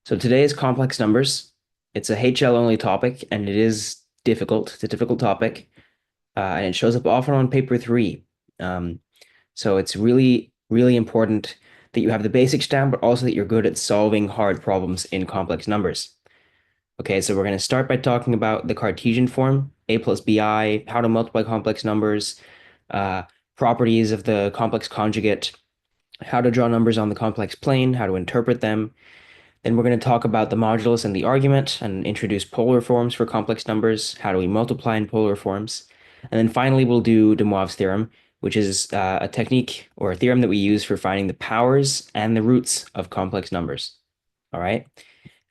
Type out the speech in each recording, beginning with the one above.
So today is complex numbers. It's a HL only topic, and it is difficult. It's a difficult topic, and it shows up often on paper three. Um, so it's really, really important that you have the basics down, but also that you're good at solving hard problems in complex numbers. Okay, so we're going to start by talking about the Cartesian form, a plus bi, how to multiply complex numbers, uh, properties of the complex conjugate, how to draw numbers on the complex plane, how to interpret them. Then we're going to talk about the modulus and the argument and introduce polar forms for complex numbers. How do we multiply in polar forms? And then finally, we'll do de Moivre's theorem, which is a technique or a theorem that we use for finding the powers and the roots of complex numbers. All right.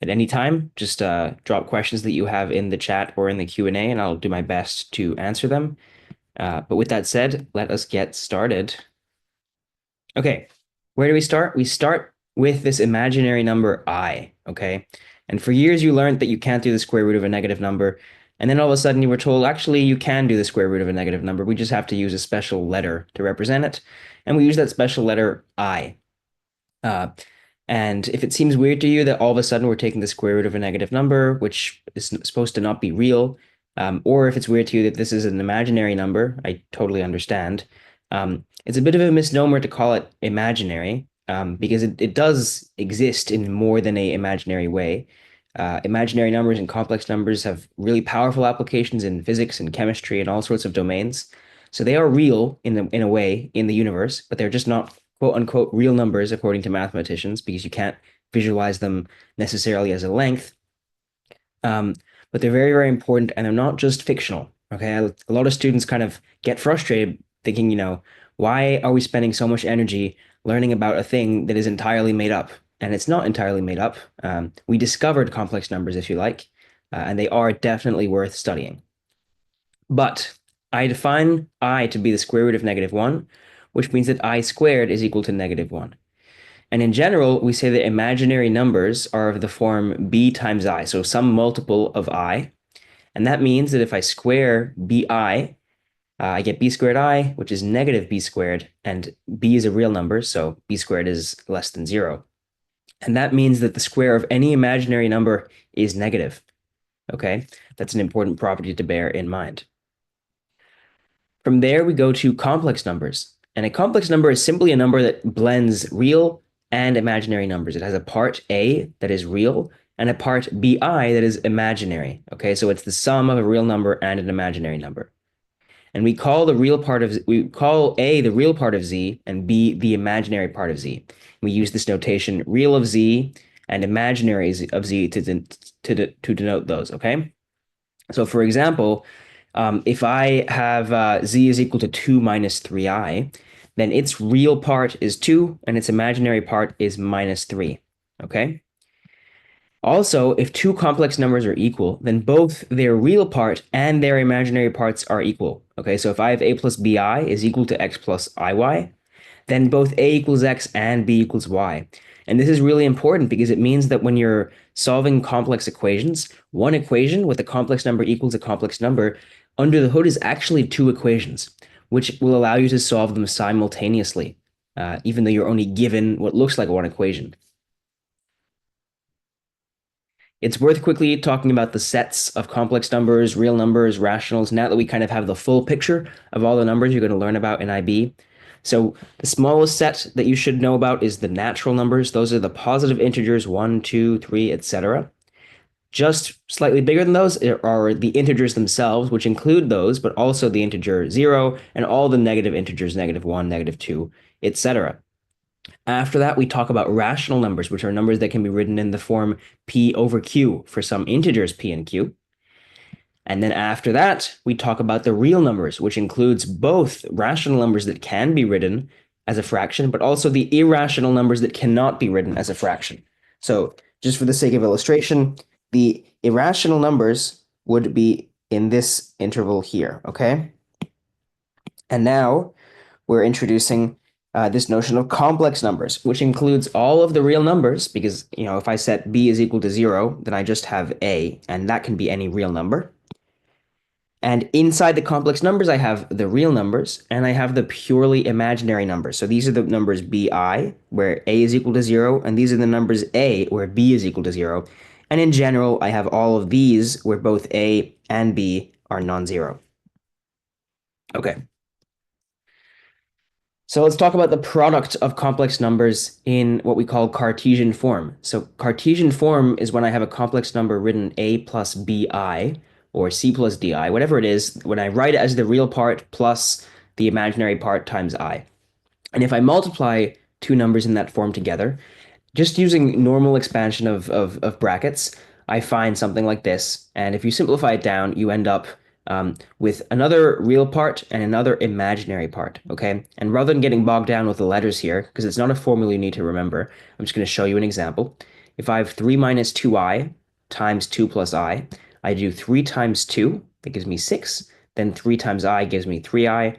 At any time, just drop questions that you have in the chat or in the Q&A, and I'll do my best to answer them. But with that said, let us get started. Okay, where do we start? We start with this imaginary number I, okay? And for years you learned that you can't do the square root of a negative number, and then all of a sudden you were told, actually, you can do the square root of a negative number. We just have to use a special letter to represent it, and we use that special letter I. Uh, and if it seems weird to you that all of a sudden we're taking the square root of a negative number, which is supposed to not be real, or if it's weird to you that this is an imaginary number, I totally understand. It's a bit of a misnomer to call it imaginary, because it does exist in more than a imaginary way. Imaginary numbers and complex numbers have really powerful applications in physics and chemistry and all sorts of domains. So they are real in a way in the universe, but they're just not quote unquote real numbers according to mathematicians because you can't visualize them necessarily as a length. But they're very, very important, and they're not just fictional. Okay, a lot of students kind of get frustrated thinking, why are we spending so much energy learning about a thing that is entirely made up? And it's not entirely made up. We discovered complex numbers, if you like, and they are definitely worth studying. But I define I to be the square root of -1, which means that I squared is equal to -1. And in general, we say that imaginary numbers are of the form b times I, so some multiple of I. And that means that if I square bi, I get b squared I, which is negative b squared, and b is a real number, so b squared is less than 0. And that means that the square of any imaginary number is negative. Okay, that's an important property to bear in mind. From there, we go to complex numbers. And a complex number is simply a number that blends real and imaginary numbers. It has a part A that is real and a part BI that is imaginary. Okay, so it's the sum of a real number and an imaginary number. And we call A the real part of Z and B the imaginary part of Z. We use this notation real of Z and imaginary of Z to denote those, okay? So for example, if I have Z is equal to 2 minus 3i, then its real part is 2 and its imaginary part is minus 3, okay? Also, if two complex numbers are equal, then both their real part and their imaginary parts are equal. Okay, so if I have a plus bi is equal to x plus iy, then both a equals x and b equals y. And this is really important because it means that when you're solving complex equations, one equation with a complex number equals a complex number, under the hood is actually two equations, which will allow you to solve them simultaneously, even though you're only given what looks like one equation. It's worth quickly talking about the sets of complex numbers, real numbers, rationals, now that we kind of have the full picture of all the numbers you're going to learn about in IB. So the smallest set that you should know about is the natural numbers. Those are the positive integers, 1, 2, 3, etc. Just slightly bigger than those are the integers themselves, which include those, but also the integer 0 and all the negative integers, -1, -2, etc. After that, we talk about rational numbers, which are numbers that can be written in the form p over q for some integers p and q. And then after that, we talk about the real numbers, which includes both rational numbers that can be written as a fraction, but also the irrational numbers that cannot be written as a fraction. So just for the sake of illustration, the irrational numbers would be in this interval here, okay? And now we're introducing this notion of complex numbers, which includes all of the real numbers, because, if I set b is equal to 0, then I just have a, and that can be any real number. And inside the complex numbers, I have the real numbers and I have the purely imaginary numbers. So these are the numbers bi, where a is equal to 0, and these are the numbers a, where b is equal to 0. And in general, I have all of these where both a and b are non-zero. Okay. So let's talk about the product of complex numbers in what we call Cartesian form. So Cartesian form is when I have a complex number written a plus bi or c plus di, whatever it is, when I write it as the real part plus the imaginary part times I. And if I multiply two numbers in that form together, just using normal expansion of brackets, I find something like this. And if you simplify it down, you end up with another real part and another imaginary part, okay? And rather than getting bogged down with the letters here, because it's not a formula you need to remember, I'm just going to show you an example. If I have 3 minus 2i times 2 plus I do 3 times 2, that gives me 6. Then 3 times I gives me 3i.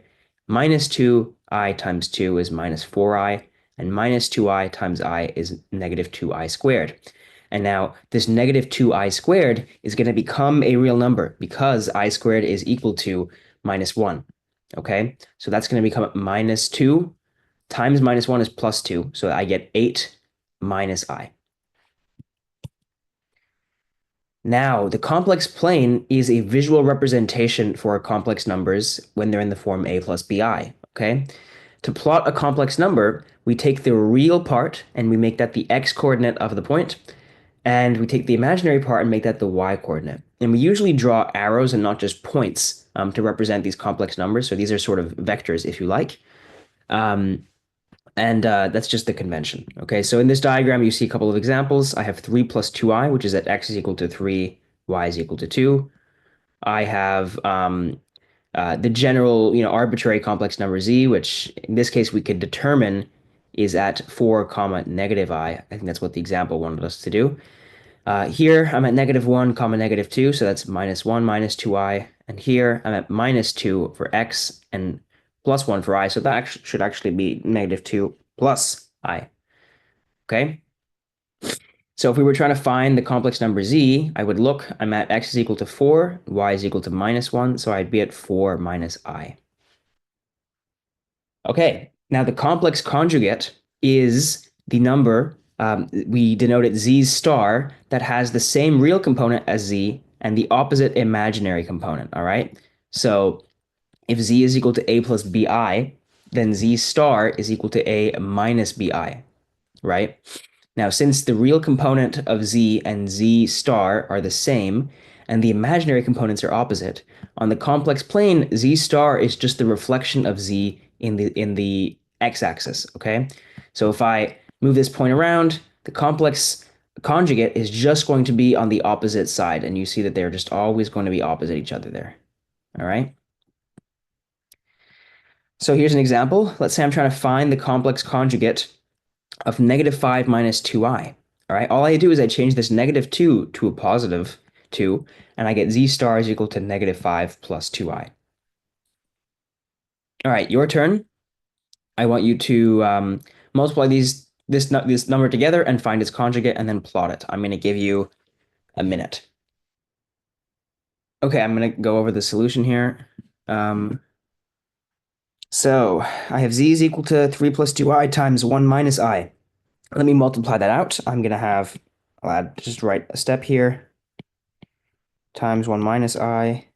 Minus 2i times 2 is minus 4i. And minus 2i times I is negative 2i squared. And now this negative 2i squared is going to become a real number because I squared is equal to minus 1. Okay, so that's going to become minus 2 times minus 1 is plus 2. So I get 8 minus I. Now, the complex plane is a visual representation for complex numbers when they're in the form a plus bi. Okay, to plot a complex number, we take the real part and we make that the x-coordinate of the point, and we take the imaginary part and make that the y-coordinate. And we usually draw arrows and not just points to represent these complex numbers. So these are sort of vectors, if you like. And that's just the convention. Okay, so in this diagram, you see a couple of examples. I have 3 plus 2i, which is that x is equal to 3, y is equal to 2. I have the general, arbitrary complex number z, which in this case we could determine is at 4 comma negative I. I think that's what the example wanted us to do. Here I'm at negative 1 comma negative 2, so that's minus 1 minus 2i. And here I'm at minus 2 for x and plus 1 for I, so that should actually be negative 2 plus I. Okay? So if we were trying to find the complex number z, I would look, I'm at x is equal to 4, y is equal to minus 1, so I'd be at 4 minus I. Okay, now the complex conjugate is the number, we denote it z star, that has the same real component as z and the opposite imaginary component, all right? So if z is equal to a plus bi, then z star is equal to a minus bi, right? Now, since the real component of z and z star are the same, and the imaginary components are opposite, on the complex plane, z star is just the reflection of z in the x-axis, okay? So if I move this point around, the complex conjugate is just going to be on the opposite side, and you see that they're just always going to be opposite each other there, all right? So here's an example. Let's say I'm trying to find the complex conjugate of negative 5 minus 2i. All right, all I do is I change this negative 2 to a positive 2, and I get z star is equal to negative 5 plus 2i. All right, your turn. I want you to multiply this number together and find its conjugate and then plot it. I'm going to give you a minute. Okay, I'm going to go over the solution here. So I have z is equal to 3 plus 2i times 1 minus I. Let me multiply that out. I'm going to have, just write a step here, times 1 minus I.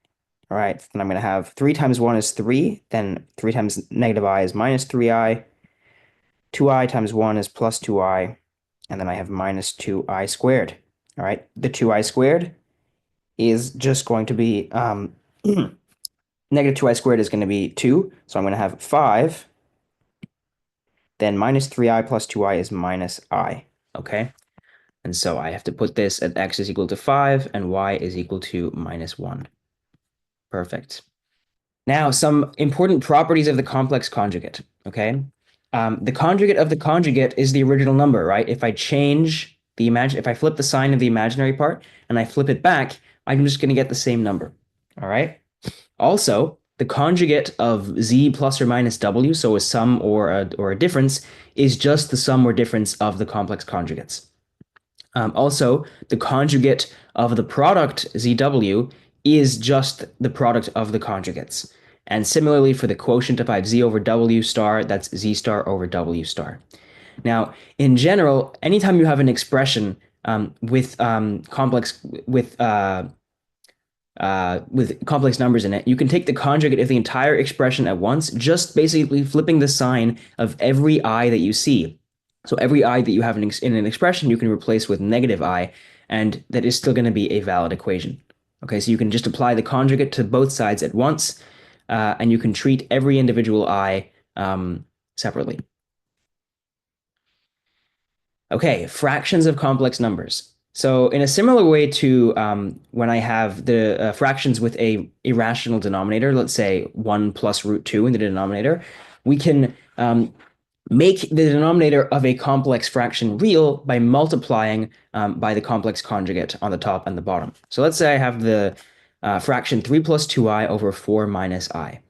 All right, then I'm going to have 3 times 1 is 3, then 3 times negative I is minus 3i, 2i times 1 is plus 2i, and then I have minus 2i squared. All right, the 2i squared is just going to be, negative 2i squared is going to be 2, so I'm going to have 5, then minus 3i plus 2i is minus I, okay? And so I have to put this at x is equal to 5 and y is equal to minus 1. Perfect. Now, some important properties of the complex conjugate, okay? The conjugate of the conjugate is the original number, right? If I change if I flip the sign of the imaginary part and I flip it back, I'm just going to get the same number, all right? Also, the conjugate of z plus or minus w, so a sum or a difference, is just the sum or difference of the complex conjugates. Also, the conjugate of the product zw is just the product of the conjugates. And similarly for the quotient, if I have z over w star, that's z star over w star. Now, in general, anytime you have an expression with complex with complex numbers in it, you can take the conjugate of the entire expression at once, just basically flipping the sign of every I that you see. So every I that you have in an expression, you can replace with negative I, and that is still going to be a valid equation. Okay, so you can just apply the conjugate to both sides at once, and you can treat every individual I separately. Okay, fractions of complex numbers. So in a similar way to when I have the fractions with a irrational denominator, let's say 1 plus root 2 in the denominator, we can make the denominator of a complex fraction real by multiplying by the complex conjugate on the top and the bottom. So let's say I have the fraction 3 plus 2i over 4 minus I.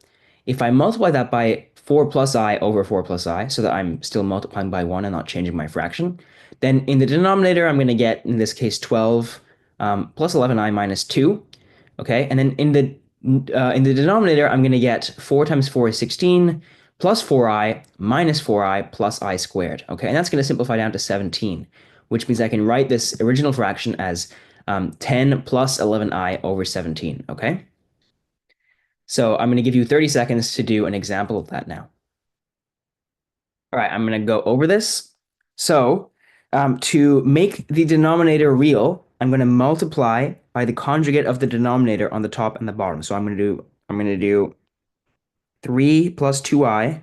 If I multiply that by 4 plus I over 4 plus I, so that I'm still multiplying by 1 and not changing my fraction, then in the denominator, I'm going to get, in this case, 12 plus 11I minus 2. Okay, and then in the denominator, I'm going to get 4 times 4 is 16, plus 4I minus 4I plus I squared. Okay, and that's going to simplify down to 17, which means I can write this original fraction as 10 plus 11I over 17. Okay, so I'm going to give you 30 seconds to do an example of that now. All right, I'm going to go over this. So to make the denominator real, I'm going to multiply by the conjugate of the denominator on the top and the bottom. So I'm going to do 3 plus 2i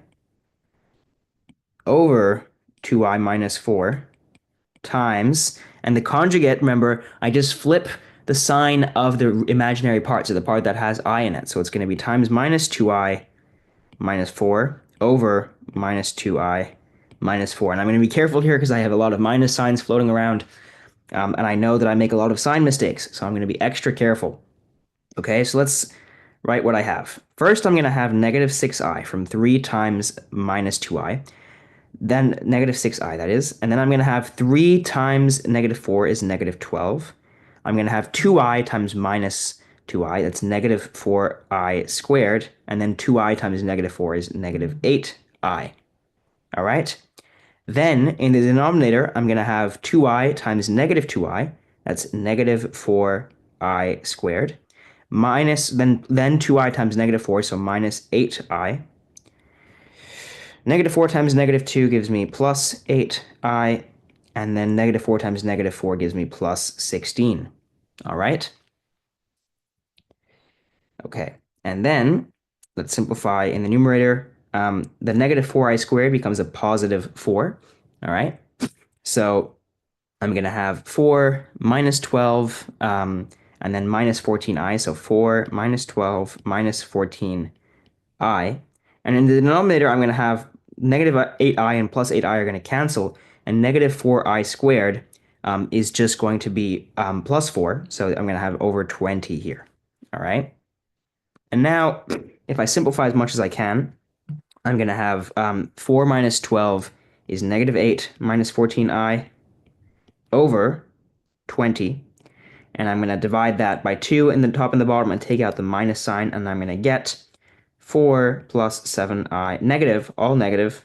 over 2i minus 4 times, and the conjugate, remember, I just flip the sign of the imaginary part, so the part that has I in it. So it's going to be times minus 2i minus 4 over minus 2i minus 4. And I'm going to be careful here because I have a lot of minus signs floating around, and I know that I make a lot of sign mistakes, so I'm going to be extra careful. Okay, so let's write what I have. First, I'm going to have negative 6i from 3 times minus 2i, then negative 6i, that is, and then I'm going to have 3 times negative 4 is negative 12. I'm going to have 2i times minus 2i, that's negative 4i squared, and then 2i times negative 4 is negative 8i. All right? Then in the denominator, I'm going to have 2i times negative 2i, that's negative 4i squared, minus then 2i times negative 4, so minus 8i. Negative 4 times negative 2 gives me plus 8i, and then negative 4 times negative 4 gives me plus 16. All right? Okay, and then let's simplify in the numerator. The negative 4i squared becomes a positive 4. All right? So I'm going to have 4 minus 12, and then minus 14i, so 4 minus 12 minus 14i. And in the denominator, I'm going to have negative 8i and plus 8i are going to cancel, and negative 4i squared is just going to be plus 4, so I'm going to have over 20 here. All right? And now, if I simplify as much as I can, I'm going to have 4 minus 12 is negative 8 minus 14i over 20. And I'm going to divide that by 2 in the top and the bottom and take out the minus sign, and I'm going to get 4 plus 7i, negative, all negative,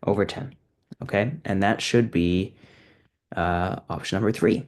over 10. Okay, and that should be option number 3.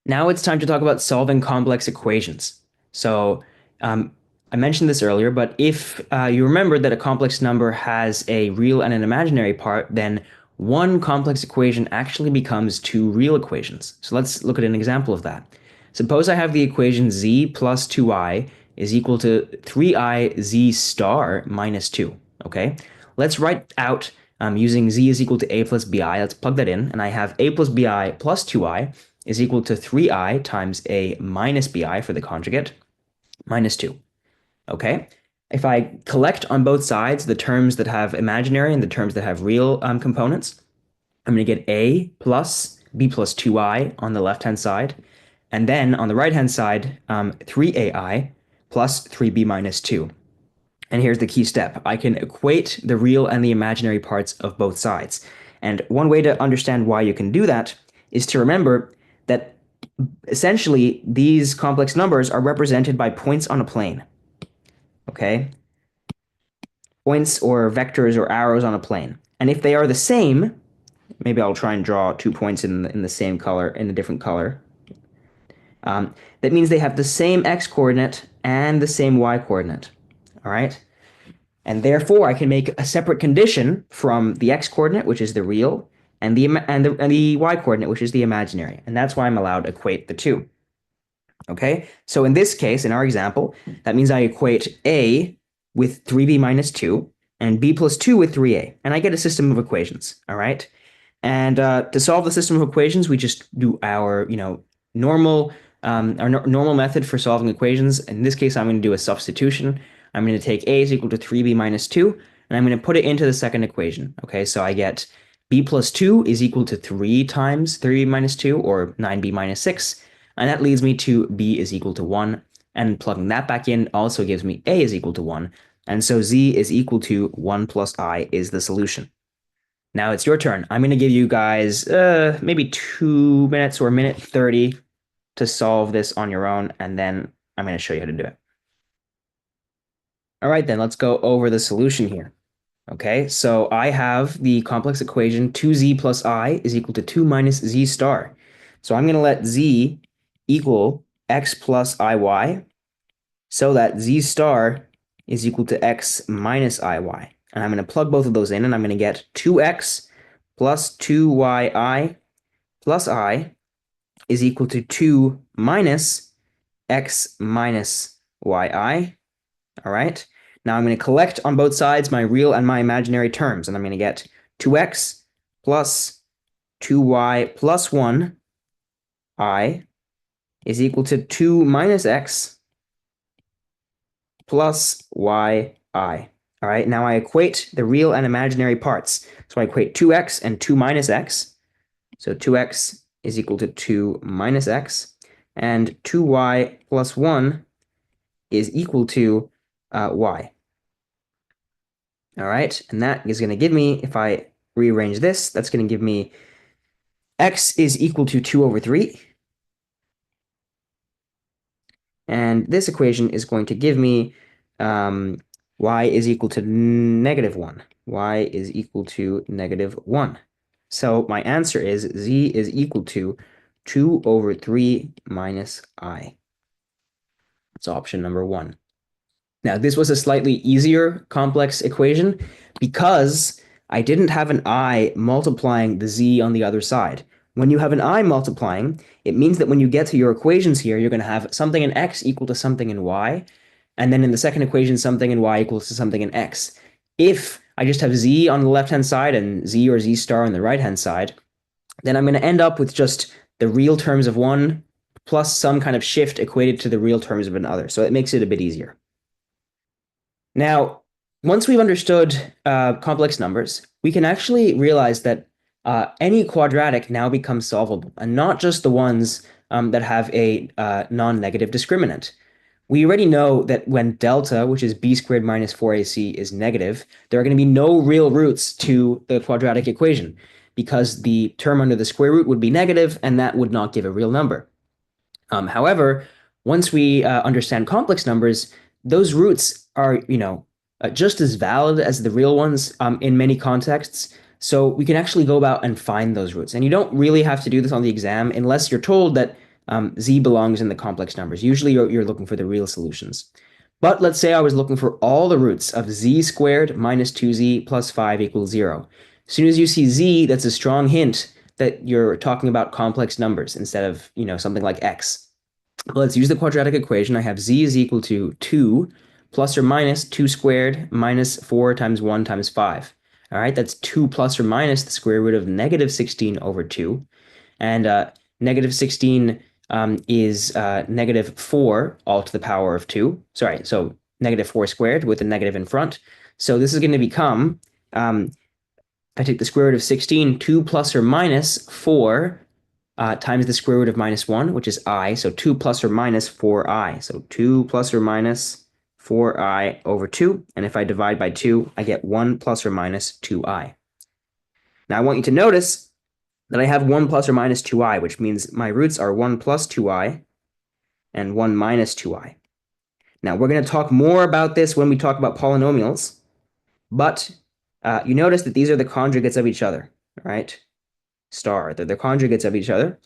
Now it's time to talk about solving complex equations. So I mentioned this earlier, but if you remember that a complex number has a real and an imaginary part, then one complex equation actually becomes 2 real equations. So let's look at an example of that. Suppose I have the equation z plus 2i is equal to 3i z star minus 2, okay? Let's write out using z is equal to a plus bi. Let's plug that in, and I have a plus bi plus 2i is equal to 3i times a minus bi for the conjugate, minus 2. Okay? If I collect on both sides the terms that have imaginary and the terms that have real components, I'm going to get a plus b plus 2i on the left-hand side, and then on the right-hand side, 3ai plus 3b minus 2. And here's the key step. I can equate the real and the imaginary parts of both sides. And one way to understand why you can do that is to remember that essentially, these complex numbers are represented by points on a plane. Okay? Points or vectors or arrows on a plane. And if they are the same, maybe I'll try and draw 2 points in the same color, in a different color. That means they have the same x coordinate and the same y coordinate. All right? And therefore, I can make a separate condition from the x coordinate, which is the real, and the y coordinate, which is the imaginary. And that's why I'm allowed to equate the two. Okay? So in this case, in our example, that means I equate a with 3b minus 2 and b plus 2 with 3a. And I get a system of equations. All right? And to solve the system of equations, we just do our, normal normal method for solving equations. In this case, I'm going to do a substitution. I'm going to take a is equal to 3b minus 2, and I'm going to put it into the second equation. Okay, so I get b plus 2 is equal to 3 times 3b minus 2, or 9b minus 6, and that leads me to b is equal to 1. And plugging that back in also gives me a is equal to 1. And so z is equal to 1 plus I is the solution. Now it's your turn. I'm going to give you guys maybe 2 minutes or a minute 30 to solve this on your own, and then I'm going to show you how to do it. All right, then let's go over the solution here. Okay, so I have the complex equation 2z plus I is equal to 2 minus z star. So I'm going to let z equal x plus iy so that z star is equal to x minus iy. And I'm going to plug both of those in, and I'm going to get 2x plus 2yi plus I is equal to 2 minus x minus yi. All right. Now I'm going to collect on both sides my real and my imaginary terms, and I'm going to get 2x plus 2y plus 1 I is equal to 2 minus x plus yi. All right, now I equate the real and imaginary parts. So I equate 2x and 2 minus x. So 2x is equal to 2 minus x, and 2y plus 1 is equal to y. All right, and that is going to give me, if I rearrange this, that's going to give me x is equal to 2 over 3. And this equation is going to give me y is equal to negative 1. Y is equal to negative 1. So my answer is z is equal to 2 over 3 minus I. That's option number 1. Now, this was a slightly easier complex equation because I didn't have an I multiplying the z on the other side. When you have an I multiplying, it means that when you get to your equations here, you're going to have something in x equal to something in y, and then in the second equation, something in y equals to something in x. If I just have z on the left-hand side and z or z star on the right-hand side, then I'm going to end up with just the real terms of one plus some kind of shift equated to the real terms of another. So it makes it a bit easier. Now, once we've understood complex numbers, we can actually realize that any quadratic now becomes solvable, and not just the ones that have a non-negative discriminant. We already know that when delta, which is b squared minus 4ac, is negative, there are going to be no real roots to the quadratic equation because the term under the square root would be negative, and that would not give a real number. However, once we understand complex numbers, those roots are, just as valid as the real ones in many contexts. So we can actually go about and find those roots. And you don't really have to do this on the exam unless you're told that z belongs in the complex numbers. Usually you're looking for the real solutions. But let's say I was looking for all the roots of z squared minus 2z plus 5 equals 0. As soon as you see z, that's a strong hint that you're talking about complex numbers instead of, something like x. Let's use the quadratic equation. I have z is equal to 2 plus or minus 2 squared minus 4 times 1 times 5. All right, that's 2 plus or minus the square root of negative 16 over 2. And negative 16 is negative 4 all to the power of 2. Sorry, so negative 4 squared with a negative in front. So this is going to become, if I take the square root of 16, 2 plus or minus 4 times the square root of minus 1, which is I. So 2 plus or minus 4i. So 2 plus or minus 4i over 2. And if I divide by 2, I get 1 plus or minus 2i. Now I want you to notice that I have 1 plus or minus 2i, which means my roots are 1 plus 2i and 1 minus 2i. Now, we're going to talk more about this when we talk about polynomials, but you notice that these are the conjugates of each other, right? Star, they're the conjugates of each other.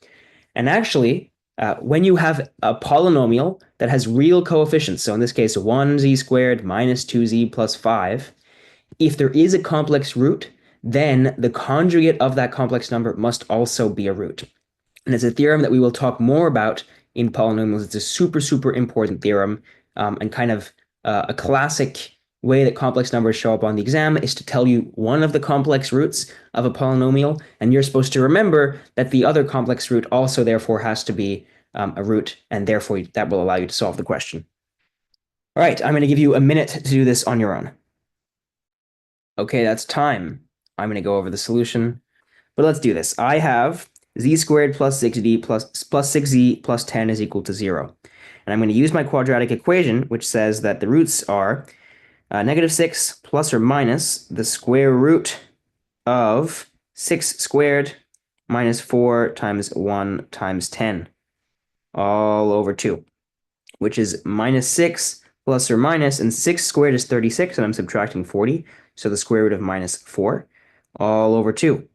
And actually, when you have a polynomial that has real coefficients, so in this case, 1z squared minus 2z plus 5, if there is a complex root, then the conjugate of that complex number must also be a root. And it's a theorem that we will talk more about in polynomials. It's a super, super important theorem, and kind of a classic way that complex numbers show up on the exam is to tell you one of the complex roots of a polynomial, and you're supposed to remember that the other complex root also therefore has to be a root, and therefore that will allow you to solve the question. All right, I'm going to give you a minute to do this on your own. Okay, that's time. I'm going to go over the solution, but let's do this. I have z squared plus 6d plus 6z plus 10 is equal to 0. And I'm going to use my quadratic equation, which says that the roots are negative 6 plus or minus the square root of 6 squared minus 4 times 1 times 10 all over 2, which is minus 6 plus or minus, and 6 squared is 36, and I'm subtracting 40, so the square root of minus 4 all over 2.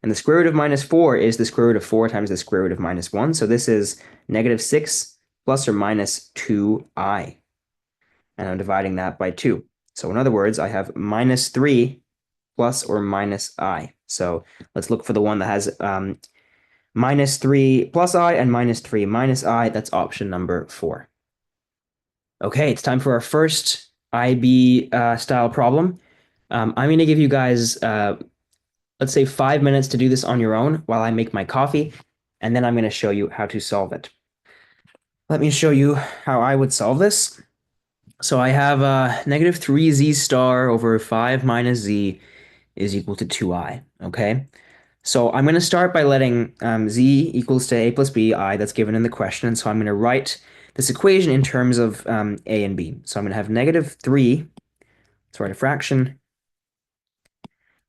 And the square root of minus 4 is the square root of 4 times the square root of minus 1, so this is negative 6 plus or minus 2i. And I'm dividing that by 2. So in other words, I have minus 3 plus or minus I. So let's look for the one that has minus 3 plus I and minus 3 minus I. That's option number 4. Okay, it's time for our first IB style problem. I'm going to give you guys, let's say 5 minutes to do this on your own while I make my coffee, and then I'm going to show you how to solve it. Let me show you how I would solve this. So I have negative 3z star over 5 minus z is equal to 2i, okay? So I'm going to start by letting z equals to a plus b, I, that's given in the question. And so I'm going to write this equation in terms of a and b. So I'm going to have negative 3, let's write a fraction.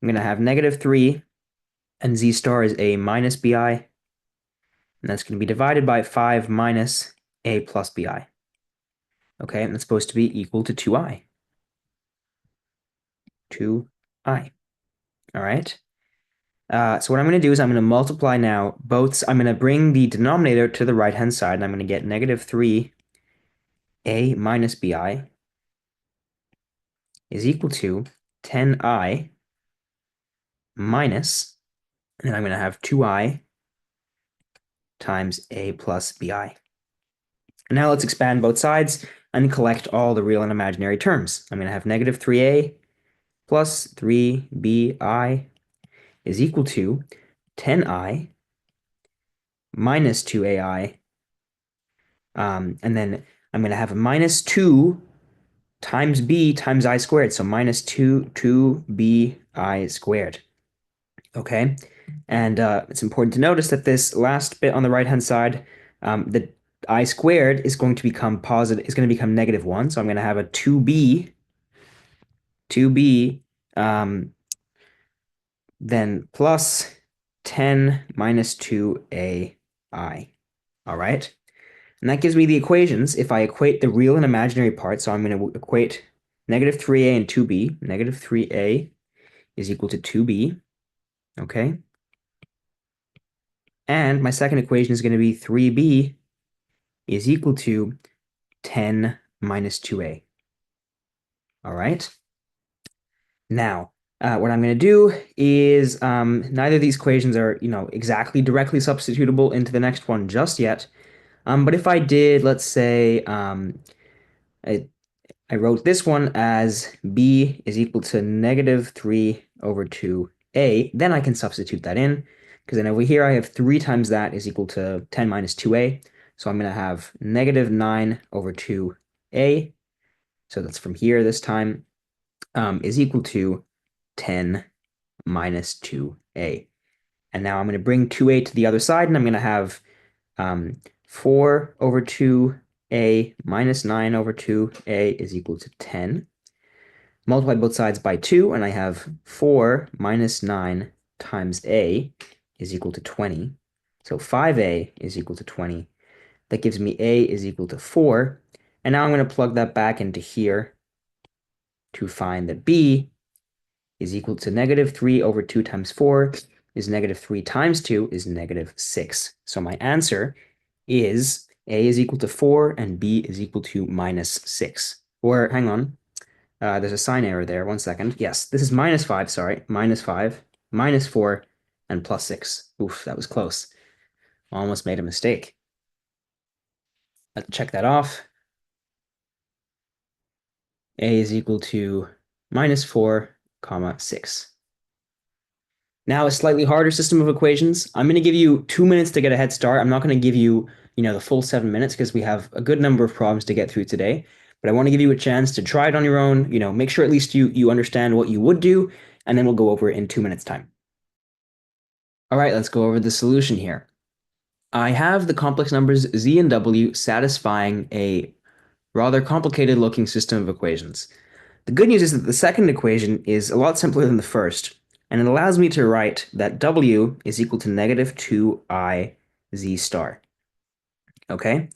I'm going to have negative 3, and z star is a minus bi, and that's going to be divided by 5 minus a plus bi. Okay, and that's supposed to be equal to 2i. 2i. All right. So what I'm going to do is I'm going to multiply now both. I'm going to bring the denominator to the right-hand side, and I'm going to get negative 3a minus bi is equal to 10i minus, and then I'm going to have 2i times a plus bi. And now let's expand both sides and collect all the real and imaginary terms. I'm going to have negative 3a plus 3bi is equal to 10i minus 2ai, and then I'm going to have a minus 2 times b times I squared, so minus 2bi squared. Okay, and it's important to notice that this last bit on the right-hand side, the I squared is going to become positive, is going to become negative 1, so I'm going to have a 2b, then plus 10 minus 2ai. All right, and that gives me the equations. If I equate the real and imaginary parts, so I'm going to equate negative 3a and 2b. Negative 3a is equal to 2b, okay? And my second equation is going to be 3b is equal to 10 minus 2a. All right? Now, what I'm going to do is neither of these equations are, exactly directly substitutable into the next one just yet. But if I did, let's say, I wrote this one as b is equal to negative 3 over 2a, then I can substitute that in, because then over here I have 3 times that is equal to 10 minus 2a, so I'm going to have negative 9 over 2a, so that's from here this time, is equal to 10 minus 2a. And now I'm going to bring 2a to the other side, and I'm going to have 4 over 2a minus 9 over 2a is equal to 10. Multiply both sides by 2, and I have 4 minus 9 times a is equal to 20. So 5a is equal to 20. That gives me a is equal to 4. And now I'm going to plug that back into here to find that b is equal to negative 3 over 2 times 4 is negative 3 times 2 is negative 6. So my answer is a is equal to 4 and b is equal to minus 6. Or hang on, there's a sign error there. 1 second. Yes, this is minus 5, sorry. Minus 5, minus 4, and plus 6. Oof, that was close. Almost made a mistake. Let's check that off. A is equal to minus 4, comma 6. Now a slightly harder system of equations. I'm going to give you 2 minutes to get a head start. I'm not going to give you, the full 7 minutes because we have a good number of problems to get through today. But I want to give you a chance to try it on your own, make sure at least you understand what you would do, and then we'll go over it in 2 minutes time. All right, let's go over the solution here. I have the complex numbers z and w satisfying a rather complicated looking system of equations. The good news is that the second equation is a lot simpler than the first, and it allows me to write that w is equal to negative 2i z star. Okay,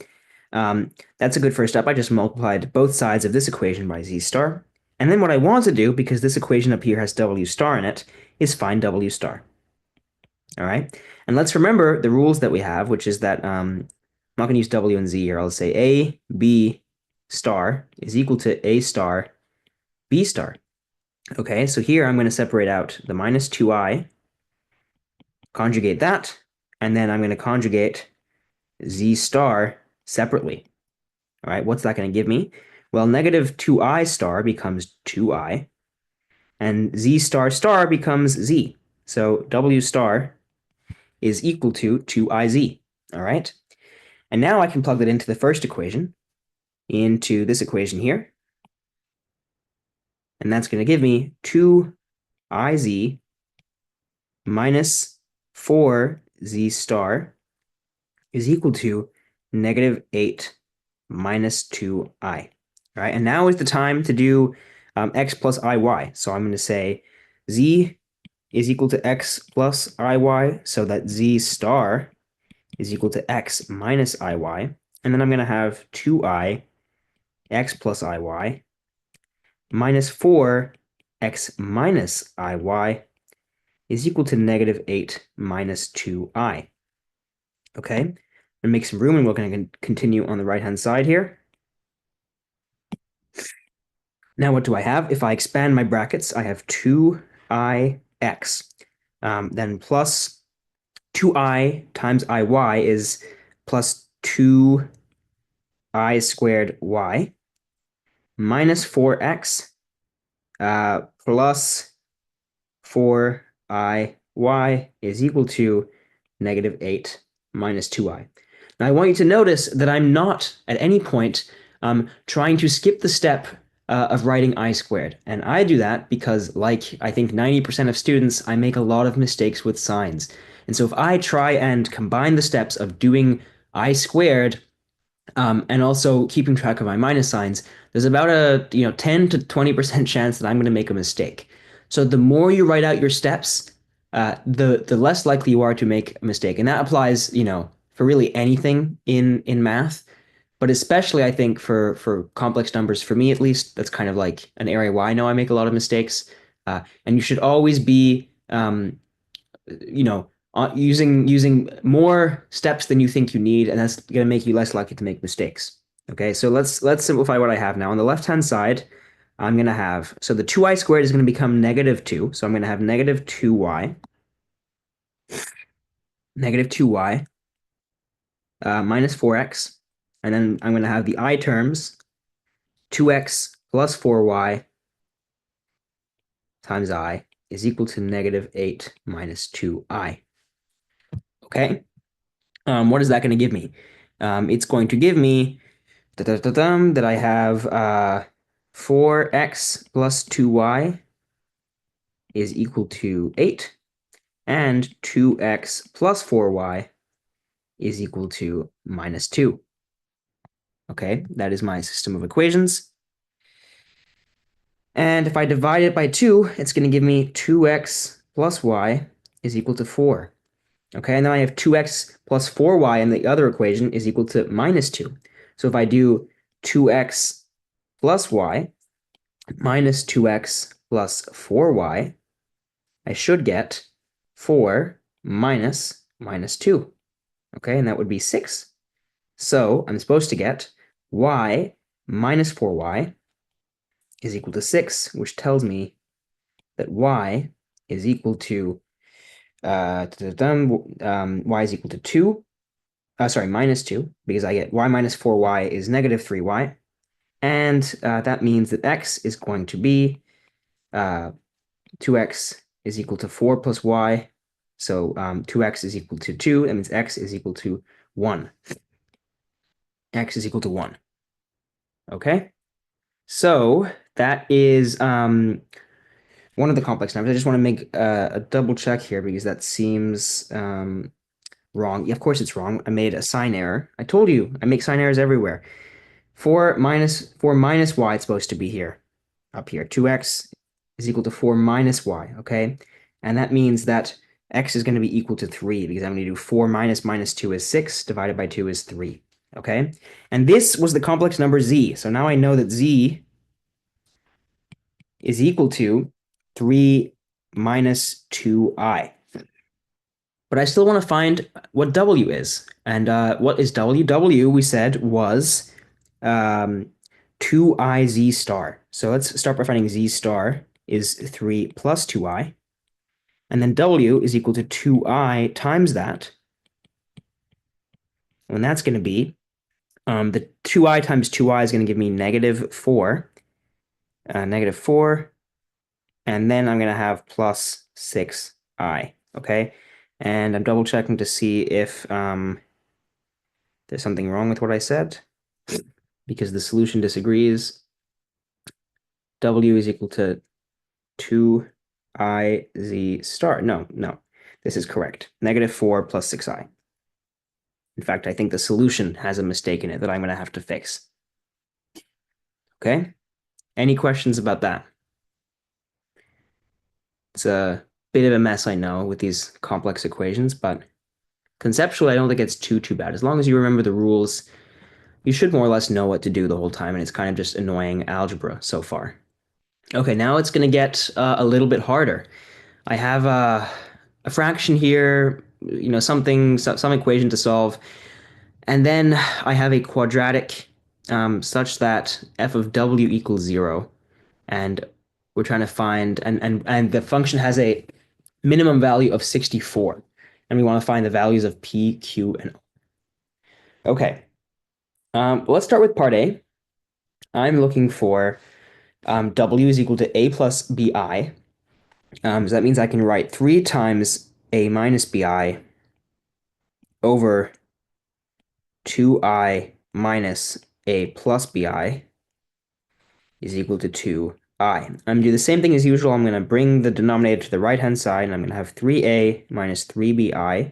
that's a good first step. I just multiplied both sides of this equation by z star. And then what I want to do, because this equation up here has w star in it, is find w star. All right, and let's remember the rules that we have, which is that I'm not going to use w and z here. I'll say a, b star is equal to a star, b star. Okay, so here I'm going to separate out the minus 2i, conjugate that, and then I'm going to conjugate z star separately. All right, what's that going to give me? Well, negative 2i star becomes 2i, and z star star becomes z. So w star is equal to 2iz. All right, and now I can plug that into the first equation, into this equation here, and that's going to give me 2iz minus 4z star is equal to negative 8 minus 2i. All right, and now is the time to do x plus iy. So I'm going to say z is equal to x plus iy, so that z star is equal to x minus iy. And then I'm going to have 2i x plus iy minus 4 x minus iy is equal to negative 8 minus 2i. Okay, I'm going to make some room and we're going to continue on the right-hand side here. Now what do I have? If I expand my brackets, I have 2ix. Then plus 2i times iy is plus 2i squared y minus 4x plus 4iy is equal to negative 8 minus 2i. Now I want you to notice that I'm not at any point trying to skip the step of writing I squared. And I do that because, like I think 90% of students, I make a lot of mistakes with signs. And so if I try and combine the steps of doing I squared and also keeping track of my minus signs, there's about a 10 to 20% chance that I'm going to make a mistake. So the more you write out your steps, the less likely you are to make a mistake. And that applies, for really anything in math, but especially I think for complex numbers, for me at least, that's kind of like an area where I know I make a lot of mistakes. And you should always be, using more steps than you think you need, and that's going to make you less likely to make mistakes. Okay, so let's simplify what I have now. On the left-hand side, I'm going to have, so the 2i squared is going to become negative 2. So I'm going to have negative 2y, minus 4x. And then I'm going to have the I terms, 2x plus 4y times I is equal to negative 8 minus 2i. Okay? What is that going to give me? It's going to give me that I have 4x plus 2y is equal to 8, and 2x plus 4y is equal to minus 2. Okay, that is my system of equations. And if I divide it by 2, it's going to give me 2x plus y is equal to 4. Okay, and then I have 2x plus 4y in the other equation is equal to minus 2. So if I do 2x plus y minus 2x plus 4y, I should get 4 minus minus 2. Okay, and that would be 6. So I'm supposed to get y minus 4y is equal to 6, which tells me that y is equal to y is equal to 2. Sorry, minus 2, because I get y minus 4y is negative 3y. And that means that x is going to be 2x is equal to 4 plus y. So 2x is equal to 2. That means x is equal to 1. X is equal to 1. Okay? So that is one of the complex numbers. I just want to make a double check here because that seems wrong. Yeah, of course it's wrong. I made a sign error. I told you I make sign errors everywhere. 4 minus y, it's supposed to be here, up here. 2x is equal to 4 minus y, okay? And that means that x is going to be equal to 3 because I'm going to do 4 minus minus 2 is 6, divided by 2 is 3, okay? And this was the complex number z. So now I know that z is equal to 3 minus 2i. But I still want to find what w is. And what is w? W, we said, was 2iz star. So let's start by finding z star is 3 plus 2i. And then w is equal to 2i times that. And that's going to be, the 2i times 2i is going to give me negative 4. Negative 4. And then I'm going to have plus 6i. Okay? And I'm double checking to see if there's something wrong with what I said, because the solution disagrees. W is equal to 2iz star. No, this is correct. Negative 4 plus 6i. In fact, I think the solution has a mistake in it that I'm going to have to fix. Okay? Any questions about that? It's a bit of a mess, I know, with these complex equations, but conceptually, I don't think it's too bad. As long as you remember the rules, you should more or less know what to do the whole time, and it's kind of just annoying algebra so far. Okay, now it's going to get a little bit harder. I have a fraction here, some equation to solve, and then I have a quadratic such that f of w equals 0, and we're trying to find, and the function has a minimum value of 64, and we want to find the values of p, q, and o. Okay, let's start with part A. I'm looking for w is equal to a plus bi. So that means I can write 3 times a minus bi over 2i minus a plus bi is equal to 2i. I'm going to do the same thing as usual. I'm going to bring the denominator to the right-hand side, and I'm going to have 3a minus 3bi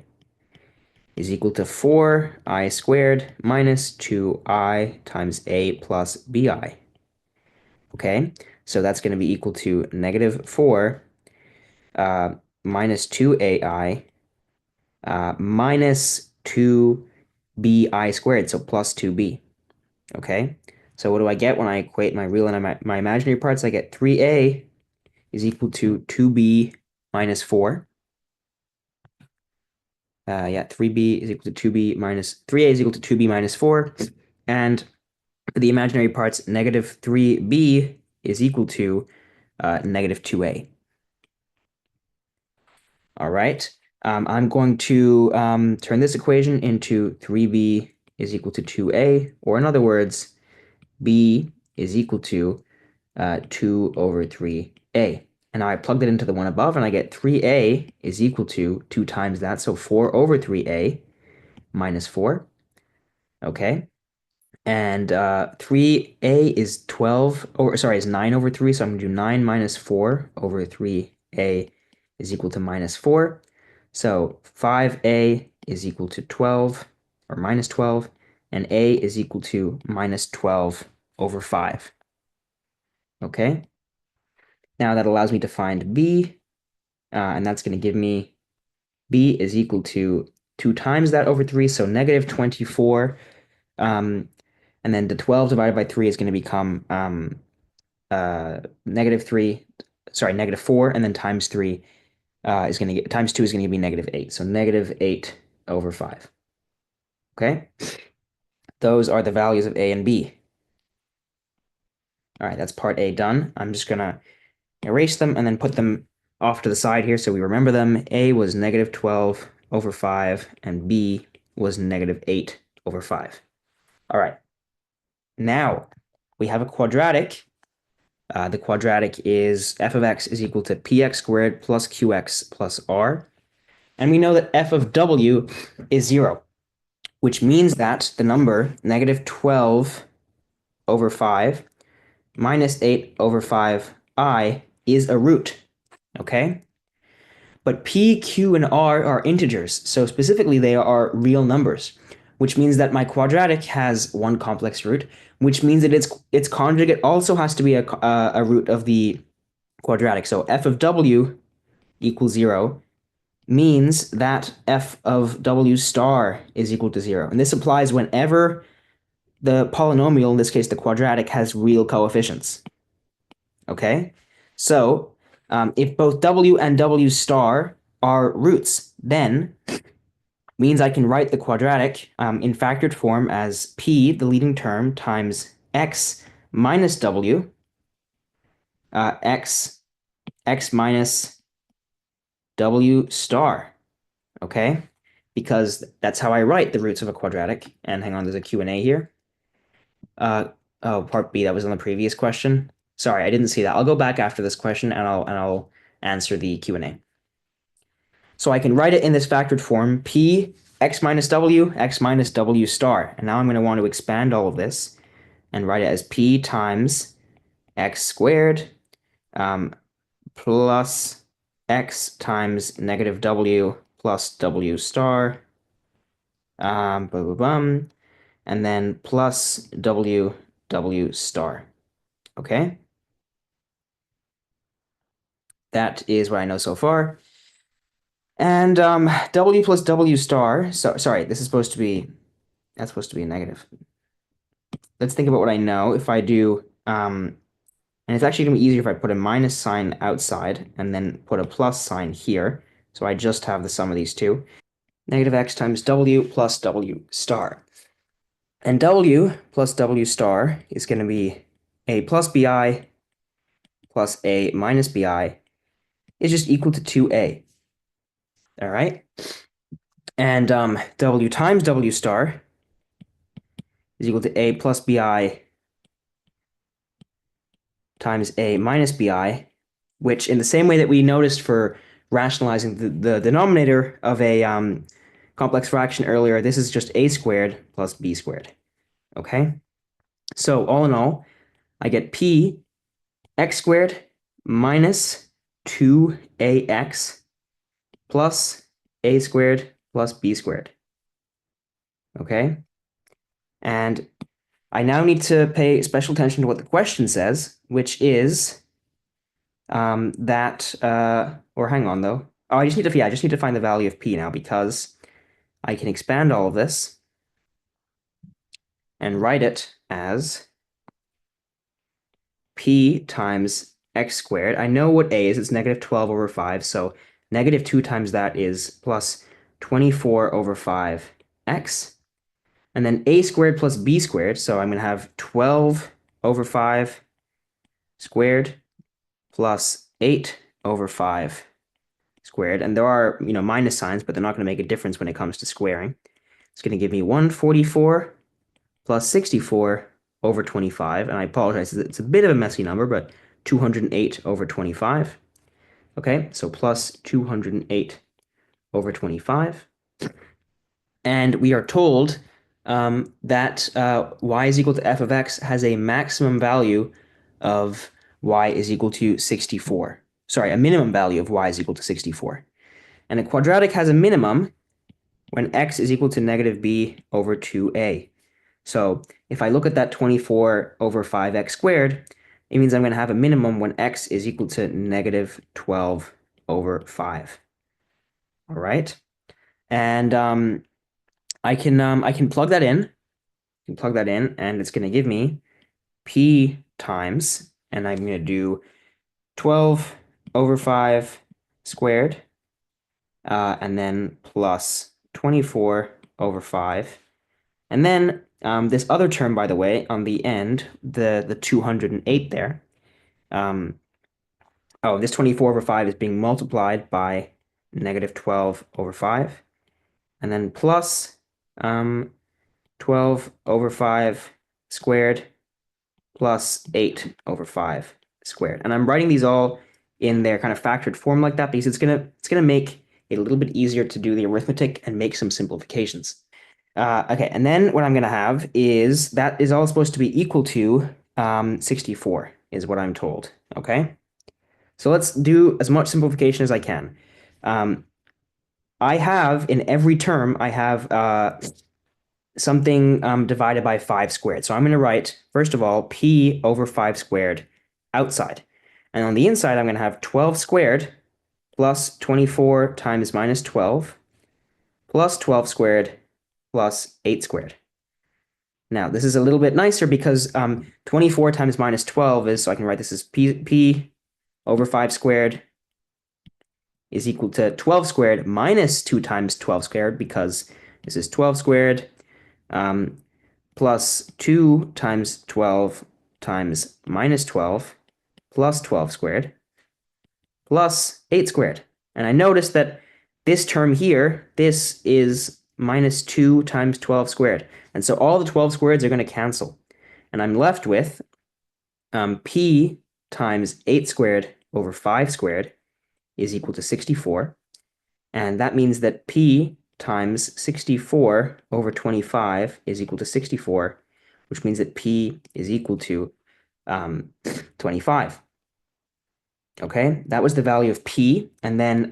is equal to 4i squared minus 2i times a plus bi. Okay, so that's going to be equal to negative 4 minus 2ai minus 2bi squared, so plus 2b. Okay, so what do I get when I equate my real and my imaginary parts? I get 3a is equal to 2b minus 4. 3b is equal to 2b minus 3a is equal to 2b minus 4. And for the imaginary parts, negative 3b is equal to negative 2a. All right. I'm going to turn this equation into 3b is equal to 2a, or in other words, b is equal to 2 over 3a. And now I plugged it into the one above, and I get 3a is equal to 2 times that, so 4 over 3a minus 4. Okay. And 3a is 9 over 3, so I'm going to do 9 minus 4 over 3a is equal to minus 4. So 5a is equal to 12, or minus 12, and a is equal to minus 12 over 5. Okay? Now that allows me to find b, and that's going to give me b is equal to 2 times that over 3, so negative 24. And then the 12 divided by 3 is going to become negative 3, sorry, negative 4, and then times 3 is going to get, times 2 is going to be negative 8. So negative 8 over 5. Okay? Those are the values of a and b. All right, that's part A done. I'm just going to erase them and then put them off to the side here so we remember them. A was negative 12 over 5, and B was negative 8 over 5. All right. Now, we have a quadratic. The quadratic is f of x is equal to px squared plus qx plus r. And we know that f of w is 0, which means that the number negative 12 over 5 minus 8 over 5i is a root, okay? But p, q, and r are integers, so specifically they are real numbers, which means that my quadratic has one complex root, which means that its conjugate also has to be a root of the quadratic. So f of w equals 0 means that f of w star is equal to 0. And this applies whenever the polynomial, in this case the quadratic, has real coefficients. Okay? So if both w and w star are roots, then means I can write the quadratic in factored form as p, the leading term, times x minus w, x minus w star, okay? Because that's how I write the roots of a quadratic. And hang on, there's a Q&A here. Oh, part B, that was on the previous question. Sorry, I didn't see that. I'll go back after this question and I'll answer the Q&A. So I can write it in this factored form, p x minus w star. And now I'm going to want to expand all of this and write it as p times x squared plus x times negative w plus w star, and then plus w star. Okay? That is what I know so far. And w plus w star, so sorry, this is supposed to be, that's supposed to be a negative. Let's think about what I know. If I do, and it's actually going to be easier if I put a minus sign outside and then put a plus sign here. So I just have the sum of these two. Negative x times w plus w star. And w plus w star is going to be a plus bi plus a minus bi is just equal to 2a. All right? And w times w star is equal to a plus bi times a minus bi, which in the same way that we noticed for rationalizing the denominator of a complex fraction earlier, this is just a squared plus b squared. Okay? So all in all, I get p x squared minus 2ax plus a squared plus b squared. Okay? And I now need to pay special attention to what the question says, which is that, or hang on though. Oh, I just need to find the value of p now because I can expand all of this and write it as p times x squared. I know what a is. It's negative 12 over 5. So negative 2 times that is plus 24 over 5x. And then a squared plus b squared. So I'm going to have 12 over 5 squared plus 8 over 5 squared. And there are, minus signs, but they're not going to make a difference when it comes to squaring. It's going to give me 144 plus 64 over 25. And I apologize, it's a bit of a messy number, but 208 over 25. Okay, so plus 208 over 25. And we are told that y is equal to f of x has a maximum value of y is equal to 64. Sorry, a minimum value of y is equal to 64. And a quadratic has a minimum when x is equal to negative b over 2a. So if I look at that 24 over 5x squared, it means I'm going to have a minimum when x is equal to negative 12 over 5. All right. And I can plug that in. And it's going to give me P times, and I'm going to do 12 over 5 squared, and then plus 24 over 5. And then this other term, by the way, on the end, the 208 there, this 24 over 5 is being multiplied by negative 12 over 5, and then plus 12 over 5 squared plus 8 over 5 squared. And I'm writing these all in their kind of factored form like that because it's gonna make it a little bit easier to do the arithmetic and make some simplifications. Okay, and then what I'm gonna have is that is all supposed to be equal to 64 is what I'm told. Okay, so let's do as much simplification as I can. I have in every term I have something divided by 5 squared. So I'm going to write, first of all, P over 5 squared outside. And on the inside, I'm going to have 12 squared plus 24 times minus 12 plus 12 squared plus 8 squared. Now, this is a little bit nicer because 24 times minus 12 is, so I can write this as P over 5 squared is equal to 12 squared minus 2 times 12 squared because this is 12 squared plus 2 times 12 times minus 12 plus 12 squared plus 8 squared. And I notice that this term here, this is minus 2 times 12 squared. And so all the 12 squareds are going to cancel. And I'm left with P times 8 squared over 5 squared is equal to 64. And that means that P times 64 over 25 is equal to 64, which means that P is equal to 25. Okay, that was the value of P. And then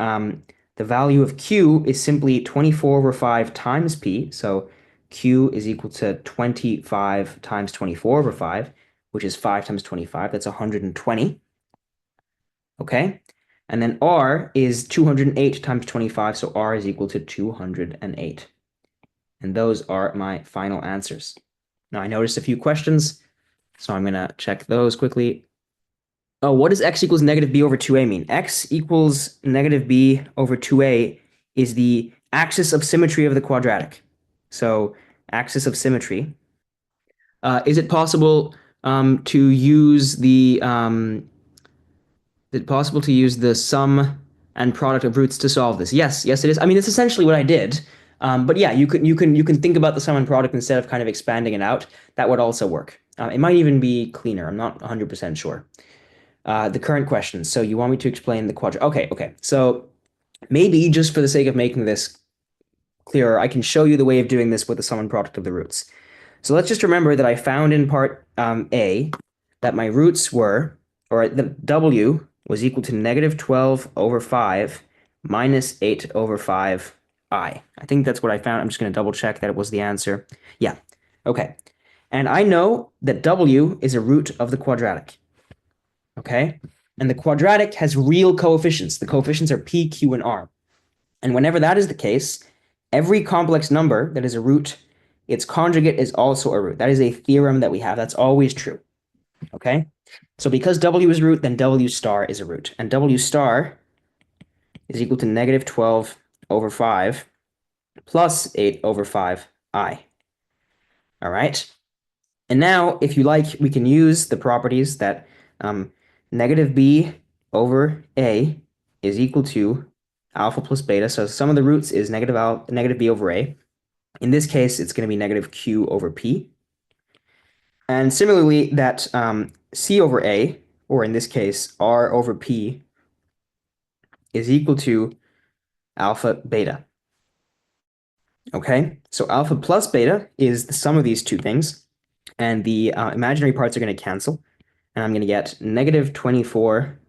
the value of Q is simply 24 over 5 times P. So Q is equal to 25 times 24 over 5, which is 5 times 25. That's 120. Okay, and then R is 208 times 25, so R is equal to 208. And those are my final answers. Now I noticed a few questions, so I'm going to check those quickly. Oh, what does x equals negative b over 2a mean? X equals negative b over 2a is the axis of symmetry of the quadratic. So axis of symmetry. Is it possible to use the sum and product of roots to solve this? Yes, it is. I mean, it's essentially what I did. But yeah, you can think about the sum and product instead of kind of expanding it out. That would also work. It might even be cleaner. I'm not 100% sure. The current question. So you want me to explain the quadratic? Okay. So maybe just for the sake of making this clearer, I can show you the way of doing this with the sum and product of the roots. So let's just remember that I found in part A that my roots were, or the W was equal to negative 12 over 5 minus 8 over 5i. I think that's what I found. I'm just going to double check that it was the answer. Yeah. Okay. And I know that W is a root of the quadratic. Okay? And the quadratic has real coefficients. The coefficients are P, Q, and R. And whenever that is the case, every complex number that is a root, its conjugate is also a root. That is a theorem that we have. That's always true. Okay? So because W is a root, then W star is a root. And W star is equal to negative 12 over 5 plus 8 over 5i. All right? And now, if you like, we can use the properties that negative b over a is equal to alpha plus beta. So sum of the roots is negative b over a. In this case, it's going to be negative q over p. And similarly, that c over a, or in this case, r over p, is equal to alpha beta. Okay, so alpha plus beta is the sum of these two things, and the imaginary parts are going to cancel, and I'm going to get negative 24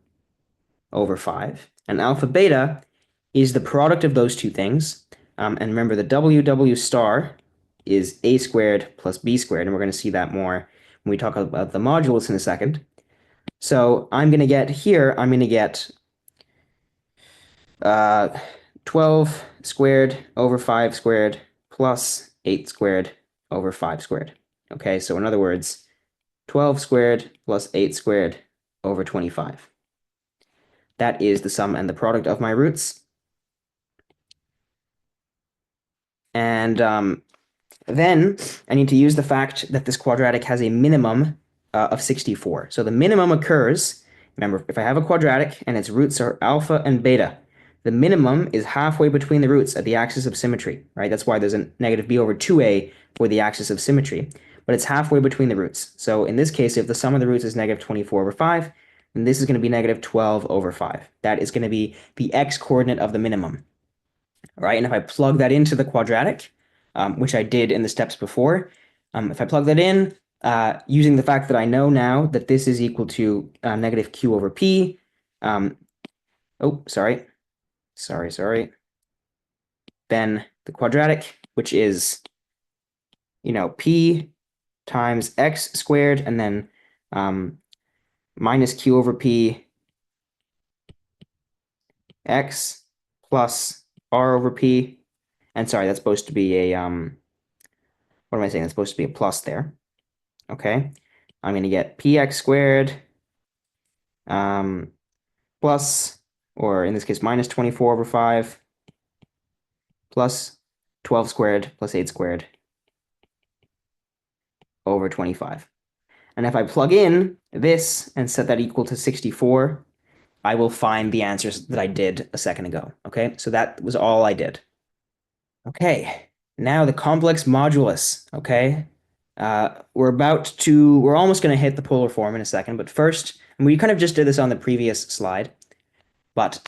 over 5. And alpha beta is the product of those two things. And remember, the W star is a squared plus b squared, and we're going to see that more when we talk about the modulus in a second. So I'm going to get 12 squared over 5 squared plus 8 squared over 5 squared. Okay, so in other words, 12 squared plus 8 squared over 25. That is the sum and the product of my roots. And then I need to use the fact that this quadratic has a minimum of 64. So the minimum occurs, remember, if I have a quadratic and its roots are alpha and beta, the minimum is halfway between the roots at the axis of symmetry, right? That's why there's a negative b over 2a for the axis of symmetry, but it's halfway between the roots. So in this case, if the sum of the roots is negative 24 over 5, then this is going to be negative 12 over 5. That is going to be the x-coordinate of the minimum. All right, and if I plug that into the quadratic, which I did in the steps before, if I plug that in, using the fact that I know now that this is equal to negative q over p, sorry. Then the quadratic, which is, p times x squared, and then minus q over p x plus r over p, and sorry, that's supposed to be a, what am I saying? That's supposed to be a plus there. Okay, I'm going to get px squared plus, or in this case, minus 24 over 5 plus 12 squared plus 8 squared over 25. And if I plug in this and set that equal to 64, I will find the answers that I did a second ago. Okay, so that was all I did. Okay, now the complex modulus. Okay, we're almost going to hit the polar form in a second, but first, and we kind of just did this on the previous slide, but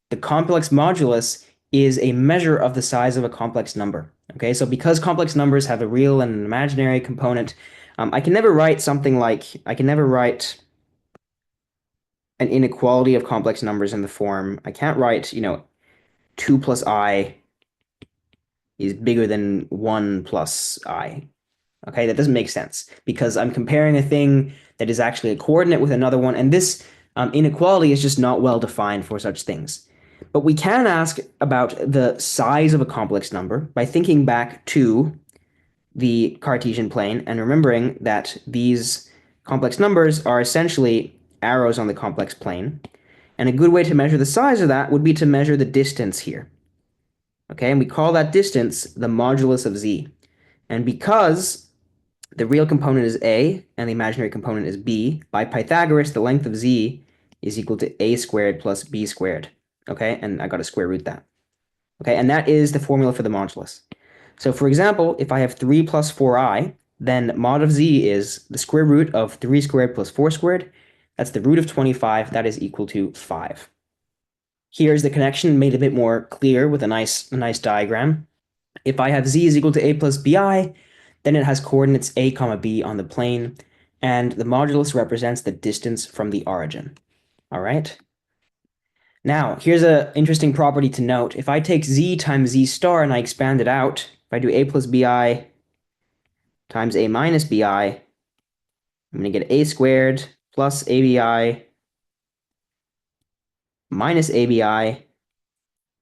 the complex modulus is a measure of the size of a complex number. Okay, so because complex numbers have a real and an imaginary component, I can never write an inequality of complex numbers in the form, I can't write, 2 plus I is bigger than 1 plus I. Okay, that doesn't make sense because I'm comparing a thing that is actually a coordinate with another one, and this inequality is just not well defined for such things. But we can ask about the size of a complex number by thinking back to the Cartesian plane and remembering that these complex numbers are essentially arrows on the complex plane. And a good way to measure the size of that would be to measure the distance here. Okay, and we call that distance the modulus of z. And because the real component is a and the imaginary component is b, by Pythagoras, the length of z is equal to a squared plus b squared. Okay, and I got to square root that. Okay, and that is the formula for the modulus. So for example, if I have 3 plus 4i, then mod of z is the square root of 3 squared plus 4 squared. That's the root of 25. That is equal to 5. Here's the connection made a bit more clear with a nice diagram. If I have z is equal to a plus bi, then it has coordinates a comma b on the plane, and the modulus represents the distance from the origin. All right? Now, here's an interesting property to note. If I take z times z star and I expand it out, if I do a plus bi times a minus bi, I'm going to get a squared plus abi minus abi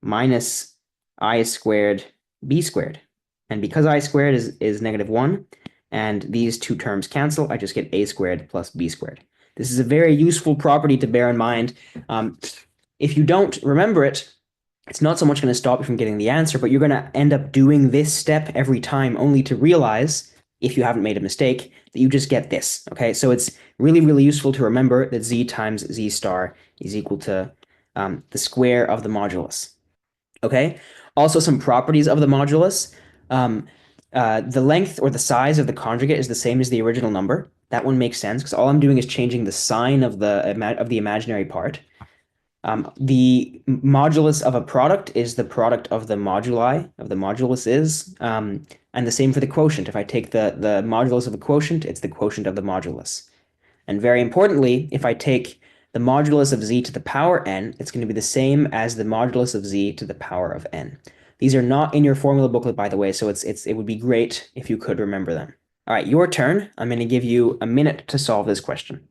minus I squared b squared. And because I squared is negative 1, and these two terms cancel, I just get a squared plus b squared. This is a very useful property to bear in mind. If you don't remember it, it's not so much going to stop you from getting the answer, but you're going to end up doing this step every time only to realize, if you haven't made a mistake, that you just get this. Okay, so it's really, really useful to remember that z times z star is equal to the square of the modulus. Okay, also some properties of the modulus. The length or the size of the conjugate is the same as the original number. That one makes sense because all I'm doing is changing the sign of the imaginary part. The modulus of a product is the product of the moduli of the modulus is, and the same for the quotient. If I take the modulus of a quotient, it's the quotient of the modulus. And very importantly, if I take the modulus of z to the power n, it's going to be the same as the modulus of z to the power of n. These are not in your formula booklet, by the way, so it would be great if you could remember them. All right, your turn. I'm going to give you a minute to solve this question.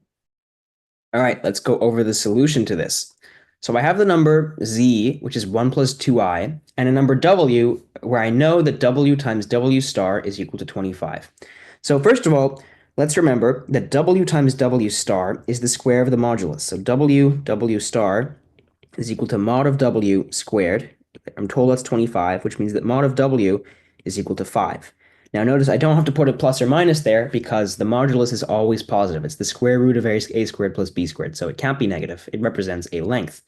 All right, let's go over the solution to this. So I have the number z, which is 1 plus 2i, and a number w, where I know that w times w star is equal to 25. So first of all, let's remember that w times w star is the square of the modulus. So w star is equal to mod of w squared. I'm told that's 25, which means that mod of w is equal to 5. Now notice I don't have to put a plus or minus there because the modulus is always positive. It's the square root of a squared plus b squared, so it can't be negative. It represents a length.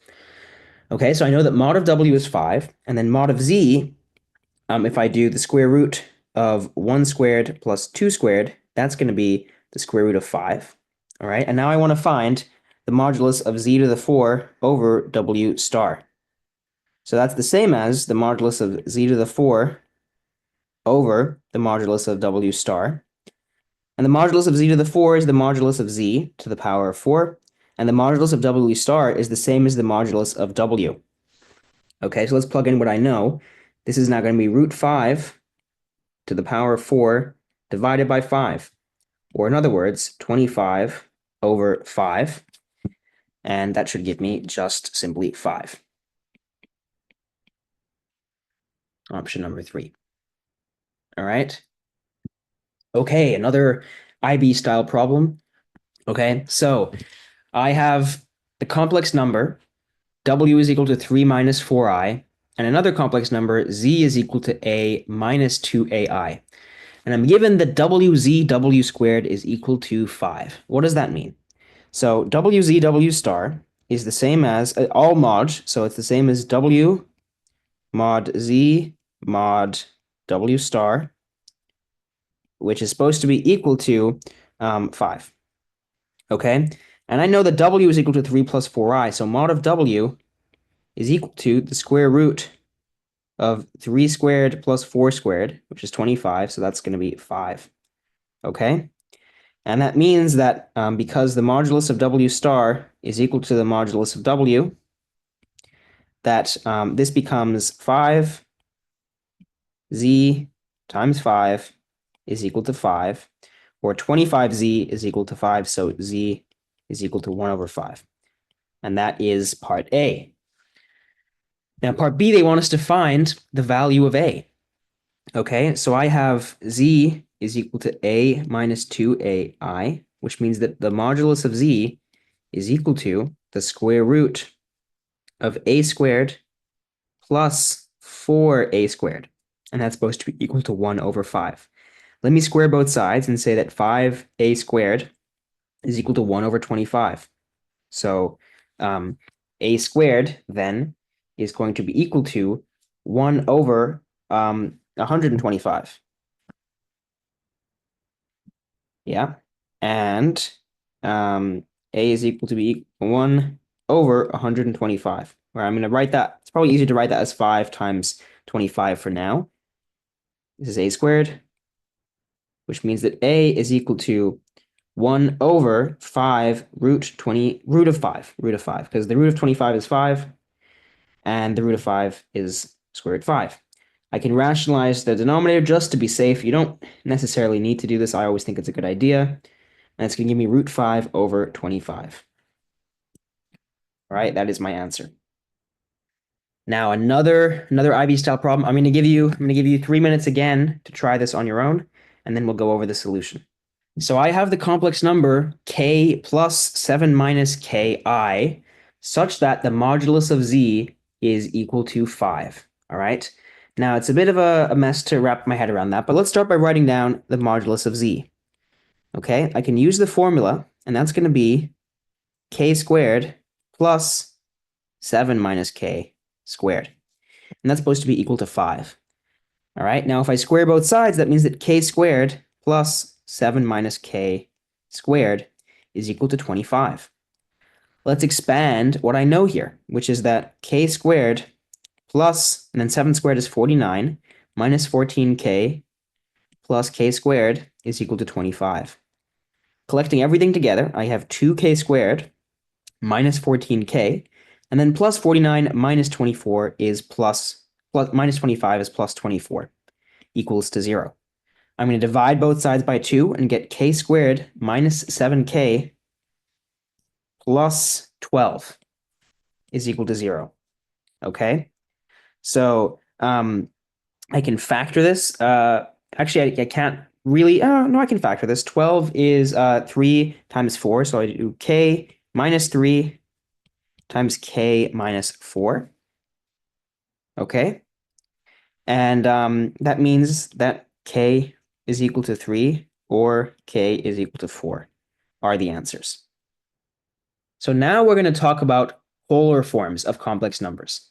Okay, so I know that mod of w is 5, and then mod of z, if I do the square root of 1 squared plus 2 squared, that's going to be the square root of 5. All right, and now I want to find the modulus of z to the 4 over w star. So that's the same as the modulus of z to the 4 over the modulus of w star. And the modulus of z to the 4 is the modulus of z to the power of 4. And the modulus of w star is the same as the modulus of w. Okay, so let's plug in what I know. This is now going to be root 5 to the power of 4 divided by 5. Or in other words, 25 over 5. And that should give me just simply 5. Option number 3. All right. Okay, another IB style problem. Okay, so I have the complex number w is equal to 3 minus 4i, and another complex number z is equal to a minus 2ai. And I'm given that wzw squared is equal to 5. What does that mean? So wzw star is the same as all mod, so it's the same as w mod z mod w star, which is supposed to be equal to 5. Okay? And I know that w is equal to 3 plus 4i, so mod of w is equal to the square root of 3 squared plus 4 squared, which is 25, so that's going to be 5. Okay? And that means that because the modulus of w star is equal to the modulus of w, that this becomes 5z times 5 is equal to 5, or 25z is equal to 5, so z is equal to 1 over 5. And that is part A. Now, part B, they want us to find the value of A. Okay, so I have z is equal to a minus 2ai, which means that the modulus of z is equal to the square root of a squared plus 4a squared. And that's supposed to be equal to 1 over 5. Let me square both sides and say that 5a squared is equal to 1 over 25. So a squared then is going to be equal to 1 over 125. Yeah. And a is equal to be 1 over 125. Where I'm going to write that. It's probably easier to write that as 5 times 25 for now. This is a squared, which means that a is equal to 1 over 5 root of 5, because the root of 25 is 5, and the root of 5 is square root 5. I can rationalize the denominator just to be safe. You don't necessarily need to do this. I always think it's a good idea. And it's going to give me root 5 over 25. All right, that is my answer. Now another IB style problem. I'm going to give you 3 minutes again to try this on your own, and then we'll go over the solution. So I have the complex number k plus 7 minus ki such that the modulus of z is equal to 5. All right. Now it's a bit of a mess to wrap my head around that, but let's start by writing down the modulus of z. Okay, I can use the formula, and that's going to be k squared plus 7 minus k squared. And that's supposed to be equal to 5. All right, now if I square both sides, that means that k squared plus 7 minus k squared is equal to 25. Let's expand what I know here, which is that k squared plus, and then 7 squared is 49, minus 14k plus k squared is equal to 25. Collecting everything together, I have 2k squared minus 14k, and then plus 49 minus 24 is minus 25 is plus 24, equals to 0. I'm going to divide both sides by 2 and get k squared minus 7k plus 12. is equal to 0. Okay. So I can factor this. Actually, I can't really. Oh, no, I can factor this. 12 is 3 times 4. So I do k minus 3 times k minus 4. Okay. And that means that k is equal to 3 or k is equal to 4 are the answers. So now we're going to talk about polar forms of complex numbers.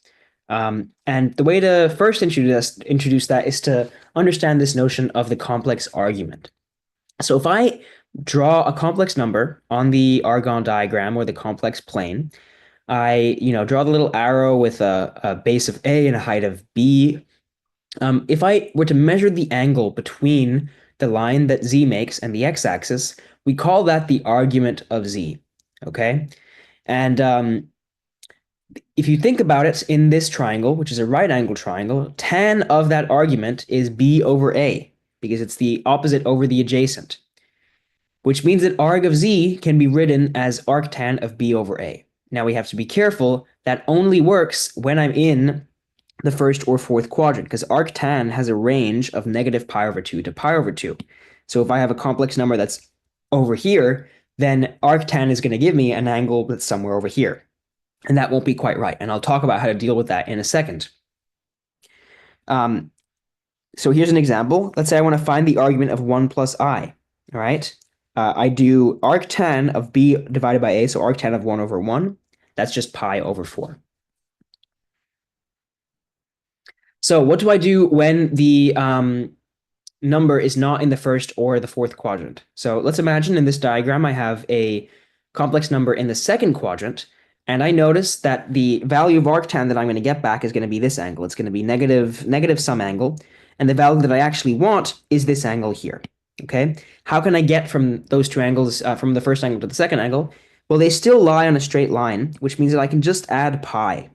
And the way to first introduce that is to understand this notion of the complex argument. So if I draw a complex number on the Argonne diagram or the complex plane, I draw the little arrow with a base of A and a height of B. If I were to measure the angle between the line that Z makes and the x-axis, we call that the argument of Z. Okay? And if you think about it, in this triangle, which is a right angle triangle, tan of that argument is B over A, because it's the opposite over the adjacent, which means that arg of Z can be written as arctan of B over A. Now we have to be careful. That only works when I'm in the first or fourth quadrant, because arctan has a range of negative pi over 2 to pi over 2. So if I have a complex number that's over here, then arctan is going to give me an angle that's somewhere over here. And that won't be quite right. And I'll talk about how to deal with that in a second. So here's an example. Let's say I want to find the argument of 1 plus I. All right. I do arctan of B divided by A, so arctan of 1 over 1. That's just pi over 4. So what do I do when the number is not in the first or the fourth quadrant? So let's imagine in this diagram I have a complex number in the second quadrant, and I notice that the value of arctan that I'm going to get back is going to be this angle. It's going to be negative some angle, and the value that I actually want is this angle here. Okay, how can I get from those two angles, from the first angle to the second angle? Well, they still lie on a straight line, which means that I can just add pi,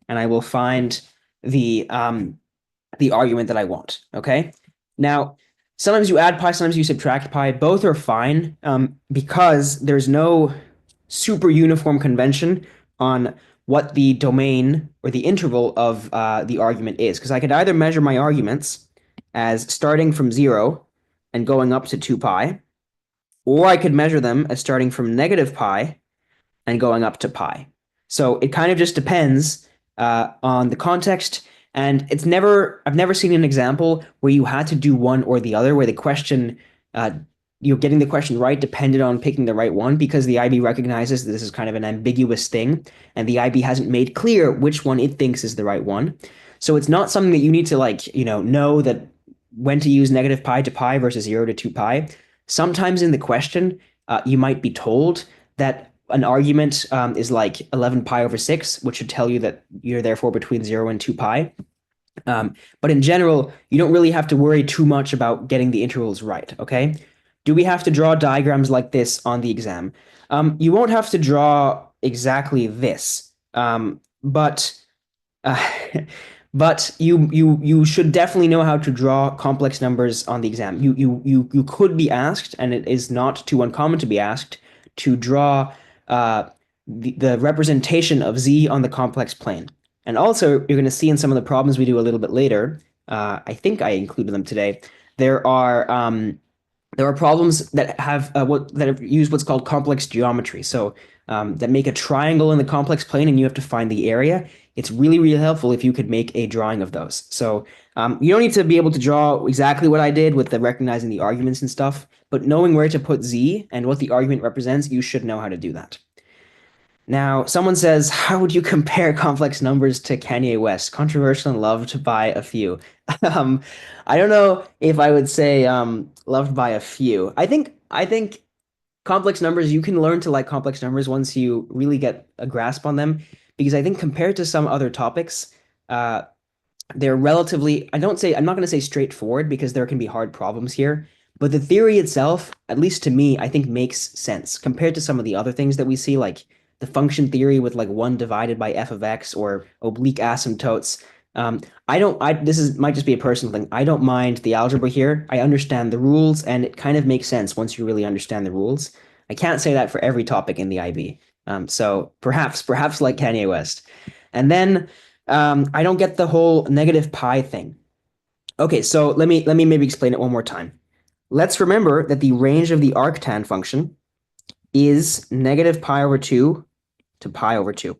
and I will find the argument that I want. Okay, now sometimes you add pi, sometimes you subtract pi. Both are fine because there's no super uniform convention on what the domain or the interval of the argument is. Because I could either measure my arguments as starting from 0 and going up to 2 pi, or I could measure them as starting from negative pi and going up to pi. So it kind of just depends on the context. And I've never seen an example where you had to do one or the other, where the question, getting the question right depended on picking the right one, because the IB recognizes that this is kind of an ambiguous thing, and the IB hasn't made clear which one it thinks is the right one. So it's not something that you need to know that when to use negative pi to pi versus 0 to 2 pi. Sometimes in the question, you might be told that an argument is like 11 pi over 6, which should tell you that you're therefore between 0 and 2 pi. But in general, you don't really have to worry too much about getting the intervals right, okay? Do we have to draw diagrams like this on the exam? You won't have to draw exactly this, but but you should definitely know how to draw complex numbers on the exam. You could be asked, and it is not too uncommon to be asked, to draw the representation of Z on the complex plane. And also, you're going to see in some of the problems we do a little bit later, I think I included them today, there are problems that have used what's called complex geometry. So that make a triangle in the complex plane, and you have to find the area. It's really, really helpful if you could make a drawing of those. So you don't need to be able to draw exactly what I did with the recognizing the arguments and stuff, but knowing where to put Z and what the argument represents, you should know how to do that. Now, someone says, how would you compare complex numbers to Kanye West? Controversial and loved by a few. I don't know if I would say loved by a few. I think complex numbers, you can learn to like complex numbers once you really get a grasp on them, because I think compared to some other topics, they're relatively, I'm not going to say straightforward, because there can be hard problems here, but the theory itself, at least to me, I think makes sense compared to some of the other things that we see, like the function theory with like 1 divided by f of x or oblique asymptotes. Might just be a personal thing. I don't mind the algebra here. I understand the rules, and it kind of makes sense once you really understand the rules. I can't say that for every topic in the IB. So perhaps like Kanye West. And then I don't get the whole negative pi thing. Okay, so let me maybe explain it one more time. Let's remember that the range of the arctan function is negative pi over 2 to pi over 2.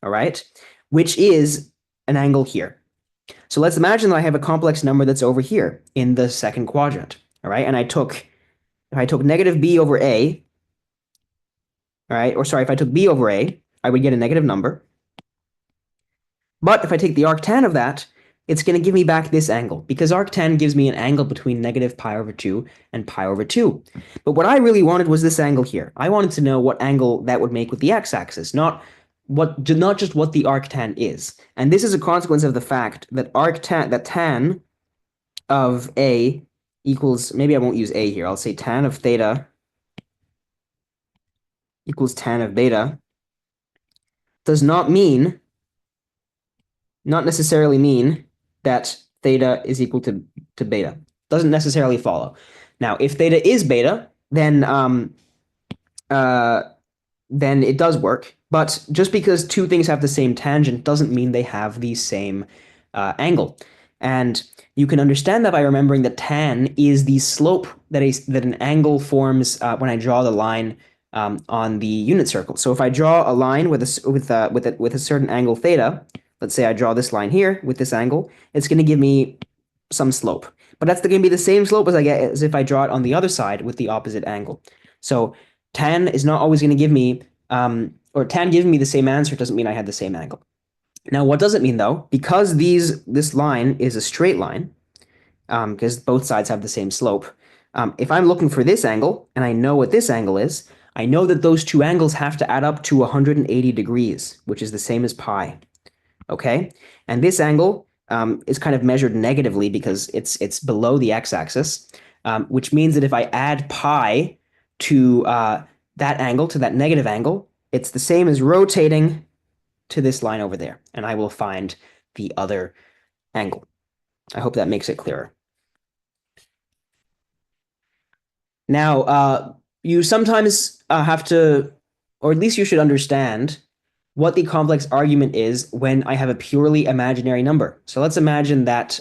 All right, which is an angle here. So let's imagine that I have a complex number that's over here in the second quadrant. All right, and if I took negative b over a, all right, or sorry, if I took b over a, I would get a negative number. But if I take the arctan of that, it's going to give me back this angle, because arctan gives me an angle between negative pi over 2 and pi over 2. But what I really wanted was this angle here. I wanted to know what angle that would make with the x-axis, not just what the arctan is. And this is a consequence of the fact that tan of a equals, maybe I won't use a here, I'll say tan of theta equals tan of beta, does not necessarily mean that theta is equal to beta. Doesn't necessarily follow. Now, if theta is beta, then it does work. But just because two things have the same tangent doesn't mean they have the same angle. And you can understand that by remembering that tan is the slope that an angle forms when I draw the line on the unit circle. So if I draw a line with a certain angle theta, let's say I draw this line here with this angle, it's going to give me some slope. But that's going to be the same slope as I get as if I draw it on the other side with the opposite angle. So tan is not always going to give me, or tan giving me the same answer doesn't mean I had the same angle. Now, what does it mean though? Because this line is a straight line, because both sides have the same slope. If I'm looking for this angle and I know what this angle is, I know that those two angles have to add up to 180 degrees, which is the same as pi. Okay, and this angle is kind of measured negatively because it's below the x-axis, which means that if I add pi to that angle, to that negative angle, it's the same as rotating to this line over there, and I will find the other angle. I hope that makes it clearer. Now, you sometimes have to, or at least you should understand what the complex argument is when I have a purely imaginary number. So let's imagine that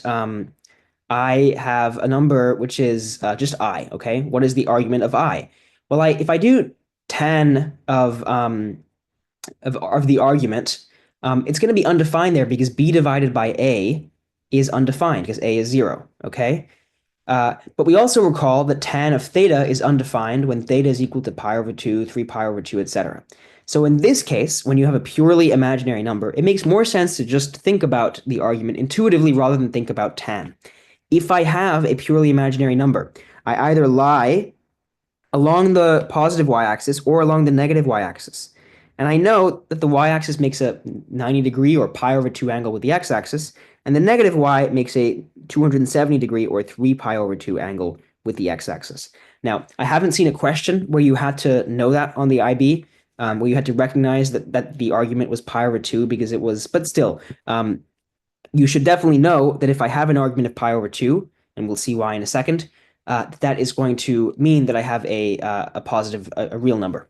I have a number which is just I, okay? What is the argument of I? Well, if I do tan of the argument, it's going to be undefined there because b divided by a is undefined because a is 0, okay? But we also recall that tan of theta is undefined when theta is equal to pi over 2, 3 pi over 2, etc. So in this case, when you have a purely imaginary number, it makes more sense to just think about the argument intuitively rather than think about tan. If I have a purely imaginary number, I either lie along the positive y-axis or along the negative y-axis. And I know that the y-axis makes a 90-degree or pi over 2 angle with the x-axis, and the negative y makes a 270-degree or 3 pi over 2 angle with the x-axis. Now, I haven't seen a question where you had to know that on the IB, where you had to recognize that the argument was pi over 2 because it was, but still, you should definitely know that if I have an argument of pi over 2, and we'll see why in a second, that is going to mean that I have a positive, a real number.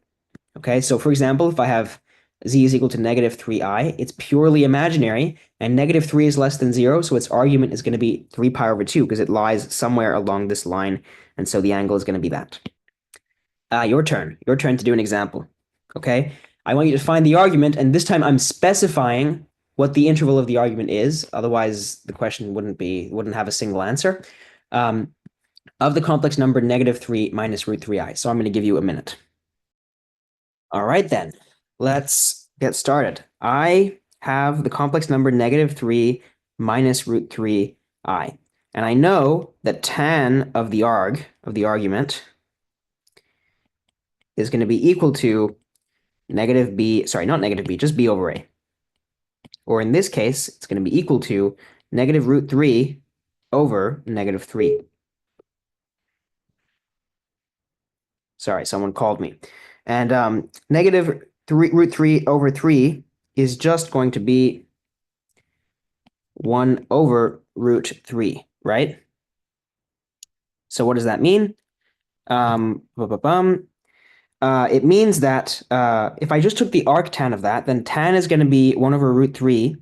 Okay, so for example, if I have z is equal to negative 3i, it's purely imaginary, and negative 3 is less than 0, so its argument is going to be 3 pi over 2 because it lies somewhere along this line, and so the angle is going to be that. Your turn to do an example. Okay, I want you to find the argument, and this time I'm specifying what the interval of the argument is, otherwise the question wouldn't have a single answer, of the complex number negative 3 minus root 3i. So I'm going to give you a minute. All right, then, let's get started. I have the complex number negative 3 minus root 3i. And I know that tan of the argument, is going to be equal to negative b, sorry, not negative b, just b over a. Or in this case, it's going to be equal to negative root 3 over negative 3. Sorry, someone called me. And negative root 3 over 3 is just going to be 1 over root 3, right? So what does that mean? It means that if I just took the arctan of that, then tan is going to be 1 over root 3.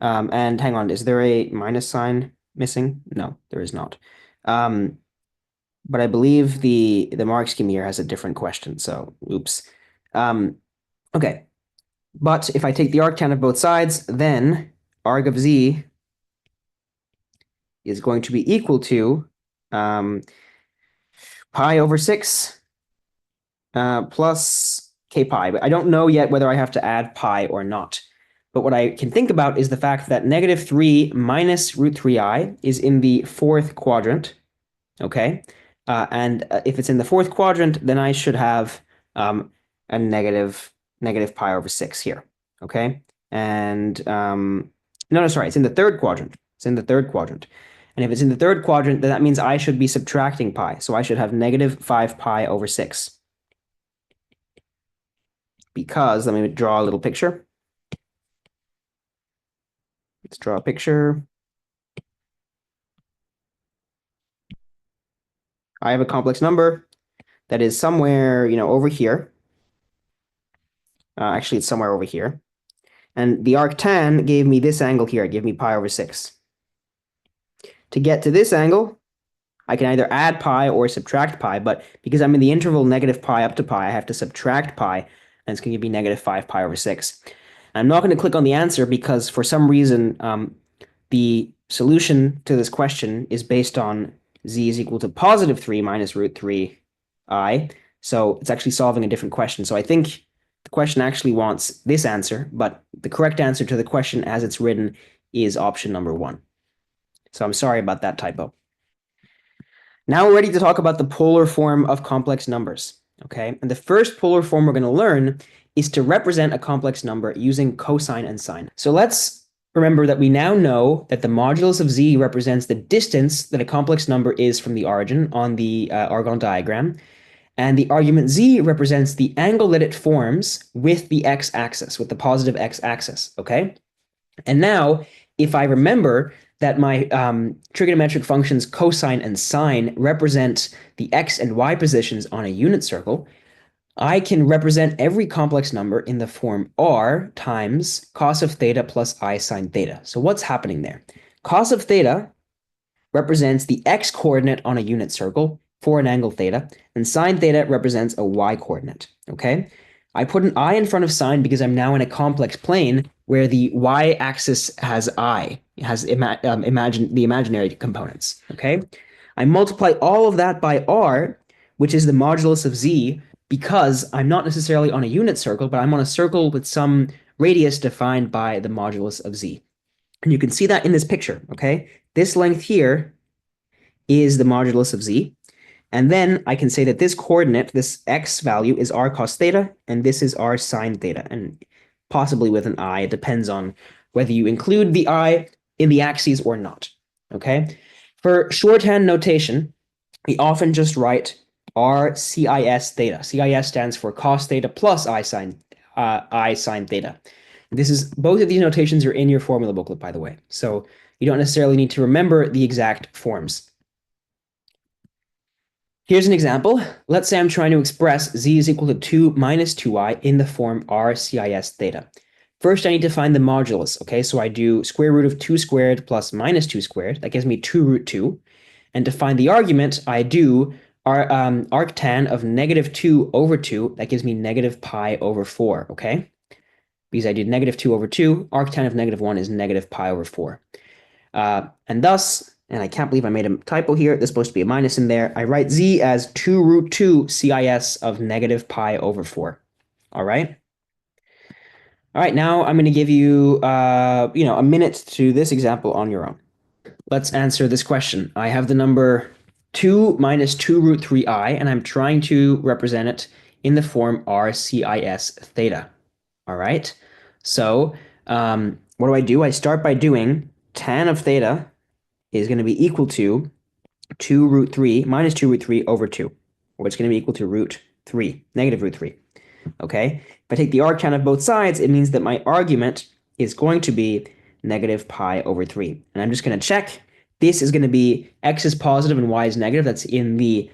And hang on, is there a minus sign missing? No, there is not. But I believe the mark scheme here has a different question, so oops. Okay, but if I take the arctan of both sides, then arg of z is going to be equal to pi over 6 plus k pi. But I don't know yet whether I have to add pi or not. But what I can think about is the fact that negative 3 minus root 3I is in the fourth quadrant, okay? And if it's in the fourth quadrant, then I should have a negative pi over 6 here, okay? And no, sorry, it's in the third quadrant. It's in the third quadrant. And if it's in the third quadrant, then that means I should be subtracting pi. So I should have negative 5 pi over 6. Because, let me draw a little picture. Let's draw a picture. I have a complex number that is somewhere, over here. Actually, it's somewhere over here. And the arctan gave me this angle here. It gave me pi over 6. To get to this angle, I can either add pi or subtract pi, but because I'm in the interval negative pi up to pi, I have to subtract pi, and it's going to give me negative 5 pi over 6. I'm not going to click on the answer because for some reason, the solution to this question is based on z is equal to positive 3 minus root 3I. So it's actually solving a different question. So I think the question actually wants this answer, but the correct answer to the question as it's written is option number 1. So I'm sorry about that typo. Now we're ready to talk about the polar form of complex numbers, okay? And the first polar form we're going to learn is to represent a complex number using cosine and sine. So let's remember that we now know that the modulus of z represents the distance that a complex number is from the origin on the Argand diagram. And the argument z represents the angle that it forms with the x-axis, with the positive x-axis, okay? And now, if I remember that my trigonometric functions cosine and sine represent the x and y positions on a unit circle, I can represent every complex number in the form r times cos of theta plus I sine theta. So what's happening there? Cos of theta represents the x coordinate on a unit circle for an angle theta, and sine theta represents a y coordinate, okay? I put an I in front of sine because I'm now in a complex plane where the y-axis has I, has the imaginary components, okay? I multiply all of that by r, which is the modulus of z, because I'm not necessarily on a unit circle, but I'm on a circle with some radius defined by the modulus of z. And you can see that in this picture, okay? This length here is the modulus of z. And then I can say that this coordinate, this x value, is r cos theta, and this is r sine theta, and possibly with an I. It depends on whether you include the I in the axes or not, okay? For shorthand notation, we often just write r cis theta. Cis stands for cos theta plus I sine theta. Both of these notations are in your formula booklet, by the way, so you don't necessarily need to remember the exact forms. Here's an example. Let's say I'm trying to express z is equal to 2 minus 2i in the form r cis theta. First, I need to find the modulus, okay? So I do square root of 2 squared plus minus 2 squared. That gives me 2 root 2. And to find the argument, I do arctan of negative 2 over 2. That gives me negative pi over 4, okay? Because I did negative 2 over 2, arctan of negative 1 is negative pi over 4. And thus, and I can't believe I made a typo here, there's supposed to be a minus in there, I write z as 2 root 2 cis of negative pi over 4. All right? All right, now I'm going to give you, a minute to do this example on your own. Let's answer this question. I have the number 2 minus 2 root 3i, and I'm trying to represent it in the form r cis theta. All right? So what do? I start by doing tan of theta is going to be equal to 2 root 3 minus 2 root 3 over 2, or it's going to be equal to root 3, negative root 3. Okay? If I take the arctan of both sides, it means that my argument is going to be negative pi over 3. And I'm just going to check. This is going to be x is positive and y is negative. That's in the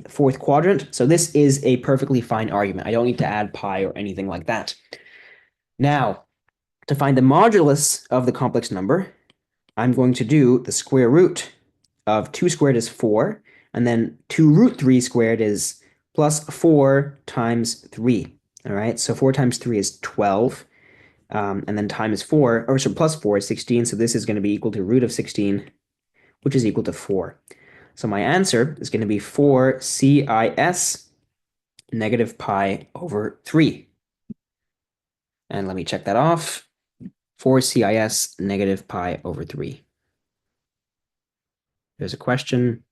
fourth quadrant. So this is a perfectly fine argument. I don't need to add pi or anything like that. Now, to find the modulus of the complex number, I'm going to do the square root of 2 squared is 4, and then 2 root 3 squared is plus 4 times 3. All right, so 4 times 3 is 12, and then times 4, or so plus 4 is 16, so this is going to be equal to root of 16, which is equal to 4. So my answer is going to be 4 CIS negative pi over 3. And let me check that off. 4 CIS negative pi over 3. There's a question.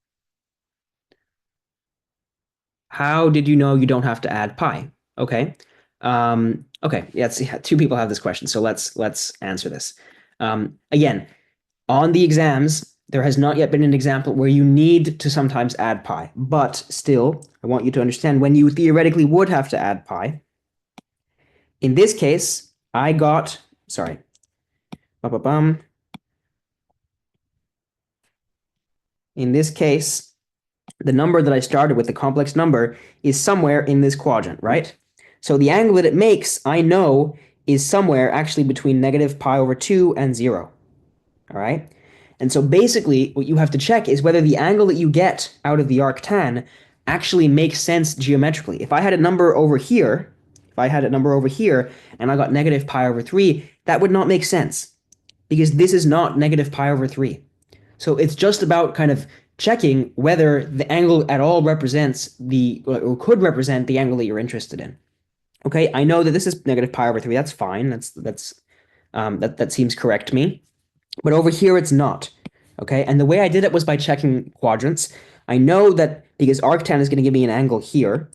How did you know you don't have to add pi? Okay. Okay, yeah, two people have this question, so let's answer this. Again, on the exams, there has not yet been an example where you need to sometimes add pi, but still, I want you to understand when you theoretically would have to add pi. In this case, I got, sorry, in this case, the number that I started with, the complex number, is somewhere in this quadrant, right? So the angle that it makes, I know, is somewhere actually between negative pi over 2 and 0. All right? And so basically, what you have to check is whether the angle that you get out of the arctan actually makes sense geometrically. If I had a number over here, and I got negative pi over 3, that would not make sense because this is not negative pi over 3. So it's just about kind of checking whether the angle at all represents or could represent the angle that you're interested in. Okay, I know that this is negative pi over 3. That's fine. That seems correct to me. But over here, it's not. Okay, and the way I did it was by checking quadrants. I know that because arctan is going to give me an angle here,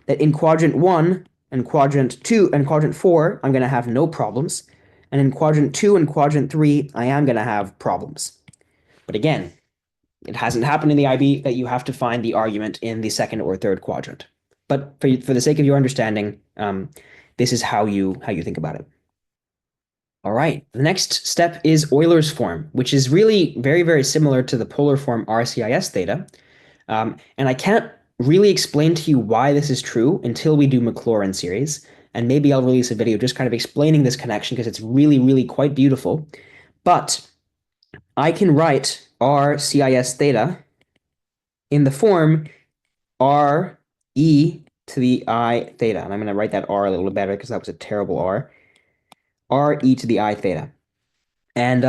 that in quadrant 1 and quadrant 2 and quadrant 4, I'm going to have no problems. And in quadrant 2 and quadrant 3, I am going to have problems. But again, it hasn't happened in the IB that you have to find the argument in the second or third quadrant. But for the sake of your understanding, this is how you think about it. All right, the next step is Euler's form, which is really very, very similar to the polar form RCIS theta. And I can't really explain to you why this is true until we do Maclaurin series. And maybe I'll release a video just kind of explaining this connection because it's really, really quite beautiful. But I can write RCIS theta in the form R e to the I theta. And I'm going to write that R a little better because that was a terrible R. R e to the I theta. And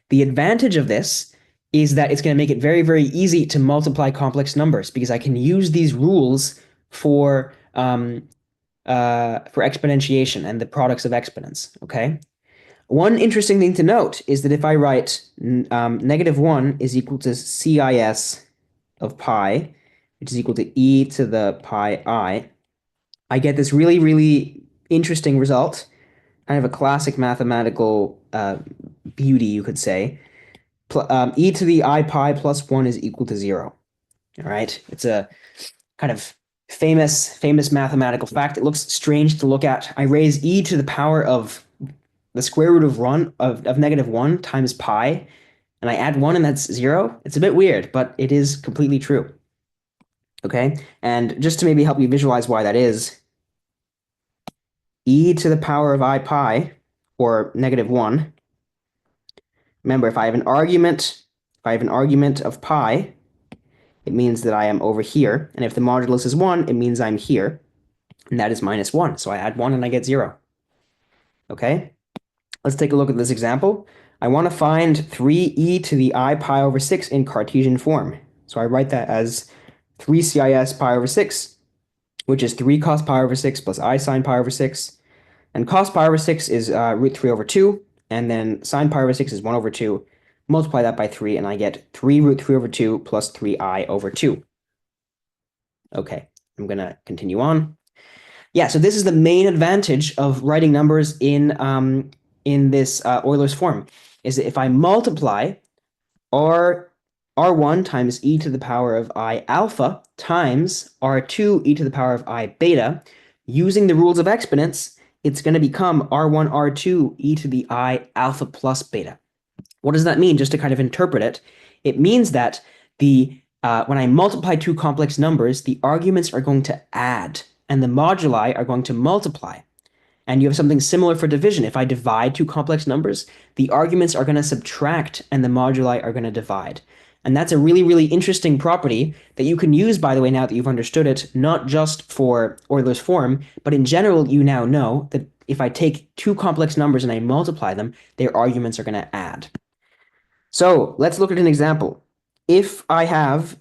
the advantage of this is that it's going to make it very, very easy to multiply complex numbers because I can use these rules for exponentiation and the products of exponents, okay? One interesting thing to note is that if I write negative 1 is equal to CIS of pi, which is equal to e to the pi I get this really, really interesting result. I have a classic mathematical beauty, you could say. E to the I pi plus 1 is equal to 0. All right, it's a kind of famous mathematical fact. It looks strange to look at. I raise e to the power of the square root of negative 1 times pi, and I add 1 and that's 0. It's a bit weird, but it is completely true. Okay, and just to maybe help you visualize why that is, e to the power of I pi, or negative 1, remember, if I have an argument of pi, it means that I am over here, and if the modulus is 1, it means I'm here, and that is minus 1, so I add 1 and I get 0. Okay? Let's take a look at this example. I want to find 3e to the I pi over 6 in Cartesian form. So I write that as 3 CIS pi over 6, which is 3 cos pi over 6 plus I sine pi over 6. And cos pi over 6 is root 3 over 2, and then sine pi over 6 is 1 over 2. Multiply that by 3, and I get 3 root 3 over 2 plus 3i over 2. Okay, I'm going to continue on. Yeah, so this is the main advantage of writing numbers in this Euler's form, is that if I multiply r1 times e to the power of I alpha times r2 e to the power of I beta, using the rules of exponents, it's going to become r1, r2 e to the I alpha plus beta. What does that mean? Just to kind of interpret it, it means that the When I multiply two complex numbers, the arguments are going to add, and the moduli are going to multiply. And you have something similar for division. If I divide two complex numbers, the arguments are going to subtract and the moduli are going to divide. And that's a really, really interesting property that you can use, by the way, now that you've understood it, not just for Euler's form, but in general, you now know that if I take two complex numbers and I multiply them, their arguments are going to add. So let's look at an example. If I have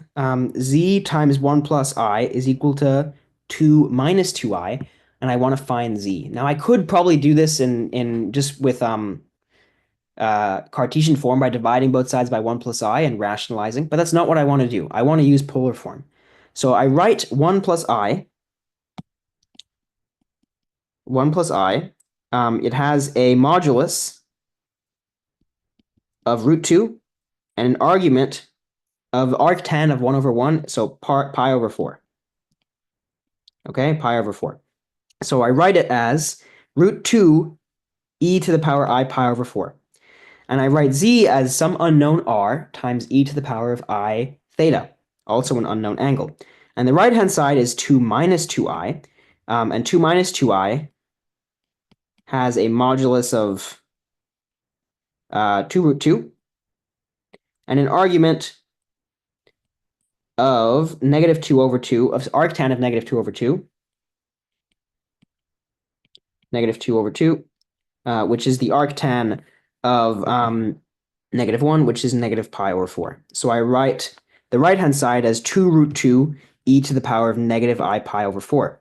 z times 1 plus I is equal to 2 minus 2i, and I want to find z. Now I could probably do this in just with Cartesian form by dividing both sides by 1 plus I and rationalizing, but that's not what I want to do. I want to use polar form. So I write 1 plus I. 1 plus I. It has a modulus of root 2 and an argument of arctan of 1 over 1, so pi over 4. Okay, pi over 4. So I write it as root 2 e to the power I pi over 4. And I write z as some unknown r times e to the power of I theta, also an unknown angle. And the right-hand side is 2 minus 2i, and 2 minus 2i has a modulus of 2 root 2, and an argument of negative 2 over 2, of arctan of negative 2 over 2, negative 2 over 2, which is the arctan of negative 1, which is negative pi over 4. So I write the right-hand side as 2 root 2 e to the power of negative I pi over 4.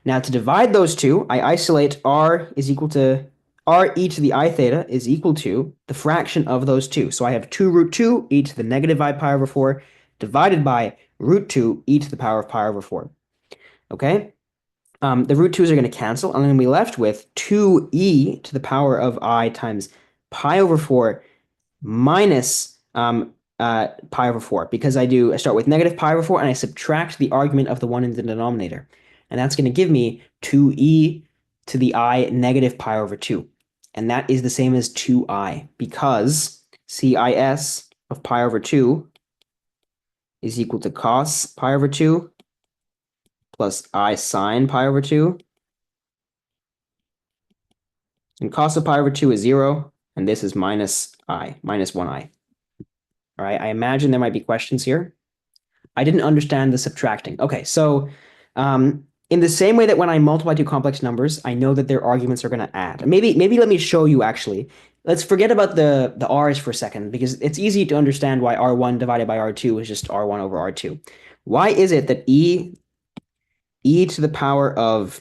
Now to divide those two, I isolate r is equal to r e to the I theta is equal to the fraction of those two. So I have 2 root 2 e to the negative I pi over 4 divided by root 2 e to the power of pi over 4. Okay? The root 2's are going to cancel. I'm going to be left with 2e to the power of I times pi over 4 minus pi over 4, because I start with negative pi over 4 and I subtract the argument of the one in the denominator. And that's going to give me 2e to the I negative pi over 2. And that is the same as 2i, because CIS of pi over 2 is equal to cos pi over 2 plus I sine pi over 2. And cos of pi over 2 is 0, and this is minus 1i. All right, I imagine there might be questions here. I didn't understand the subtracting. Okay, so in the same way that when I multiply two complex numbers, I know that their arguments are going to add. Maybe let me show you actually. Let's forget about the r's for a second, because it's easy to understand why r1 divided by r2 is just r1 over r2. Why is it that e to the power of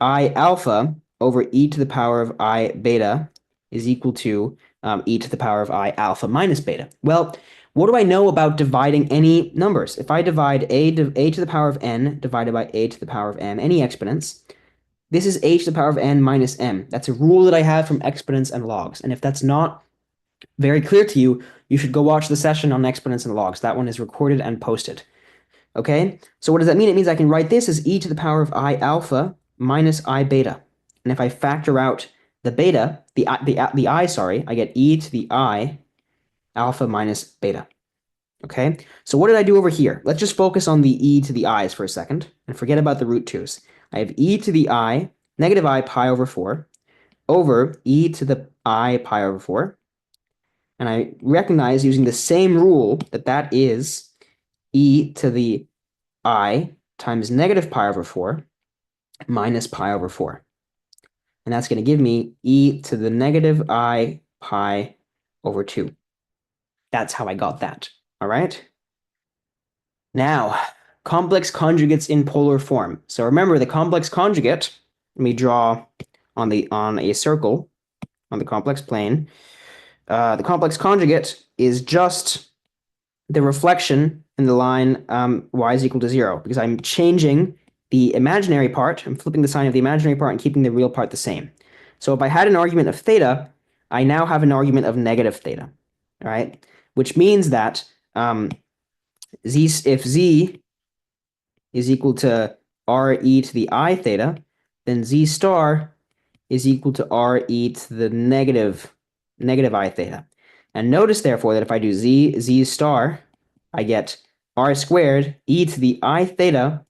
I alpha over e to the power of I beta is equal to e to the power of I alpha minus beta? Well, what do I know about dividing any numbers? If I divide a to the power of n divided by a to the power of m, any exponents, this is a to the power of n minus m. That's a rule that I have from exponents and logs. And if that's not very clear to you, you should go watch the session on exponents and logs. That one is recorded and posted. Okay, so what does that mean? It means I can write this as e to the power of I alpha minus I beta. And if I factor out the beta, the I, sorry, I get e to the I alpha minus beta. Okay, so what did I do over here? Let's just focus on the e to the i's for a second and forget about the root 2's. I have e to the I, negative I pi over 4, over e to the I pi over 4. And I recognize using the same rule that that is e to the I times negative pi over 4 minus pi over 4. And that's going to give me e to the negative I pi over 2. That's how I got that. All right? Now, complex conjugates in polar form. So remember the complex conjugate, let me draw on a circle on the complex plane. The complex conjugate is just the reflection in the line y is equal to 0, because I'm changing the imaginary part. I'm flipping the sign of the imaginary part and keeping the real part the same. So if I had an argument of theta, I now have an argument of negative theta, all right? Which means that if z is equal to re to the I theta, then z star is equal to re to the negative I theta. And notice, therefore, that if I do z star, I get r squared e to the I theta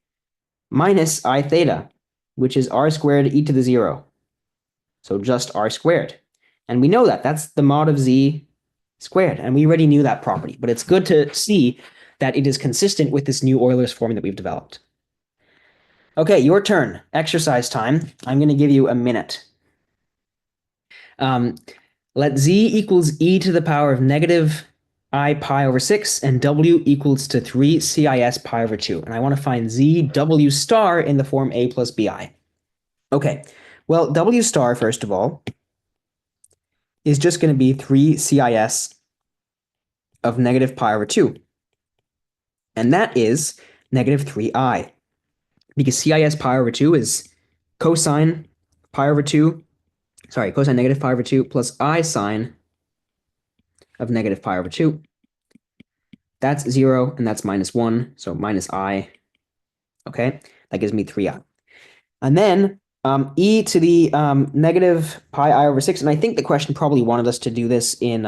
minus I theta, which is r squared e to the 0. So just r squared. And we know that. That's the mod of z squared. And we already knew that property. But it's good to see that it is consistent with this new Euler's form that we've developed. Okay, your turn. Exercise time. I'm going to give you a minute. Let z equals e to the power of negative I pi over 6 and w equals to 3 cis pi over 2. And I want to find z w star in the form a plus bi. Okay, well, w star, first of all, is just going to be 3 cis of negative pi over 2. And that is negative 3i. Because cis pi over 2 is cosine pi over 2, cosine negative pi over 2 plus I sine of negative pi over 2. That's 0, and that's minus 1, so minus I. Okay, that gives me 3i. And then e to the negative pi I over 6, and I think the question probably wanted us to do this in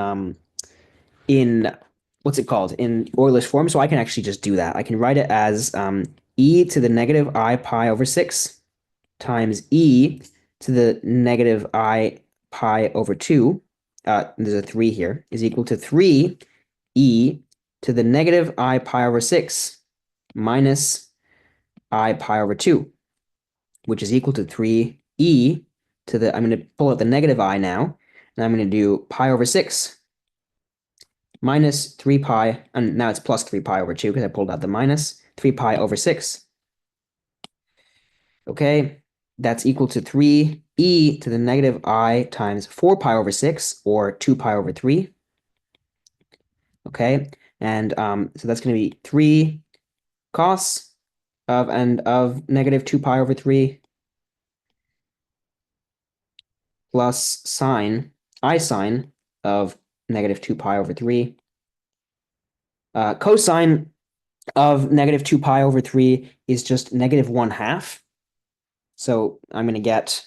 what's it called? In Euler's form, so I can actually just do that. I can write it as e to the negative I pi over 6 times e to the negative I pi over 2, there's a 3 here, is equal to 3 e to the negative I pi over 6 minus I pi over 2, which is equal to 3 e to the, I'm going to pull out the negative I now, and I'm going to do pi over 6 minus 3 pi, and now it's plus 3 pi over 2 because I pulled out the minus, 3 pi over 6. Okay, that's equal to 3 e to the negative I times 4 pi over 6, or 2 pi over 3. Okay, and so that's going to be 3 cos of negative 2 pi over 3 plus sine, I sine of negative 2 pi over 3. Cosine of negative 2 pi over 3 is just negative 1/2. So I'm going to get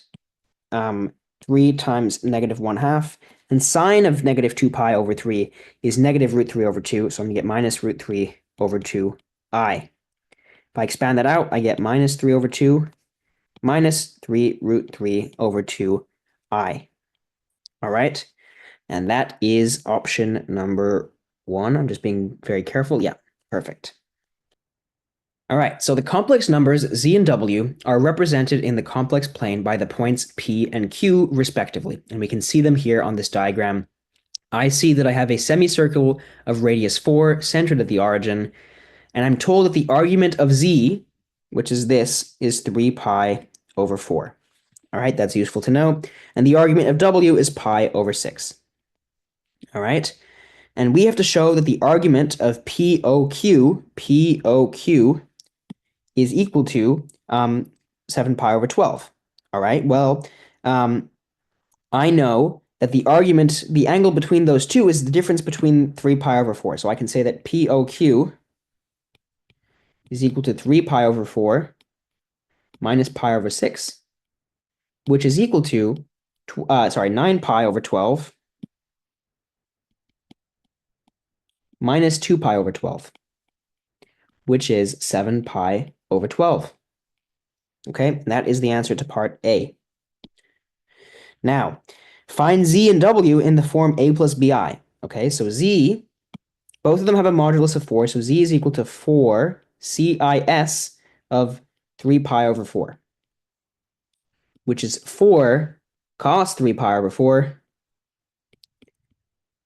3 times negative 1/2. And sine of negative 2 pi over 3 is negative root 3 over 2. So I'm going to get minus root 3 over 2i. If I expand that out, I get minus 3 over 2 minus 3 root 3 over 2i. All right. And that is option number 1. I'm just being very careful. Yeah, perfect. All right, so the complex numbers z and w are represented in the complex plane by the points p and q respectively, and we can see them here on this diagram. I see that I have a semicircle of radius 4 centered at the origin, and I'm told that the argument of z, which is this, is 3 pi over 4. All right, that's useful to know. And the argument of w is pi over 6. All right, and we have to show that the argument of POQ is equal to 7 pi over 12. All right, well, I know that the argument, the angle between those two is the difference between 3 pi over 4. So I can say that POQ is equal to 3 pi over 4 minus pi over 6, which is equal to, 9 pi over 12 minus 2 pi over 12, which is 7 pi over 12. Okay, that is the answer to part A. Now, find z and w in the form a plus bi. Okay, so z, both of them have a modulus of 4, so z is equal to 4 cis of 3 pi over 4, which is 4 cos 3 pi over 4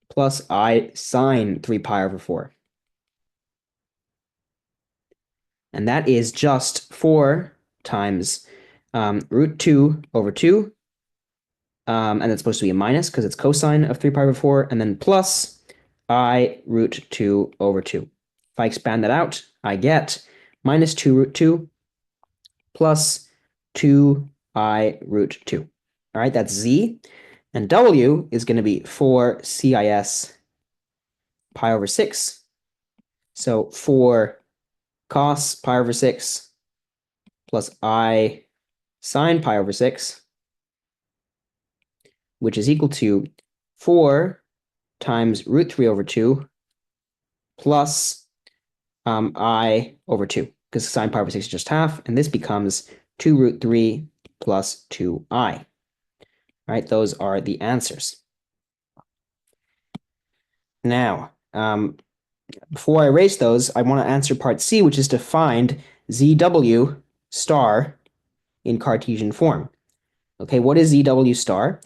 plus I sine 3 pi over 4. And that is just 4 times root 2 over 2, and that's supposed to be a minus because it's cosine of 3 pi over 4, and then plus I root 2 over 2. If I expand that out, I get minus 2 root 2 plus 2I root 2. All right, that's z. And w is going to be 4 cis pi over 6. So 4 cos pi over 6 plus I sine pi over 6, which is equal to 4 times root 3 over 2 plus I over 2, because sine pi over 6 is just half, and this becomes 2 root 3 plus 2i. Right, those are the answers. Now, before I erase those, I want to answer part C, which is to find ZW star in Cartesian form. Okay, what is ZW star?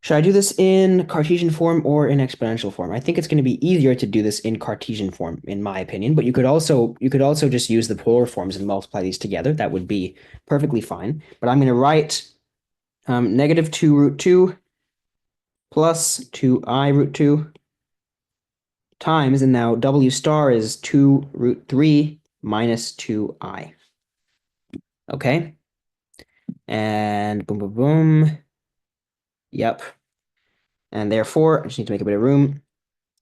Should I do this in Cartesian form or in exponential form? I think it's going to be easier to do this in Cartesian form, in my opinion, but you could also just use the polar forms and multiply these together. That would be perfectly fine. But I'm going to write negative 2 root 2 plus 2i root 2 times, and now W star is 2 root 3 minus 2i. Okay? And boom, boom, boom. Yep. And therefore, I just need to make a bit of room.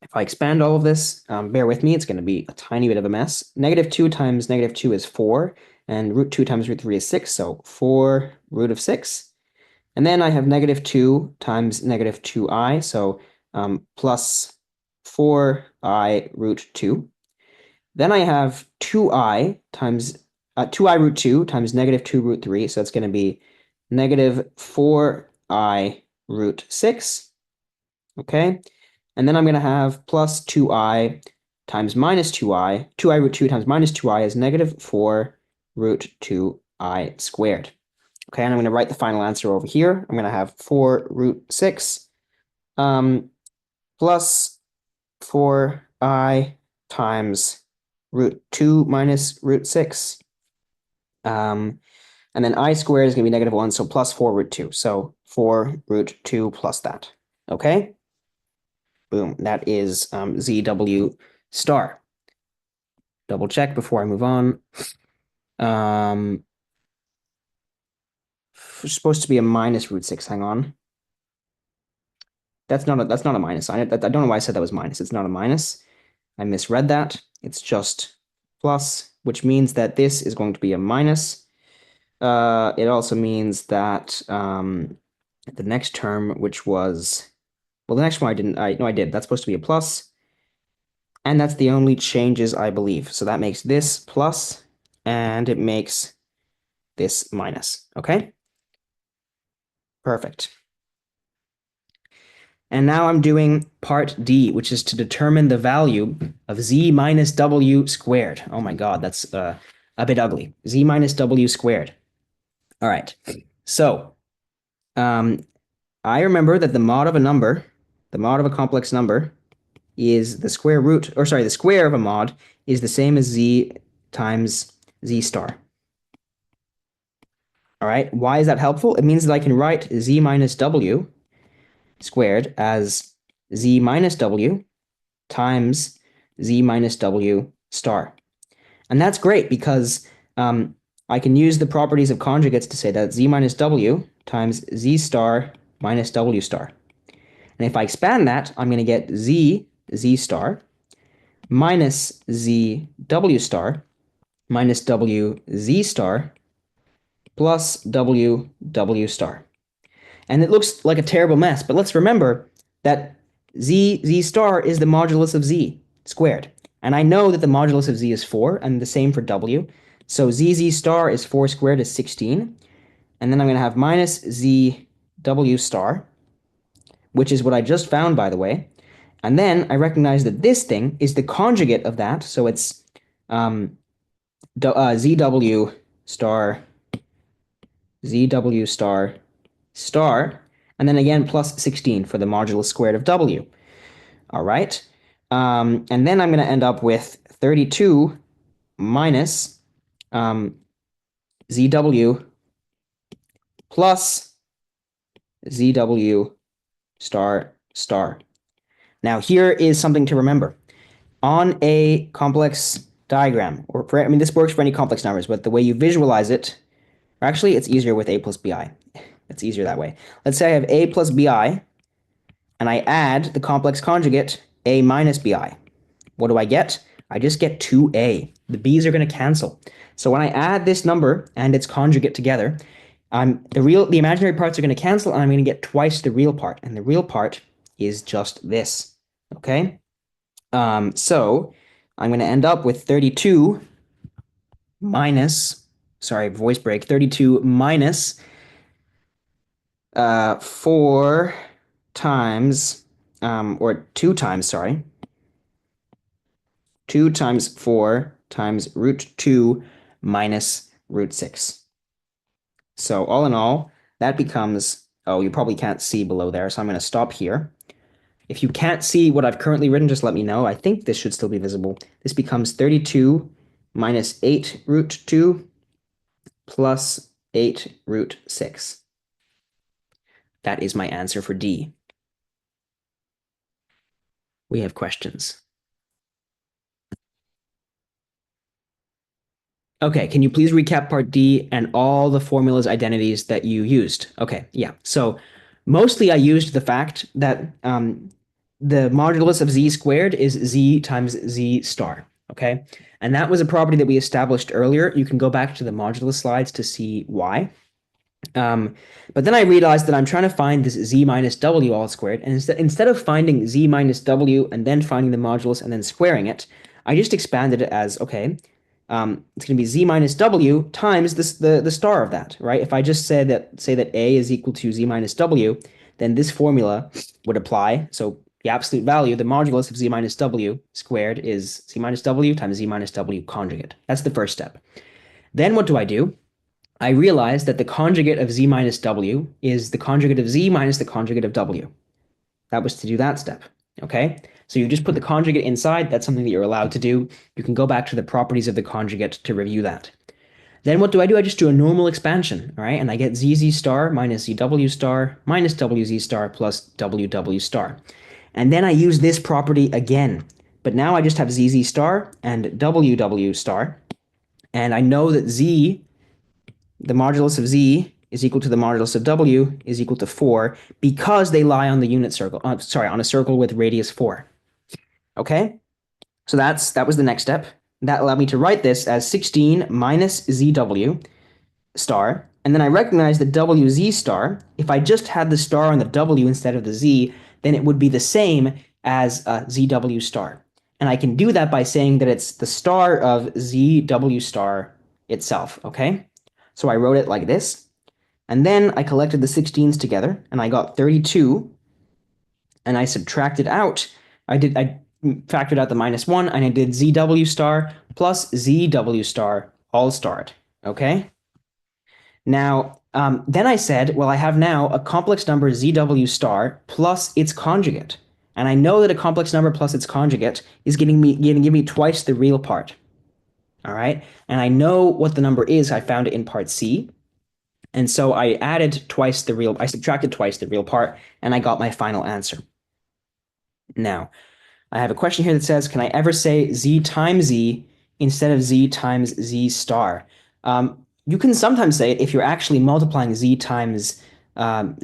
If I expand all of this, bear with me, it's going to be a tiny bit of a mess. Negative 2 times negative 2 is 4, and root 2 times root 3 is 6, so 4 root of 6. And then I have negative 2 times negative 2i, so plus 4i root 2. Then I have 2i times 2i root 2 times negative 2 root 3, so it's going to be negative 4i root 6. Okay? And then I'm going to have plus 2i times minus 2i. 2i root 2 times minus 2i is negative 4 root 2i squared. Okay, and I'm going to write the final answer over here. I'm going to have 4 root 6 plus 4i times root 2 minus root 6. And then I squared is going to be negative 1, so plus 4 root 2. So 4 root 2 plus that. Okay? Boom. That is ZW star. Double check before I move on. It's supposed to be a minus root 6. Hang on. That's not a minus sign. I don't know why I said that was minus. It's not a minus. I misread that. It's just plus, which means that this is going to be a minus. It also means that the next term, which was, well, the next one I did. That's supposed to be a plus. And that's the only changes, I believe. So that makes this plus, and it makes this minus. Okay? Perfect. And now I'm doing part D, which is to determine the value of z minus w squared. Oh my God, that's a bit ugly. Z minus w squared. All right. So I remember that the mod of a number, the mod of a complex number, is the square root, or sorry, the square of a mod is the same as z times z star. All right. Why is that helpful? It means that I can write z minus w squared as z minus w times z minus w star. And that's great because I can use the properties of conjugates to say that z minus w times z star minus w star. And if I expand that, I'm going to get z star minus z w star minus w z star plus w w star. And it looks like a terrible mess, but let's remember that z star is the modulus of z squared. And I know that the modulus of z is 4, and the same for w. So z star is 4 squared is 16. And then I'm going to have minus z w star, which is what I just found, by the way. And then I recognize that this thing is the conjugate of that. So it's zw star, star, and then again plus 16 for the modulus squared of w. All right. And then I'm going to end up with 32 minus zw plus zw star star. Now here is something to remember. On a complex diagram, or this works for any complex numbers, but the way you visualize it, or actually it's easier with a plus bi. It's easier that way. Let's say I have a plus bi, and I add the complex conjugate a minus bi. What do I get? I just get 2a. The b's are going to cancel. So when I add this number and its conjugate together, the imaginary parts are going to cancel, and I'm going to get twice the real part. And the real part is just this. Okay? So I'm going to end up with 32 minus, sorry, voice break, 32 minus 4 times, or 2 times, sorry, 2 times 4 times root 2 minus root 6. So all in all, that becomes, oh, you probably can't see below there, so I'm going to stop here. If you can't see what I've currently written, just let me know. I think this should still be visible. This becomes 32 minus 8 root 2 plus 8 root 6. That is my answer for D. We have questions. Okay, can you please recap part D and all the formulas identities that you used? Okay, yeah. So mostly I used the fact that the modulus of z squared is z times z star, okay? And that was a property that we established earlier. You can go back to the modulus slides to see why. But then I realized that I'm trying to find this z minus w all squared, and instead of finding z minus w and then finding the modulus and then squaring it, I just expanded it as, okay, it's going to be z minus w times the star of that, right? If I just say that a is equal to z minus w, then this formula would apply. So the absolute value, the modulus of z minus w squared is z minus w times z minus w conjugate. That's the first step. Then what do? I realized that the conjugate of z minus w is the conjugate of z minus the conjugate of w. That was to do that step, okay? So you just put the conjugate inside. That's something that you're allowed to do. You can go back to the properties of the conjugate to review that. Then what do? I just do a normal expansion, all right? And I get zz star minus zw star minus wz star plus ww star. And then I use this property again. But now I just have zz star and ww star. And I know that z, the modulus of z, is equal to the modulus of w is equal to 4 because they lie on the unit circle, on a circle with radius 4. Okay? So that was the next step. That allowed me to write this as 16 minus zw star. And then I recognize that wz star, if I just had the star on the w instead of the z, then it would be the same as zw star. And I can do that by saying that it's the star of zw star itself, okay? So I wrote it like this. And then I collected the 16s together, and I got 32. And I subtracted out, I factored out the minus 1, and I did zw star plus zw star all starred, okay? Now, then I said, well, I have now a complex number zw star plus its conjugate. And I know that a complex number plus its conjugate is going to give me twice the real part. All right? And I know what the number is. I found it in part C. And so I subtracted twice the real part, and I got my final answer. Now, I have a question here that says, can I ever say z times z instead of z times z star? You can sometimes say it if you're actually multiplying z times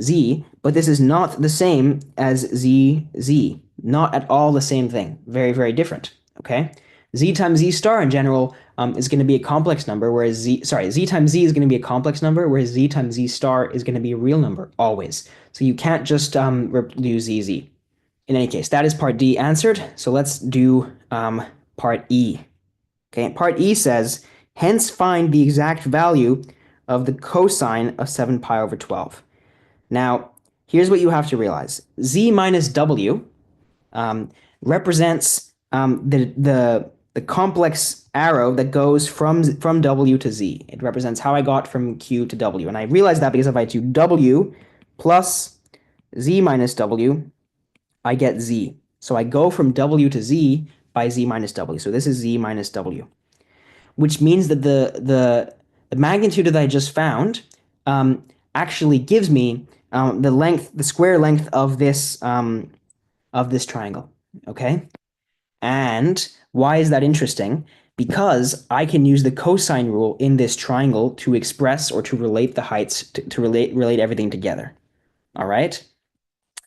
z, but this is not the same as z. Not at all the same thing. Very, very different, okay? Z times z star in general is going to be a complex number, whereas z times z is going to be a complex number, whereas z times z star is going to be a real number, always. So you can't just do z. In any case, that is part D answered. So let's do part E. Okay, part E says, hence find the exact value of the cosine of 7 pi over 12. Now, here's what you have to realize. Z minus W represents the complex arrow that goes from W to Z. It represents how I got from Q to W. And I realize that because if I do W plus Z minus W, I get Z. So I go from W to Z by Z minus W. So this is Z minus W, which means that the magnitude that I just found actually gives me the square length of this triangle. Okay, and why is that interesting? Because I can use the cosine rule in this triangle to express or to relate the heights to relate everything together. All right.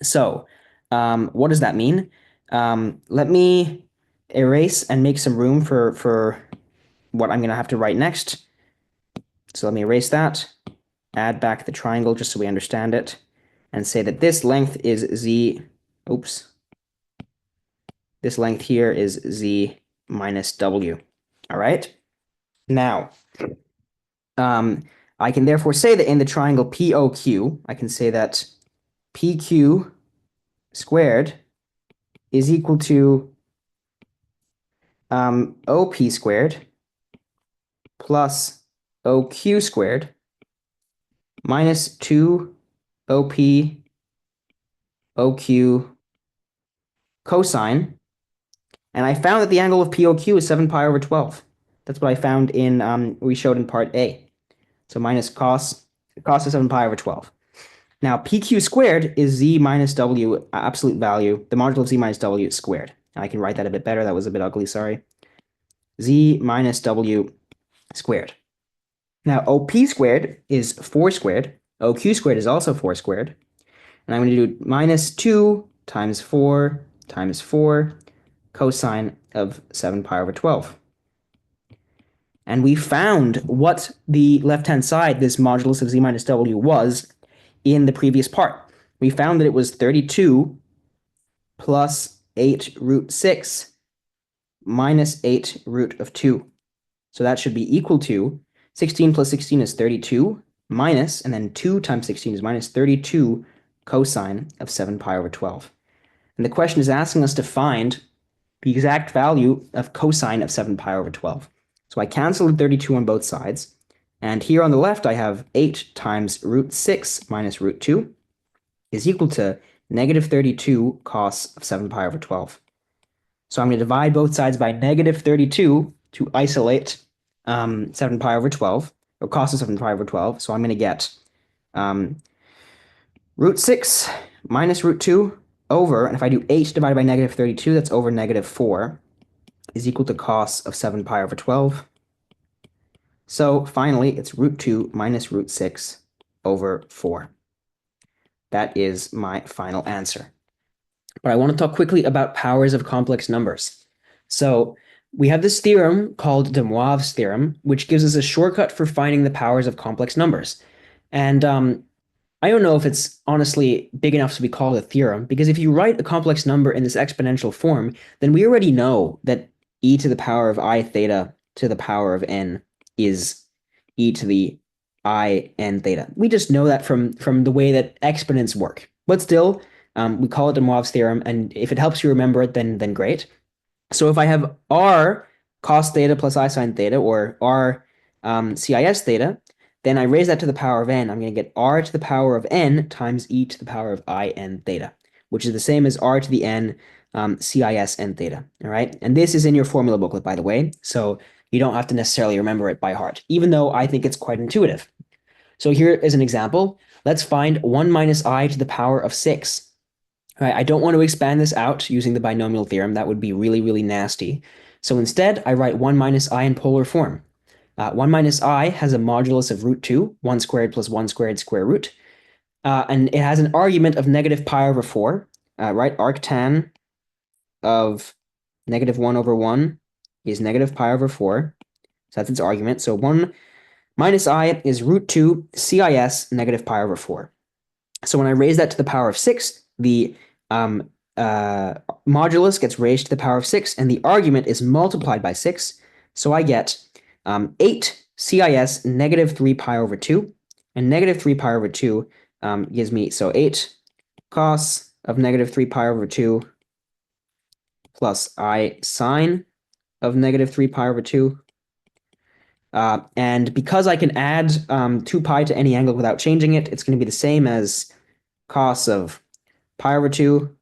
So, what does that mean? Let me erase and make some room for what I'm going to have to write next. So let me erase that, add back the triangle just so we understand it, and say that this length is z. Oops. This length here is z minus w. All right? Now, I can therefore say that in the triangle POQ, I can say that PQ squared is equal to OP squared plus OQ squared minus 2 OP OQ cosine. And I found that the angle of POQ is 7 pi over 12. That's what I found in, we showed in part A. So minus cos of 7 pi over 12. Now, PQ squared is Z minus W absolute value. The modulo of Z minus W squared. And I can write that a bit better. That was a bit ugly, sorry. Z minus W squared. Now, OP squared is 4 squared. OQ squared is also 4 squared. And I'm going to do minus 2 times 4 times 4 cosine of 7 pi over 12. And we found what the left-hand side, this modulus of Z minus W, was in the previous part. We found that it was 32 plus 8 root 6 minus 8 root of 2. So that should be equal to 16 plus 16 is 32 minus, and then 2 times 16 is minus 32 cosine of 7 pi over 12. And the question is asking us to find the exact value of cosine of 7 pi over 12. So I cancel the 32 on both sides. And here on the left, I have 8 times root 6 minus root 2 is equal to negative 32 cos of 7 pi over 12. So I'm going to divide both sides by negative 32 to isolate 7 pi over 12, or cos of 7 pi over 12. So I'm going to get root 6 minus root 2 over, and if I do 8 divided by negative 32, that's over negative 4, is equal to cos of 7 pi over 12. So finally, it's root 2 minus root 6 over 4. That is my final answer. But I want to talk quickly about powers of complex numbers. So we have this theorem called de Moivre's theorem, which gives us a shortcut for finding the powers of complex numbers. And I don't know if it's honestly big enough to be called a theorem, because if you write a complex number in this exponential form, then we already know that e to the power of I theta to the power of n is e to the I n theta. We just know that from the way that exponents work. But still, we call it de Moivre's theorem, and if it helps you remember it, then great. So if I have r cos theta plus I sine theta, or r cis theta, then I raise that to the power of n. I'm going to get r to the power of n times e to the power of I n theta, which is the same as r to the n cis n theta. All right, and this is in your formula booklet, by the way, so you don't have to necessarily remember it by heart, even though I think it's quite intuitive. So here is an example. Let's find 1 minus I to the power of 6. All right, I don't want to expand this out using the binomial theorem. That would be really, really nasty. So instead, I write 1 minus I in polar form. 1 minus I has a modulus of root 2, 1 squared plus 1 squared square root. And it has an argument of negative pi over 4, right? Arctan of negative 1 over 1 is negative pi over 4. So that's its argument. So 1 minus I is root 2 cis negative pi over 4. So when I raise that to the power of 6, the modulus gets raised to the power of 6, and the argument is multiplied by 6. So I get 8 cis negative 3 pi over 2, and negative 3 pi over 2 gives me, so 8 cos of negative 3 pi over 2 plus I sine of negative 3 pi over 2. And because I can add 2 pi to any angle without changing it, it's going to be the same as cos of pi over 2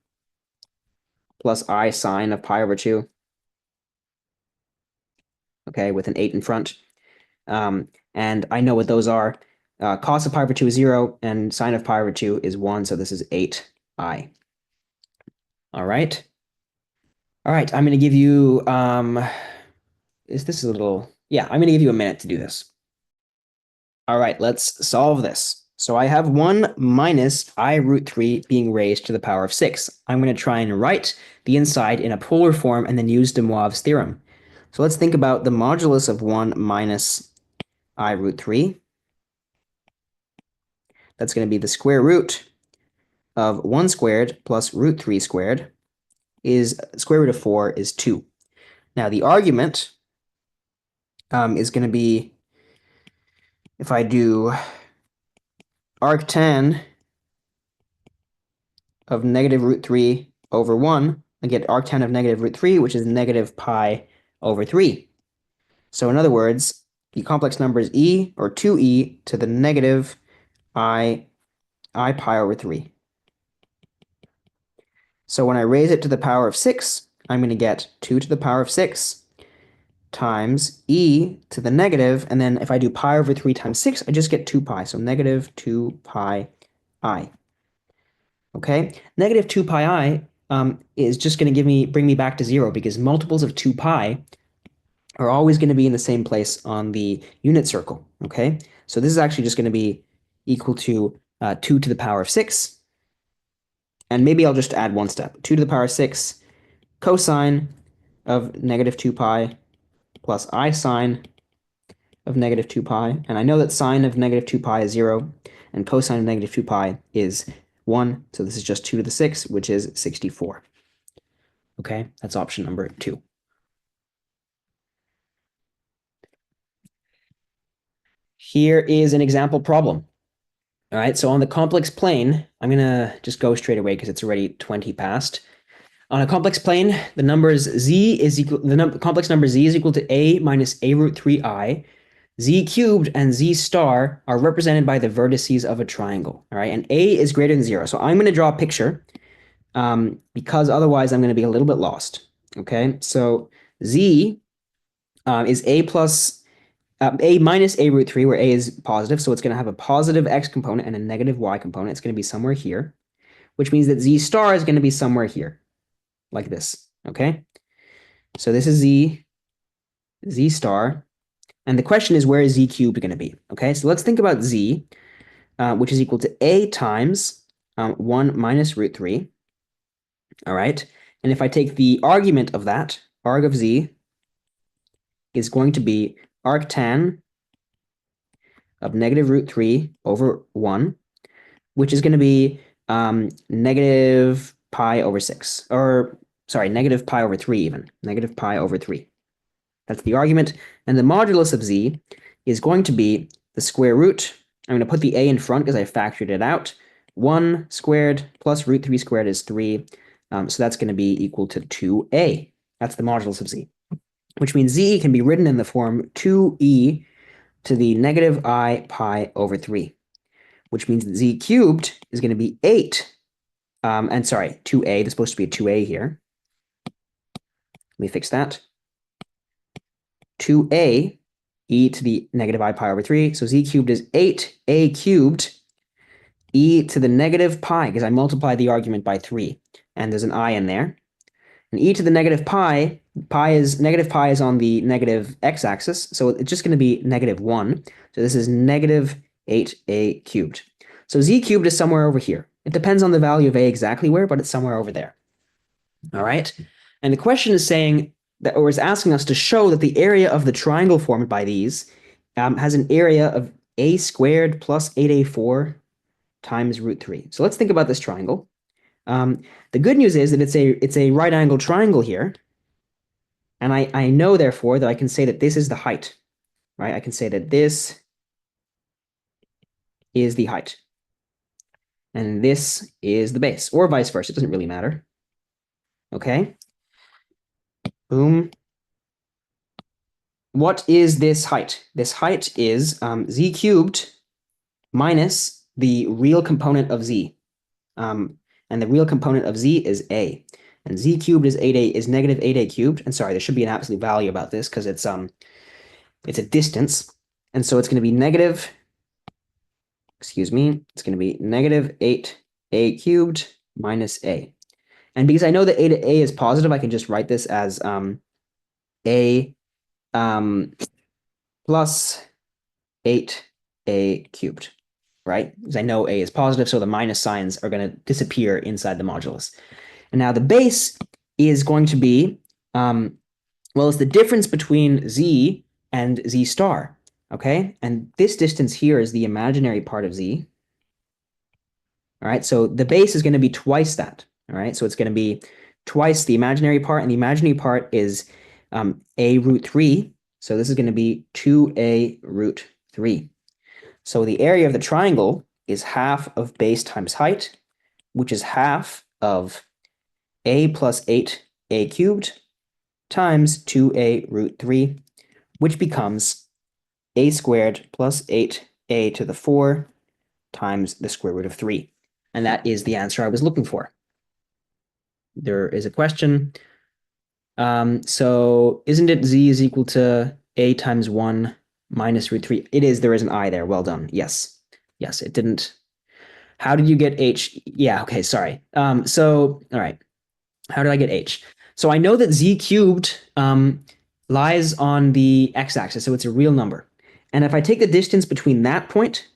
plus I sine of pi over 2. Okay, with an 8 in front. And I know what those are. Cos of pi over 2 is 0, and sine of pi over 2 is 1, so this is 8i. All right. All right, I'm going to give you, I'm going to give you a minute to do this. All right, let's solve this. So I have 1 minus I root 3 being raised to the power of 6. I'm going to try and write the inside in a polar form and then use de Moivre's theorem. So let's think about the modulus of 1 minus I root 3. That's going to be the square root of 1 squared plus root 3 squared is square root of 4 is 2. Now the argument is going to be, if I do arctan of negative root 3 over 1, I get arctan of negative root 3, which is negative pi over 3. So in other words, the complex number is e, or 2e, to the negative I pi over 3. So when I raise it to the power of 6, I'm going to get 2 to the power of 6 times e to the negative, and then if I do pi over 3 times 6, I just get 2 pi, so negative 2 pi I. Okay, negative 2 pi I is just going to bring me back to 0, because multiples of 2 pi are always going to be in the same place on the unit circle. Okay, so this is actually just going to be equal to 2 to the power of 6. And maybe I'll just add one step. 2 to the power of 6 cosine of negative 2 pi plus I sine of negative 2 pi. And I know that sine of negative 2 pi is 0, and cosine of negative 2 pi is 1. So this is just 2 to the 6, which is 64. Okay, that's option number 2. Here is an example problem. All right, so on the complex plane, I'm going to just go straight away because it's already 20 past. On a complex plane, the complex number z is equal to a minus a root 3I. Z cubed and z star are represented by the vertices of a triangle. All right, and a is greater than 0. So I'm going to draw a picture because otherwise I'm going to be a little bit lost. Okay, so z is a minus a root 3, where a is positive, so it's going to have a positive x component and a negative y component. It's going to be somewhere here, which means that z star is going to be somewhere here, like this. Okay, so this is z star, and the question is, where is z cubed going to be? Okay, so let's think about z, which is equal to a times 1 minus root 3. All right, and if I take the argument of that, arg of z is going to be arctan of negative root 3 over 1, which is going to be negative pi over 6, or sorry, negative pi over 3 even, negative pi over 3. That's the argument, and the modulus of z is going to be the square root. I'm going to put the a in front because I factored it out. 1 squared plus root 3 squared is 3, so that's going to be equal to 2a. That's the modulus of z, which means z can be written in the form 2e to the negative I pi over 3, which means that z cubed is going to be 8. And sorry, 2a, there's supposed to be a 2a here. Let me fix that. 2a e to the negative I pi over 3. So z cubed is 8a cubed e to the negative pi, because I multiplied the argument by 3, and there's an I in there. And e to the negative pi is on the negative x-axis, so it's just going to be negative 1. So this is negative 8a cubed. So z cubed is somewhere over here. It depends on the value of a exactly where, but it's somewhere over there. All right, and the question is saying that, or is asking us to show that the area of the triangle formed by these has an area of a squared plus 8a4 times root 3. So let's think about this triangle. The good news is that it's a right angled triangle here, and I know therefore that I can say that this is the height, right? I can say that this is the height, and this is the base, or vice versa. It doesn't really matter. Okay. Boom. What is this height? This height is z cubed minus the real component of z. And the real component of z is a. And z cubed is negative 8a cubed. And sorry, there should be an absolute value about this because it's a distance. And so it's going to be negative, excuse me, it's going to be negative 8a cubed minus a. And because I know that a is positive, I can just write this as a plus 8a cubed, right? Because I know a is positive, so the minus signs are going to disappear inside the modulus. And now the base is going to be, well, it's the difference between z and z star, okay? And this distance here is the imaginary part of z. All right, so the base is going to be twice that, all right? So it's going to be twice the imaginary part, and the imaginary part is a root 3. So this is going to be 2a root 3. So the area of the triangle is half of base times height, which is half of a plus 8a cubed times 2a root 3, which becomes a squared plus 8a to the 4 times the square root of 3. And that is the answer I was looking for. There is a question. So isn't it z is equal to a times 1 minus root 3? It is. There is an I there. Well done. Yes. Yes, it didn't. How did you get h? Yeah, okay, sorry. All right. How did I get h? So I know that z cubed lies on the x-axis, so it's a real number. And if I take the distance between that point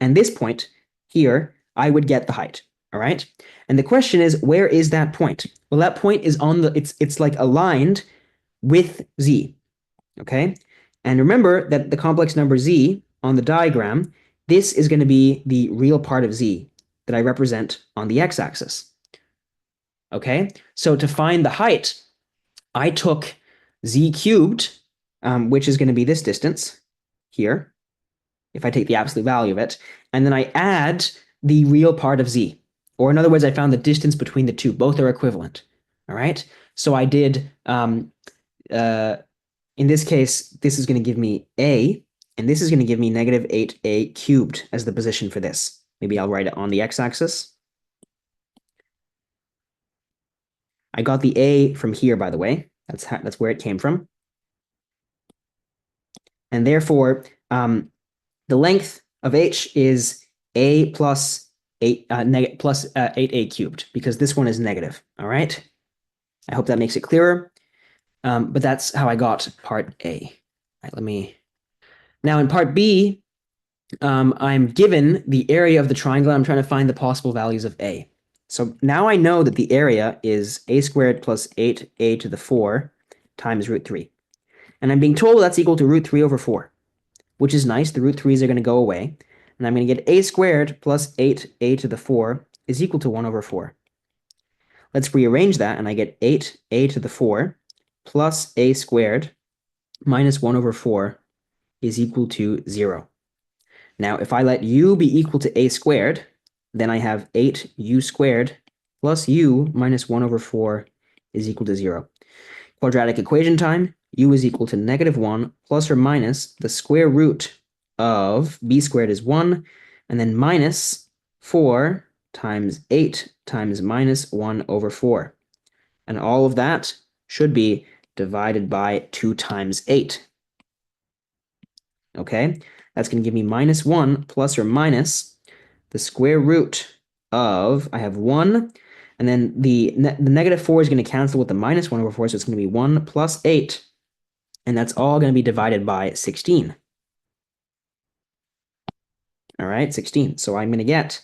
and this point here, I would get the height, all right? And the question is, where is that point? Well, that point is on the, it's like aligned with z, okay? And remember that the complex number z on the diagram, this is going to be the real part of z that I represent on the x-axis. Okay, so to find the height, I took z cubed, which is going to be this distance here, if I take the absolute value of it, and then I add the real part of z. Or in other words, I found the distance between the two. Both are equivalent. All right, so I did, in this case, this is going to give me a, and this is going to give me negative 8a cubed as the position for this. Maybe I'll write it on the x-axis. I got the a from here, by the way. That's where it came from. And therefore, the length of h is a plus 8a cubed, because this one is negative, all right? I hope that makes it clearer. But that's how I got part A. All right, now in part B, I'm given the area of the triangle. I'm trying to find the possible values of a. So now I know that the area is a squared plus 8a to the 4 times root 3. And I'm being told that's equal to root 3 over 4, which is nice. The root 3's are going to go away. And I'm going to get a squared plus 8a to the 4 is equal to 1 over 4. Let's rearrange that, and I get 8a to the 4 plus a squared minus 1 over 4 is equal to 0. Now, if I let u be equal to a squared, then I have 8u squared plus u minus 1 over 4 is equal to 0. Quadratic equation time, u is equal to negative 1 plus or minus the square root of b squared is 1, and then minus 4 times 8 times minus 1 over 4. And all of that should be divided by 2 times 8. Okay, that's going to give me minus 1 plus or minus the square root of, I have 1, and then the negative 4 is going to cancel with the minus 1 over 4, so it's going to be 1 plus 8, and that's all going to be divided by 16. All right, 16. So I'm going to get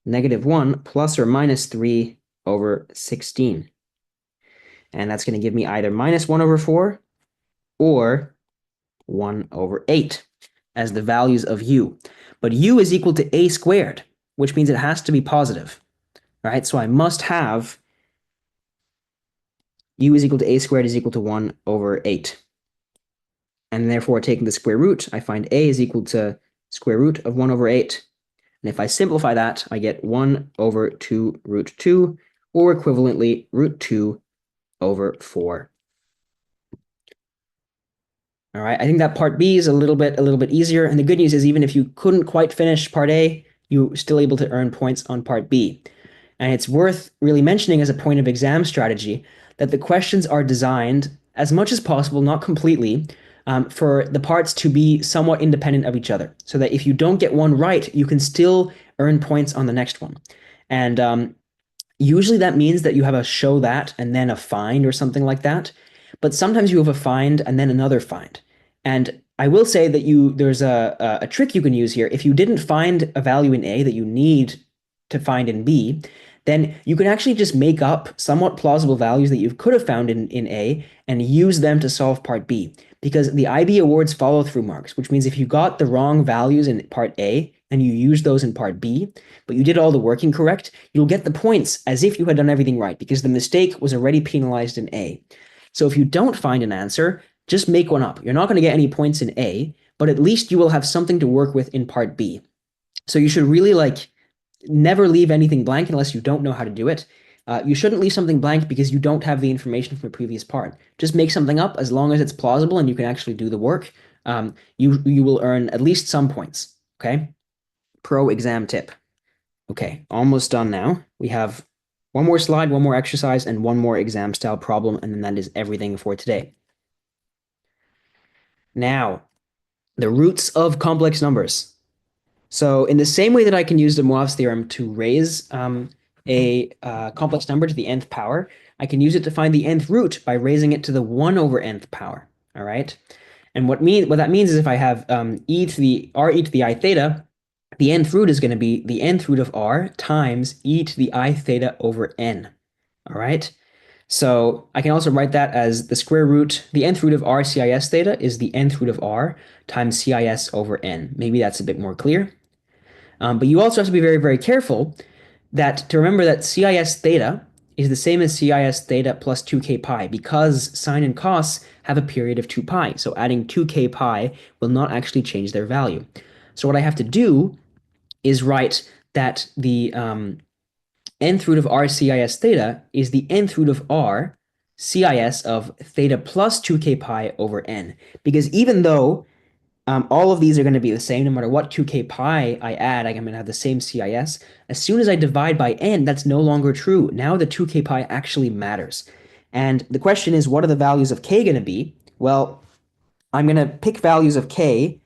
negative 1 plus or minus 3 over 16. And that's going to give me either minus 1 over 4 or 1 over 8 as the values of u. But u is equal to a squared, which means it has to be positive. All right, so I must have u is equal to a squared is equal to 1 over 8. And therefore, taking the square root, I find a is equal to square root of 1 over 8. And if I simplify that, I get 1 over 2 root 2, or equivalently, root 2 over 4. All right, I think that part B is a little bit easier. And the good news is, even if you couldn't quite finish part A, you're still able to earn points on part B. And it's worth really mentioning as a point of exam strategy that the questions are designed as much as possible, not completely, for the parts to be somewhat independent of each other, so that if you don't get one right, you can still earn points on the next one. And usually that means that you have a show that and then a find or something like that. But sometimes you have a find and then another find. And I will say that there's a trick you can use here. If you didn't find a value in A that you need to find in B, then you can actually just make up somewhat plausible values that you could have found in A and use them to solve part B. Because the IB awards follow-through marks, which means if you got the wrong values in part A and you used those in part B, but you did all the working correct, you'll get the points as if you had done everything right, because the mistake was already penalized in A. So if you don't find an answer, just make one up. You're not going to get any points in A, but at least you will have something to work with in part B. So you should really never leave anything blank unless you don't know how to do it. You shouldn't leave something blank because you don't have the information from the previous part. Just make something up as long as it's plausible and you can actually do the work. You will earn at least some points. Okay. Pro exam tip. Okay, almost done now. We have one more slide, one more exercise, and one more exam style problem, and then that is everything for today. Now, the roots of complex numbers. So in the same way that I can use the Moivre theorem to raise a complex number to the nth power, I can use it to find the nth root by raising it to the 1 over nth power. All right. And what that means is if I have e to the I theta, the nth root is going to be the nth root of r times e to the I theta over n. All right. So I can also write that as the square root, the nth root of r cis theta is the nth root of r times cis over n. Maybe that's a bit more clear. But you also have to be very, very careful to remember that cis theta is the same as cis theta plus 2k pi because sine and cos have a period of 2 pi. So adding 2k pi will not actually change their value. So what I have to do is write that the nth root of r cis theta is the nth root of r cis of theta plus 2k pi over n. Because even though all of these are going to be the same no matter what 2k pi I add, I'm going to have the same CIS. As soon as I divide by n, that's no longer true. Now the 2k pi actually matters. And the question is, what are the values of k going to be? Well, I'm going to pick values of k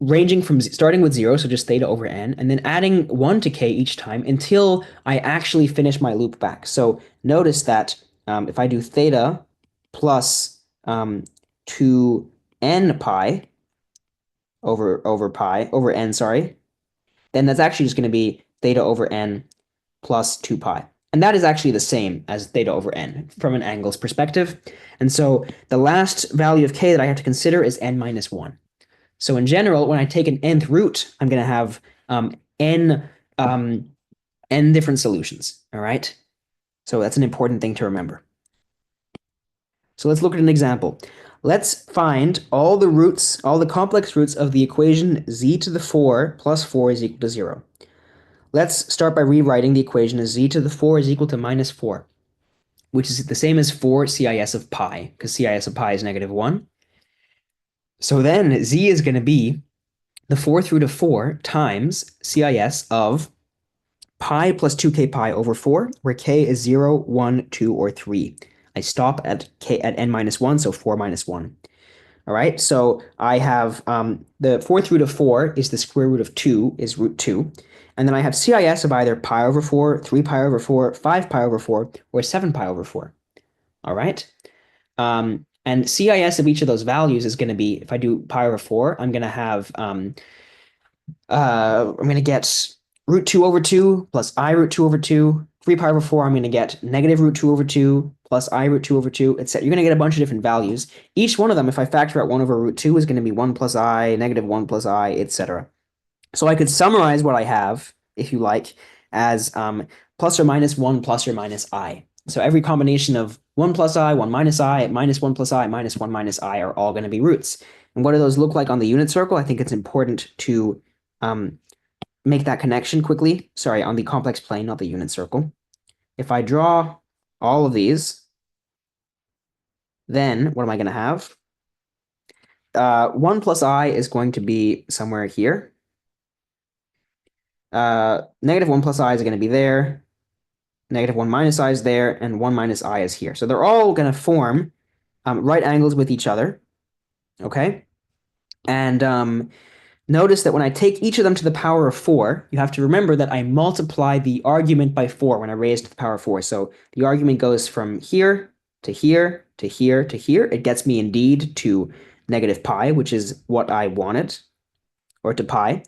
ranging from starting with 0, so just theta over n, and then adding 1 to k each time until I actually finish my loop back. So notice that if I do theta plus 2n pi over n, sorry, then that's actually just going to be theta over n plus 2 pi. And that is actually the same as theta over n from an angles perspective. And so the last value of k that I have to consider is n minus 1. So in general, when I take an nth root, I'm going to have n different solutions, all right? So that's an important thing to remember. So let's look at an example. Let's find all the roots, all the complex roots of the equation z to the 4 plus 4 is equal to 0. Let's start by rewriting the equation as z to the 4 is equal to minus 4, which is the same as 4 cis of pi, because cis of pi is negative 1. So then z is going to be the 4th root of 4 times cis of pi plus 2k pi over 4, where k is 0, 1, 2, or 3. I stop at n minus 1, so 4 minus 1. All right, so I have the 4th root of 4 is the square root of 2, is root 2. And then I have cis of either pi over 4, 3 pi over 4, 5 pi over 4, or 7 pi over 4. All right. And CIS of each of those values is going to be, if I do pi over 4, I'm going to have, I'm going to get root 2 over 2 plus I root 2 over 2. 3 pi over 4, I'm going to get negative root 2 over 2 plus I root 2 over 2, etc. You're going to get a bunch of different values. Each one of them, if I factor out 1 over root 2, is going to be 1 plus I, negative 1 plus I, etc. So I could summarize what I have, if you like, as plus or minus 1 plus or minus I. So every combination of 1 plus I, 1 minus I, minus 1 plus I, minus 1 minus I are all going to be roots. And what do those look like on the unit circle? I think it's important to make that connection quickly. Sorry, on the complex plane, not the unit circle. If I draw all of these, then what am I going to have? 1 plus I is going to be somewhere here. Negative 1 plus I is going to be there. Negative 1 minus I is there, and 1 minus I is here. So they're all going to form right angles with each other, okay? And notice that when I take each of them to the power of 4, you have to remember that I multiply the argument by 4 when I raise to the power of 4. So the argument goes from here to here to here to here. It gets me indeed to negative pi, which is what I wanted, or to pi.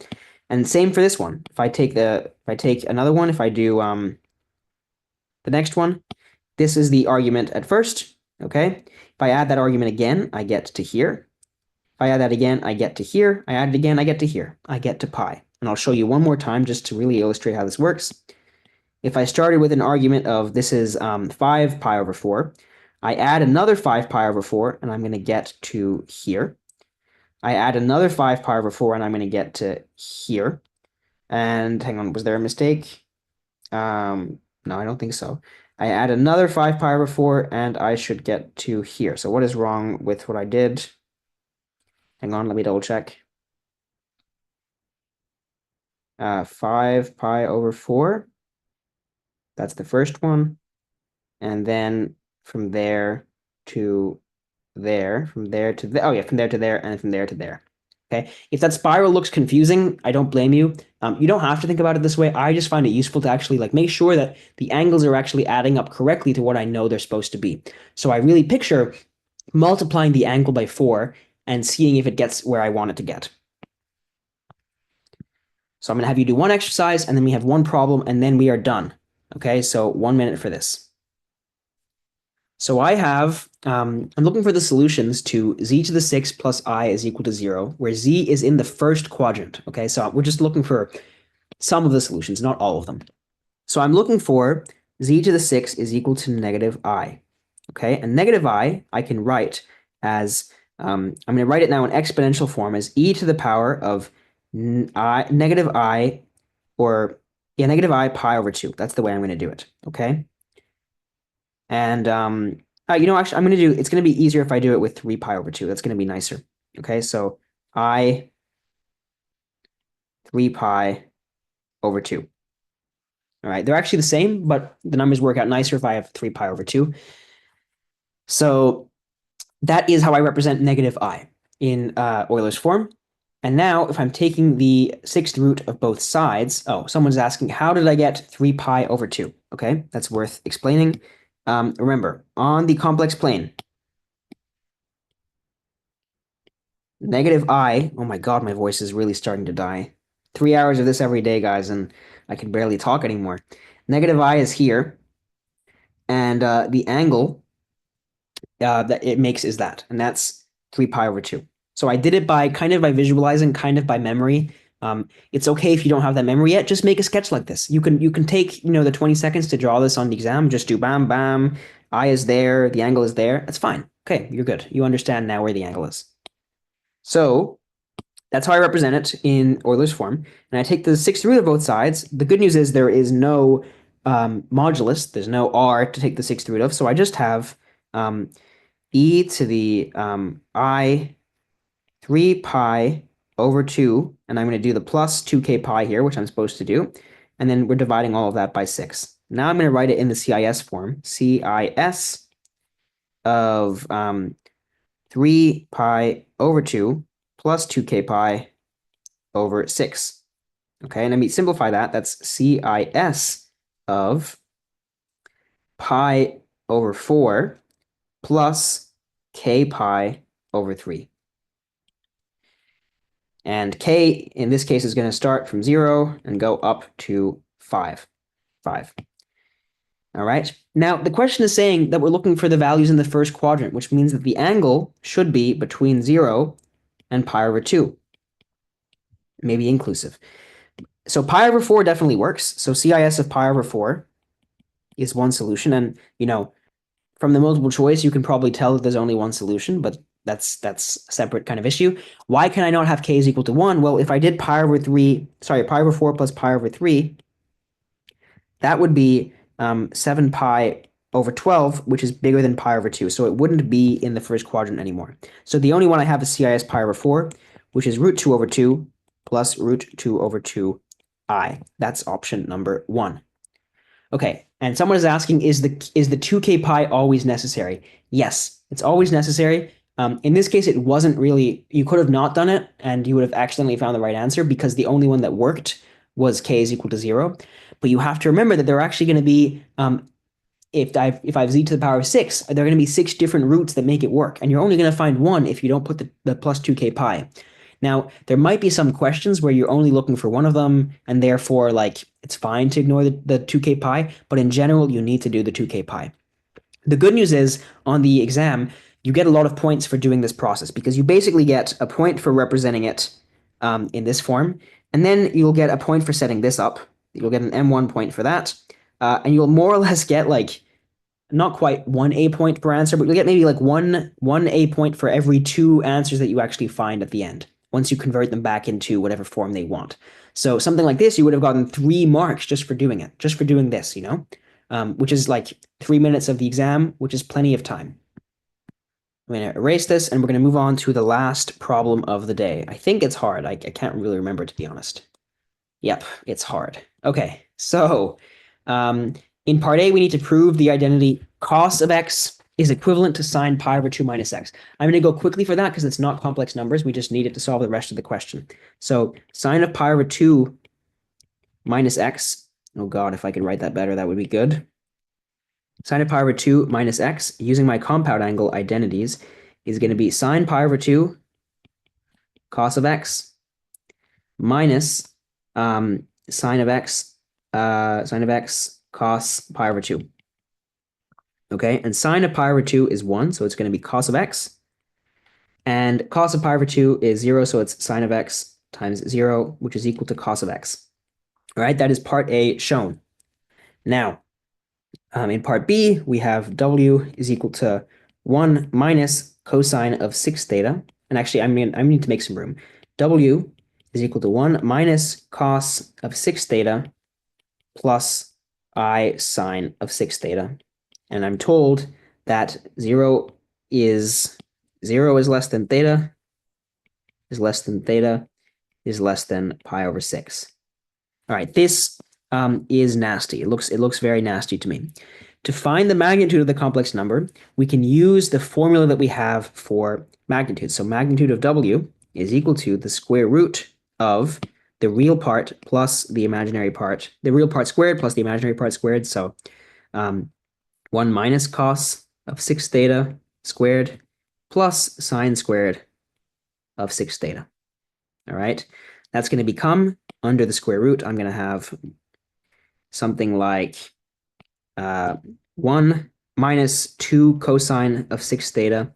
And same for this one. If I take another one, if I do the next one, this is the argument at first, okay? If I add that argument again, I get to here. If I add that again, I get to here. I add it again, I get to here. I get to pi. And I'll show you one more time just to really illustrate how this works. If I started with an argument of this is 5 pi over 4, I add another 5 pi over 4, and I'm going to get to here. I add another 5 pi over 4, and I'm going to get to here. And hang on, was there a mistake? No, I don't think so. I add another 5 pi over 4, and I should get to here. So what is wrong with what I did? Hang on, let me double check. 5 pi over 4. That's the first one. And then from there to there, from there to there. Oh yeah, from there to there, and from there to there. Okay. If that spiral looks confusing, I don't blame you. You don't have to think about it this way. I just find it useful to actually like make sure that the angles are actually adding up correctly to what I know they're supposed to be. So I really picture multiplying the angle by 4 and seeing if it gets where I want it to get. So I'm going to have you do one exercise, and then we have one problem, and then we are done. Okay, so 1 minute for this. So I have, I'm looking for the solutions to z to the 6 plus I is equal to 0, where z is in the first quadrant. Okay, so we're just looking for some of the solutions, not all of them. So I'm looking for z to the 6 is equal to negative I. Okay, and negative I can write as, I'm going to write it now in exponential form as e to the power of negative I, or yeah, negative I pi over 2. That's the way I'm going to do it. Okay. And actually, I'm going to do, it's going to be easier if I do it with 3 pi over 2. That's going to be nicer. Okay, so I 3 pi over 2. All right, they're actually the same, but the numbers work out nicer if I have 3 pi over 2. So that is how I represent negative I in Euler's form. And now if I'm taking the sixth root of both sides, someone's asking, how did I get 3 pi over 2? Okay, that's worth explaining. Remember, on the complex plane, negative I, oh my God, my voice is really starting to die. 3 hours of this every day, guys, and I can barely talk anymore. Negative I is here, and the angle that it makes is that, and that's 3 pi over 2. So I did it by visualizing, kind of by memory. It's okay if you don't have that memory yet. Just make a sketch like this. You can take the 20 seconds to draw this on the exam. Just do bam, bam. I is there. The angle is there. That's fine. Okay, you're good. You understand now where the angle is. So that's how I represent it in Euler's form. And I take the sixth root of both sides. The good news is there is no modulus. There's no r to take the sixth root of. So I just have e to the I 3 pi over 2, and I'm going to do the plus 2k pi here, which I'm supposed to do, and then we're dividing all of that by 6. Now I'm going to write it in the CIS form, CIS of 3 pi over 2 plus 2k pi over 6. Okay, and let me simplify that. That's CIS of pi over 4 plus k pi over 3. And k, in this case, is going to start from 0 and go up to 5. All right. Now, the question is saying that we're looking for the values in the first quadrant, which means that the angle should be between 0 and pi over 2, maybe inclusive. So pi over 4 definitely works. So CIS of pi over 4 is one solution. And, from the multiple choice, you can probably tell that there's only one solution, but that's a separate kind of issue. Why can I not have k is equal to 1? Well, if I did pi over 4 plus pi over 3, that would be 7 pi over 12, which is bigger than pi over 2. So it wouldn't be in the first quadrant anymore. So the only one I have is CIS pi over 4, which is root 2 over 2 plus root 2 over 2i. That's option number 1. Okay, and someone is asking, is the 2k pi always necessary? Yes, it's always necessary. In this case, it wasn't really, you could have not done it, and you would have accidentally found the right answer because the only one that worked was k is equal to 0. But you have to remember that there are actually going to be, if I have z to the power of 6, there are going to be 6 different roots that make it work, and you're only going to find one if you don't put the plus 2k pi. Now, there might be some questions where you're only looking for one of them, and therefore, it's fine to ignore the 2k pi, but in general, you need to do the 2k pi. The good news is, on the exam, you get a lot of points for doing this process, because you basically get a point for representing it in this form, and then you'll get a point for setting this up. You'll get an M1 point for that, and you'll more or less get, not quite 1 A point per answer, but you'll get maybe like one A point for every 2 answers that you actually find at the end, once you convert them back into whatever form they want. So something like this, you would have gotten 3 marks just for doing it, just for doing this, which is like 3 minutes of the exam, which is plenty of time. I'm going to erase this, and we're going to move on to the last problem of the day. I think it's hard. I can't really remember, to be honest. Yep, it's hard. Okay, so in part A, we need to prove the identity cos of x is equivalent to sine pi over 2 minus x. I'm going to go quickly for that because it's not complex numbers. We just need it to solve the rest of the question. So sine of pi over 2 minus x. Oh God, if I could write that better, that would be good. Sine of pi over 2 minus x, using my compound angle identities, is going to be sine pi over 2 cos of x minus sine of x cos pi over 2. Okay, and sine of pi over 2 is 1, so it's going to be cos of x. And cos of pi over 2 is 0, so it's sine of x times 0, which is equal to cos of x. All right, that is part A shown. Now, in part B, we have w is equal to 1 minus cosine of 6 theta. And actually, I need to make some room. W is equal to 1 minus cos of 6 theta plus I sine of 6 theta. And I'm told that 0 is less than theta, is less than theta, is less than pi over 6. All right, this is nasty. It looks very nasty to me. To find the magnitude of the complex number, we can use the formula that we have for magnitude. So magnitude of w is equal to the square root of the real part plus the imaginary part, the real part squared plus the imaginary part squared. So 1 minus cos of 6 theta squared plus sine squared of 6 theta. All right, that's going to become, under the square root, I'm going to have something like 1 minus 2 cosine of 6 theta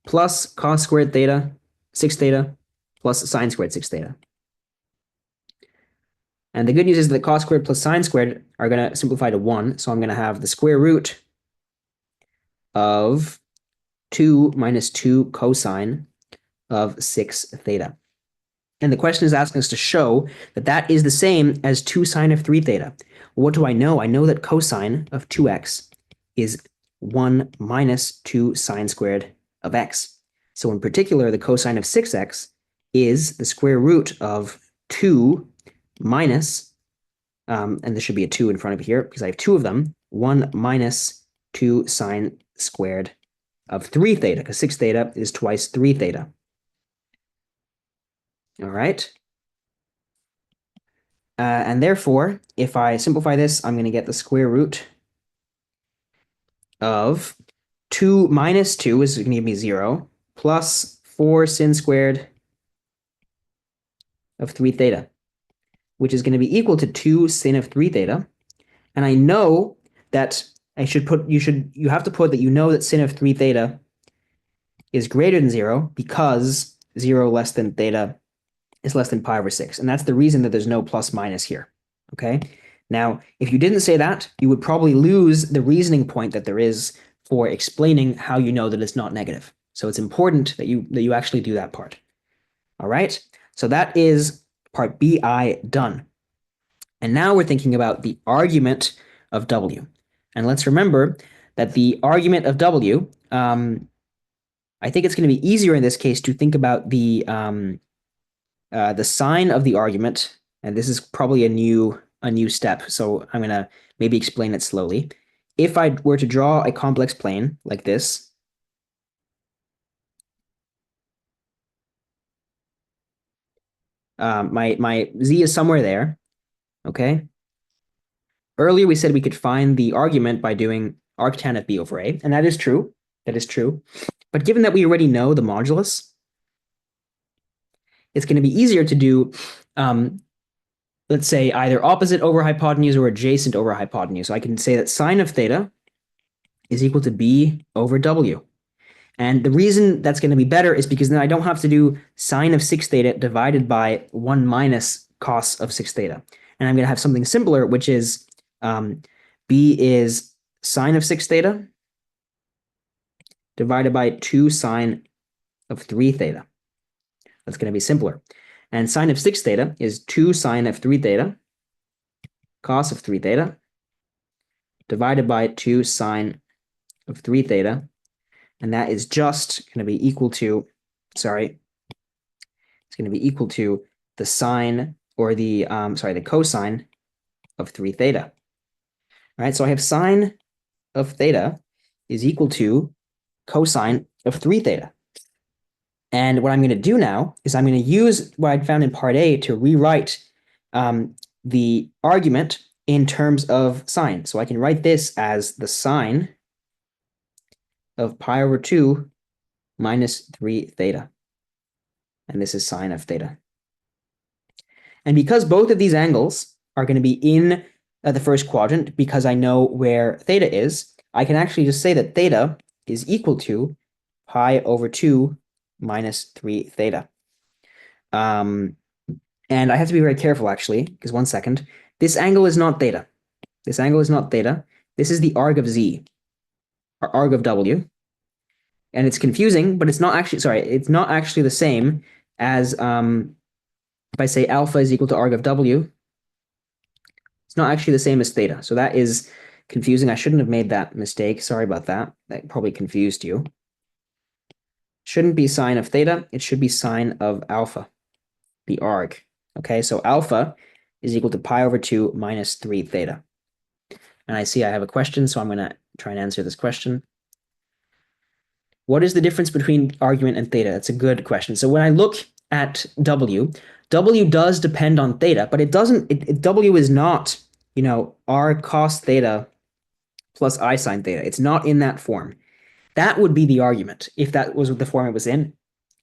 plus cos squared theta, 6 theta, plus sine squared 6 theta. And the good news is that cos squared plus sine squared are going to simplify to 1. So I'm going to have the square root of 2 minus 2 cosine of 6 theta. And the question is asking us to show that that is the same as 2 sine of 3 theta. What do I know? I know that cosine of 2x is 1 minus 2 sine squared of x. So in particular, the cosine of 6x is the square root of 2 minus, and there should be a 2 in front of here because I have 2 of them, 1 minus 2 sine squared of 3 theta, because 6 theta is twice 3 theta. All right. And therefore, if I simplify this, I'm going to get the square root of 2 minus 2 is going to give me 0, plus 4 sin squared of 3 theta, which is going to be equal to 2 sin of 3 theta. And I know that you have to put that you know that sin of 3 theta is greater than 0 because 0 less than theta is less than pi over 6. And that's the reason that there's no plus minus here. Okay. Now, if you didn't say that, you would probably lose the reasoning point that there is for explaining how you know that it's not negative. So it's important that you actually do that part. All right. So that is part BI done. And now we're thinking about the argument of W. And let's remember that the argument of W, I think it's going to be easier in this case to think about the sign of the argument, and this is probably a new step, so I'm going to maybe explain it slowly. If I were to draw a complex plane like this, my z is somewhere there, okay? Earlier we said we could find the argument by doing arctan of b over a, and that is true. That is true. But given that we already know the modulus, it's going to be easier to do, let's say, either opposite over hypotenuse or adjacent over hypotenuse. So I can say that sine of theta is equal to b over w. And the reason that's going to be better is because then I don't have to do sine of 6 theta divided by 1 minus cos of 6 theta. And I'm going to have something simpler, which is b is sine of 6 theta divided by 2 sine of 3 theta. That's going to be simpler. And sine of 6 theta is 2 sine of 3 theta cos of 3 theta divided by 2 sine of 3 theta. And that is just going to be equal to, it's going to be equal to the sine, or the cosine of 3 theta. All right, so I have sine of theta is equal to cosine of 3 theta. And what I'm going to do now is I'm going to use what I found in part A to rewrite the argument in terms of sine. So I can write this as the sine of pi over 2 minus 3 theta. And this is sine of theta. And because both of these angles are going to be in the first quadrant, because I know where theta is, I can actually just say that theta is equal to pi over 2 minus 3 theta. And I have to be very careful, actually, because 1 second. This angle is not theta. This angle is not theta. This is the arc of z, or arc of w. And it's confusing, but it's not actually, it's not actually the same as if I say alpha is equal to arc of w. It's not actually the same as theta. So that is confusing. I shouldn't have made that mistake. Sorry about that. That probably confused you. Shouldn't be sine of theta. It should be sine of alpha, the arc. Okay, so alpha is equal to pi over 2 minus 3 theta. And I see I have a question, so I'm going to try and answer this question. What is the difference between argument and theta? That's a good question. So when I look at w, w does depend on theta, but it doesn't, w is not, r cos theta plus I sine theta. It's not in that form. That would be the argument if that was the form it was in.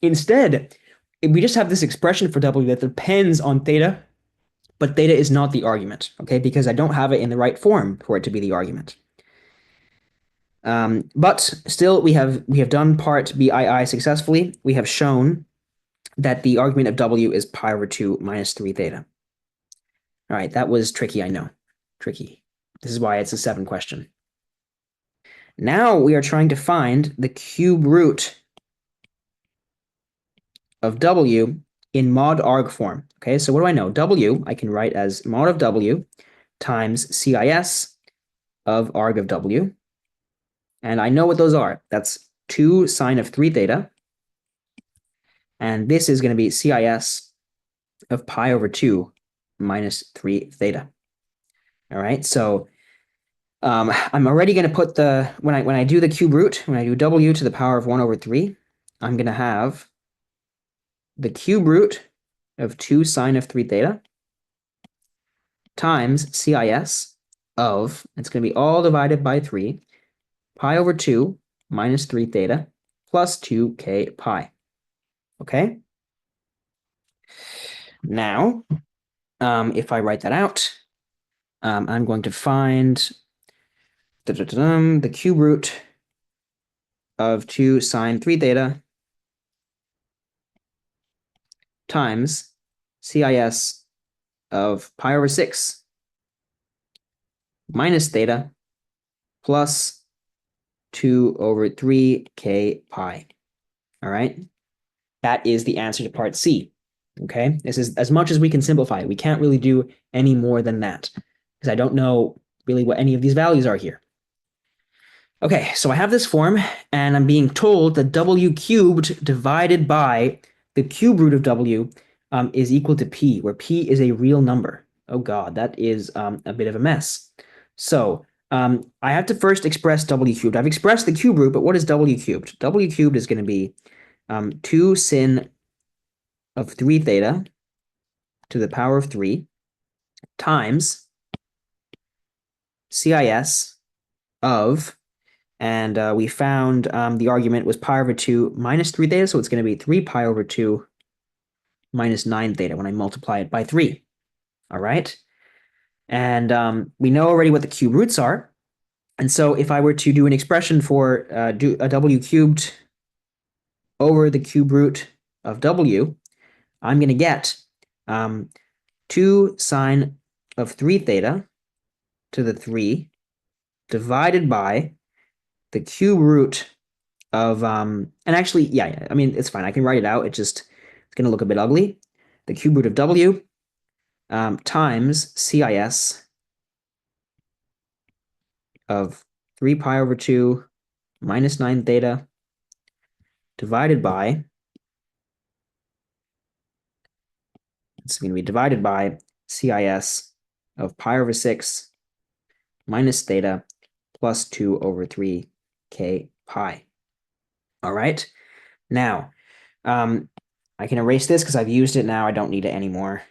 Instead, we just have this expression for w that depends on theta, but theta is not the argument, okay? Because I don't have it in the right form for it to be the argument. But still, we have done part BII successfully. We have shown that the argument of w is pi over 2 minus 3 theta. All right, that was tricky, I know. Tricky. This is why it's a 7 question. Now we are trying to find the cube root of w in mod arg form. Okay, so what do I know? W, I can write as mod of w times CIS of arg of w. And I know what those are. That's 2 sine of 3 theta. And this is going to be CIS of pi over 2 minus 3 theta. All right, so I'm already going to put when I do the cube root, when I do w to the power of 1 over 3, I'm going to have the cube root of 2 sine of 3 theta times CIS of, it's going to be all divided by 3, pi over 2 minus 3 theta plus 2k pi. Okay? Now, if I write that out, I'm going to find the cube root of 2 sine 3 theta times CIS of pi over 6 minus theta plus 2 over 3k pi. All right? That is the answer to part C. Okay? This is as much as we can simplify it. We can't really do any more than that because I don't know really what any of these values are here. Okay, so I have this form, and I'm being told that w cubed divided by the cube root of w is equal to p, where p is a real number. Oh god, that is a bit of a mess. So I have to first express w cubed. I've expressed the cube root, but what is w cubed? W cubed is going to be 2 sin of 3 theta to the power of 3 times CIS of, and we found the argument was pi over 2 minus 3 theta, so it's going to be 3 pi over 2 minus 9 theta when I multiply it by 3. All right? And we know already what the cube roots are. And so if I were to do an expression for do a w cubed over the cube root of w, I'm going to get 2 sine of 3 theta to the 3 divided by the cube root of, and actually, yeah, I mean, it's fine. I can write it out. It's going to look a bit ugly. The cube root of W times CIS of 3 pi over 2 minus 9 theta divided by, it's going to be divided by CIS of pi over 6 minus theta plus 2 over 3 k pi. All right. Now, I can erase this because I've used it now. I don't need it anymore.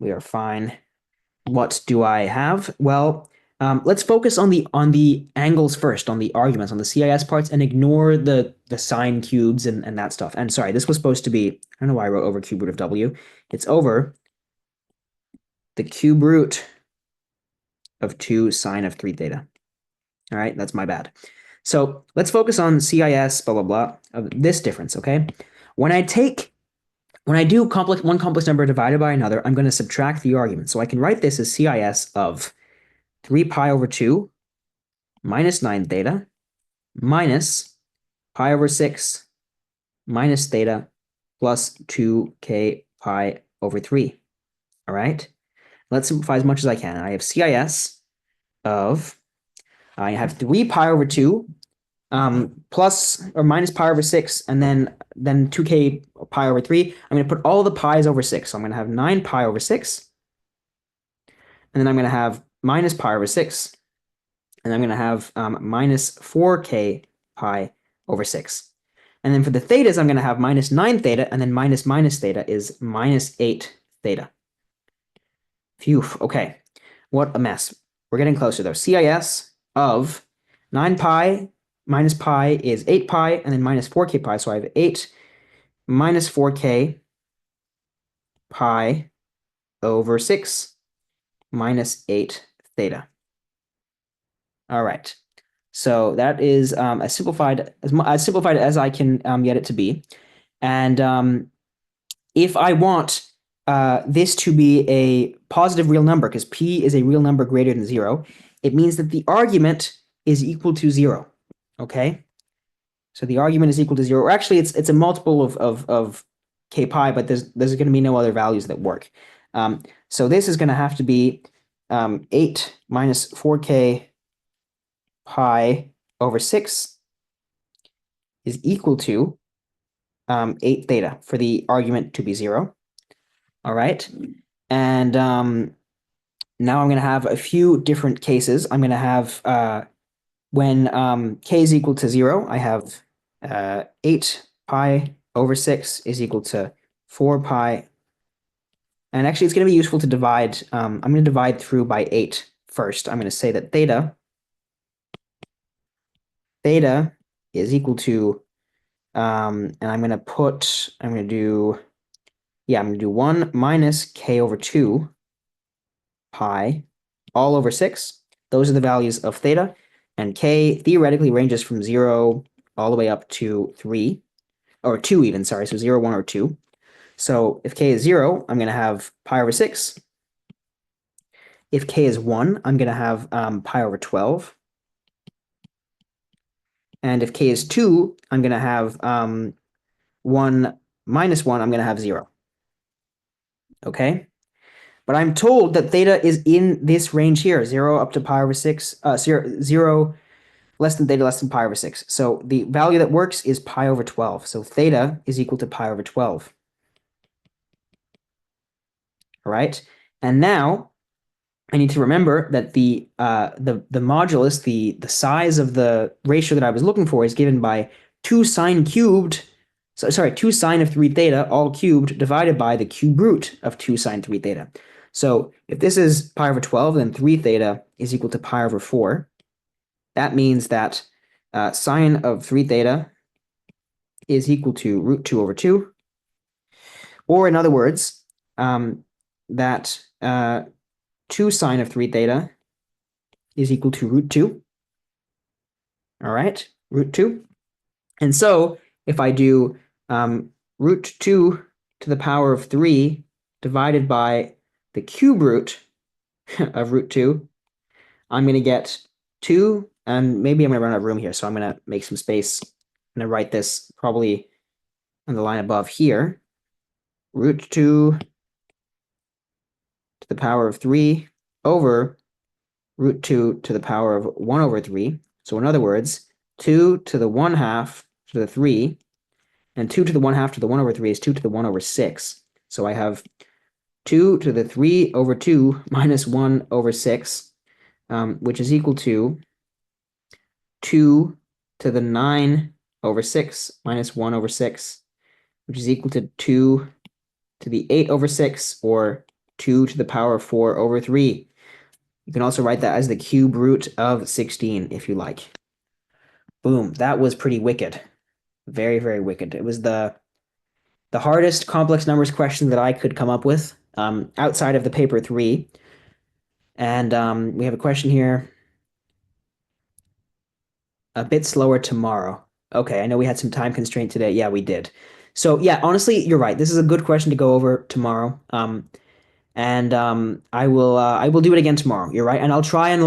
We are fine. What do I have? Well, let's focus on the angles first, on the arguments, on the CIS parts, and ignore the sine cubes and that stuff. And sorry, this was supposed to be, I don't know why I wrote over cube root of W. It's over the cube root of 2 sine of 3 theta. All right, that's my bad. So let's focus on CIS, blah, blah, blah, of this difference, okay? When I do one complex number divided by another, I'm going to subtract the argument. So I can write this as CIS of 3 pi over 2 minus 9 theta minus pi over 6 minus theta plus 2k pi over 3. All right? Let's simplify as much as I can. I have CIS of, I have 3 pi over 2 plus or minus pi over 6, and then 2k pi over 3. I'm going to put all the pi's over 6. So I'm going to have 9 pi over 6, and then I'm going to have minus pi over 6, and I'm going to have minus 4k pi over 6. And then for the thetas, I'm going to have minus 9 theta, and then minus theta is minus 8 theta. Phew, okay. What a mess. We're getting closer, though. CIS of 9 pi minus pi is 8 pi, and then minus 4k pi. So I have 8 minus 4k pi over 6 minus 8 theta. All right. So that is as simplified as I can get it to be. And if I want this to be a positive real number, because p is a real number greater than 0, it means that the argument is equal to 0. Okay? So the argument is equal to 0. Or actually, it's a multiple of k pi, but there's going to be no other values that work. So this is going to have to be 8 minus 4k pi over 6 is equal to 8 theta for the argument to be 0. All right. And now I'm going to have a few different cases. I'm going to have when k is equal to 0, I have 8 pi over 6 is equal to 4 pi. And actually, it's going to be useful to divide. I'm going to divide through by 8 first. I'm going to say that theta is equal to, and I'm going to do 1 minus k over 2 pi all over 6. Those are the values of theta. And k theoretically ranges from 0 all the way up to 3, or 2 even, sorry, so 0, 1, or 2. So if k is 0, I'm going to have pi over 6. If k is 1, I'm going to have pi over 12. And if k is 2, I'm going to have 1 minus 1, I'm going to have 0. Okay? But I'm told that theta is in this range here, 0 up to pi over 6, 0 less than theta less than pi over 6. So the value that works is pi over 12. So theta is equal to pi over 12. All right? And now I need to remember that the modulus, the size of the ratio that I was looking for is given by 2 sine cubed, 2 sine of 3 theta all cubed divided by the cube root of 2 sine 3 theta. So if this is pi over 12, then 3 theta is equal to pi over 4. That means that sine of 3 theta is equal to root 2 over 2. Or in other words, that 2 sine of 3 theta is equal to root 2. All right, root 2. And so if I do root 2 to the power of 3 divided by the cube root of root 2, I'm going to get 2, and maybe I'm going to run out of room here, so I'm going to make some space. I'm going to write this probably on the line above here. Root 2 to the power of 3 over root 2 to the power of 1 over 3. So in other words, 2 to the 1/2 to the 3, and 2 to the 1/2 to the 1 over 3 is 2 to the 1 over 6. So I have 2 to the 3 over 2 minus 1 over 6, which is equal to 2 to the 9 over 6 minus 1 over 6, which is equal to 2 to the 8 over 6, or 2 to the power of 4 over 3. You can also write that as the cube root of 16 if you like. Boom, that was pretty wicked. Very, very wicked. It was the hardest complex numbers question that I could come up with outside of the paper 3. And we have a question here. A bit slower tomorrow. Okay, I know we had some time constraint today. Yeah, we did. So yeah, honestly, you're right. This is a good question to go over tomorrow. And I will do it again tomorrow. You're right. And I'll try and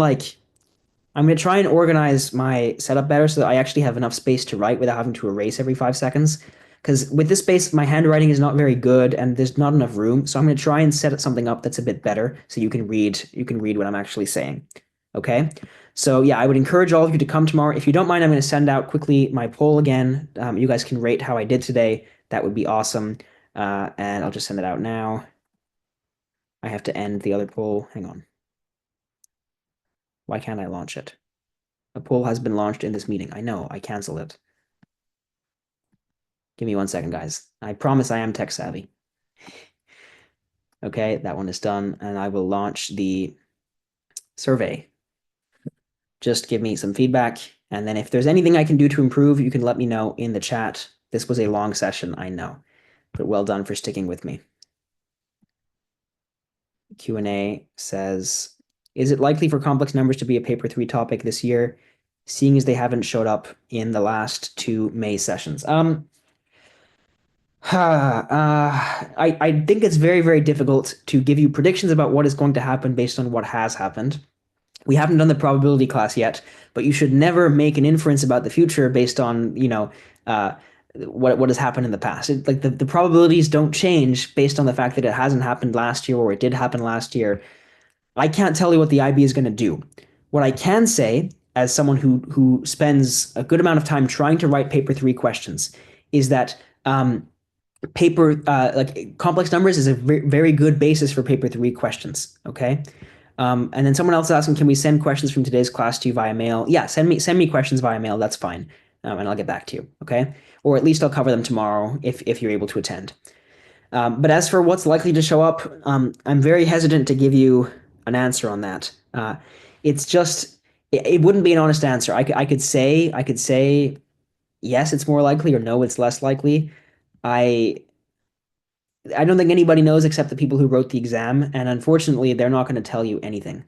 I'm going to try and organize my setup better so that I actually have enough space to write without having to erase every 5 seconds. Because with this space, my handwriting is not very good and there's not enough room. So I'm going to try and set something up that's a bit better so you can read what I'm actually saying. Okay? So yeah, I would encourage all of you to come tomorrow. If you don't mind, I'm going to send out quickly my poll again. You guys can rate how I did today. That would be awesome. And I'll just send it out now. I have to end the other poll. Hang on. Why can't I launch it? A poll has been launched in this meeting. I know, I canceled it. Give me 1 second, guys. I promise I am tech savvy. Okay, that one is done, and I will launch the survey. Just give me some feedback, and then if there's anything I can do to improve, you can let me know in the chat. This was a long session, I know, but well done for sticking with me. Q&A says, is it likely for complex numbers to be a paper 3 topic this year, seeing as they haven't showed up in the last 2 May sessions? I think it's very, very difficult to give you predictions about what is going to happen based on what has happened. We haven't done the probability class yet, but you should never make an inference about the future based on, what has happened in the past. The probabilities don't change based on the fact that it hasn't happened last year or it did happen last year. I can't tell you what the IB is going to do. What I can say, as someone who spends a good amount of time trying to write paper 3 questions, is that complex numbers is a very good basis for paper 3 questions. Okay. And then someone else asking, can we send questions from today's class to you via mail? Yeah, send me questions via mail. That's fine. And I'll get back to you. Okay. Or at least I'll cover them tomorrow if you're able to attend. But as for what's likely to show up, I'm very hesitant to give you an answer on that. It's just, it wouldn't be an honest answer. I could say, yes, it's more likely, or no, it's less likely. I don't think anybody knows except the people who wrote the exam, and unfortunately, they're not going to tell you anything.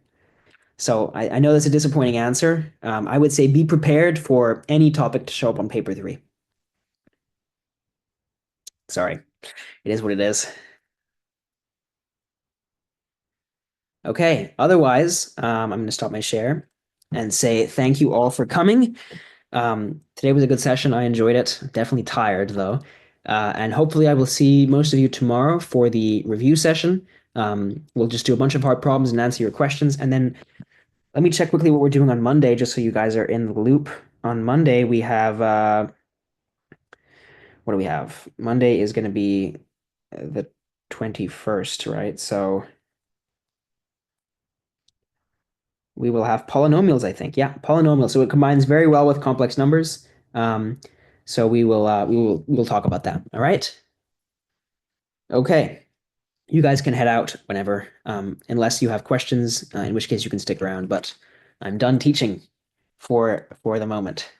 So I know that's a disappointing answer. I would say be prepared for any topic to show up on paper 3. Sorry, it is what it is. Okay, otherwise, I'm going to stop my share and say thank you all for coming. Today was a good session. I enjoyed it. Definitely tired though. And hopefully I will see most of you tomorrow for the review session. We'll just do a bunch of hard problems and answer your questions. And then let me check quickly what we're doing on Monday, just so you guys are in the loop. On Monday, we have, what do we have? Monday is going to be the 21st, right? So we will have polynomials, I think. Yeah, polynomials. So it combines very well with complex numbers. So we'll talk about that. All right. Okay. You guys can head out whenever, unless you have questions, in which case you can stick around. But I'm done teaching for the moment.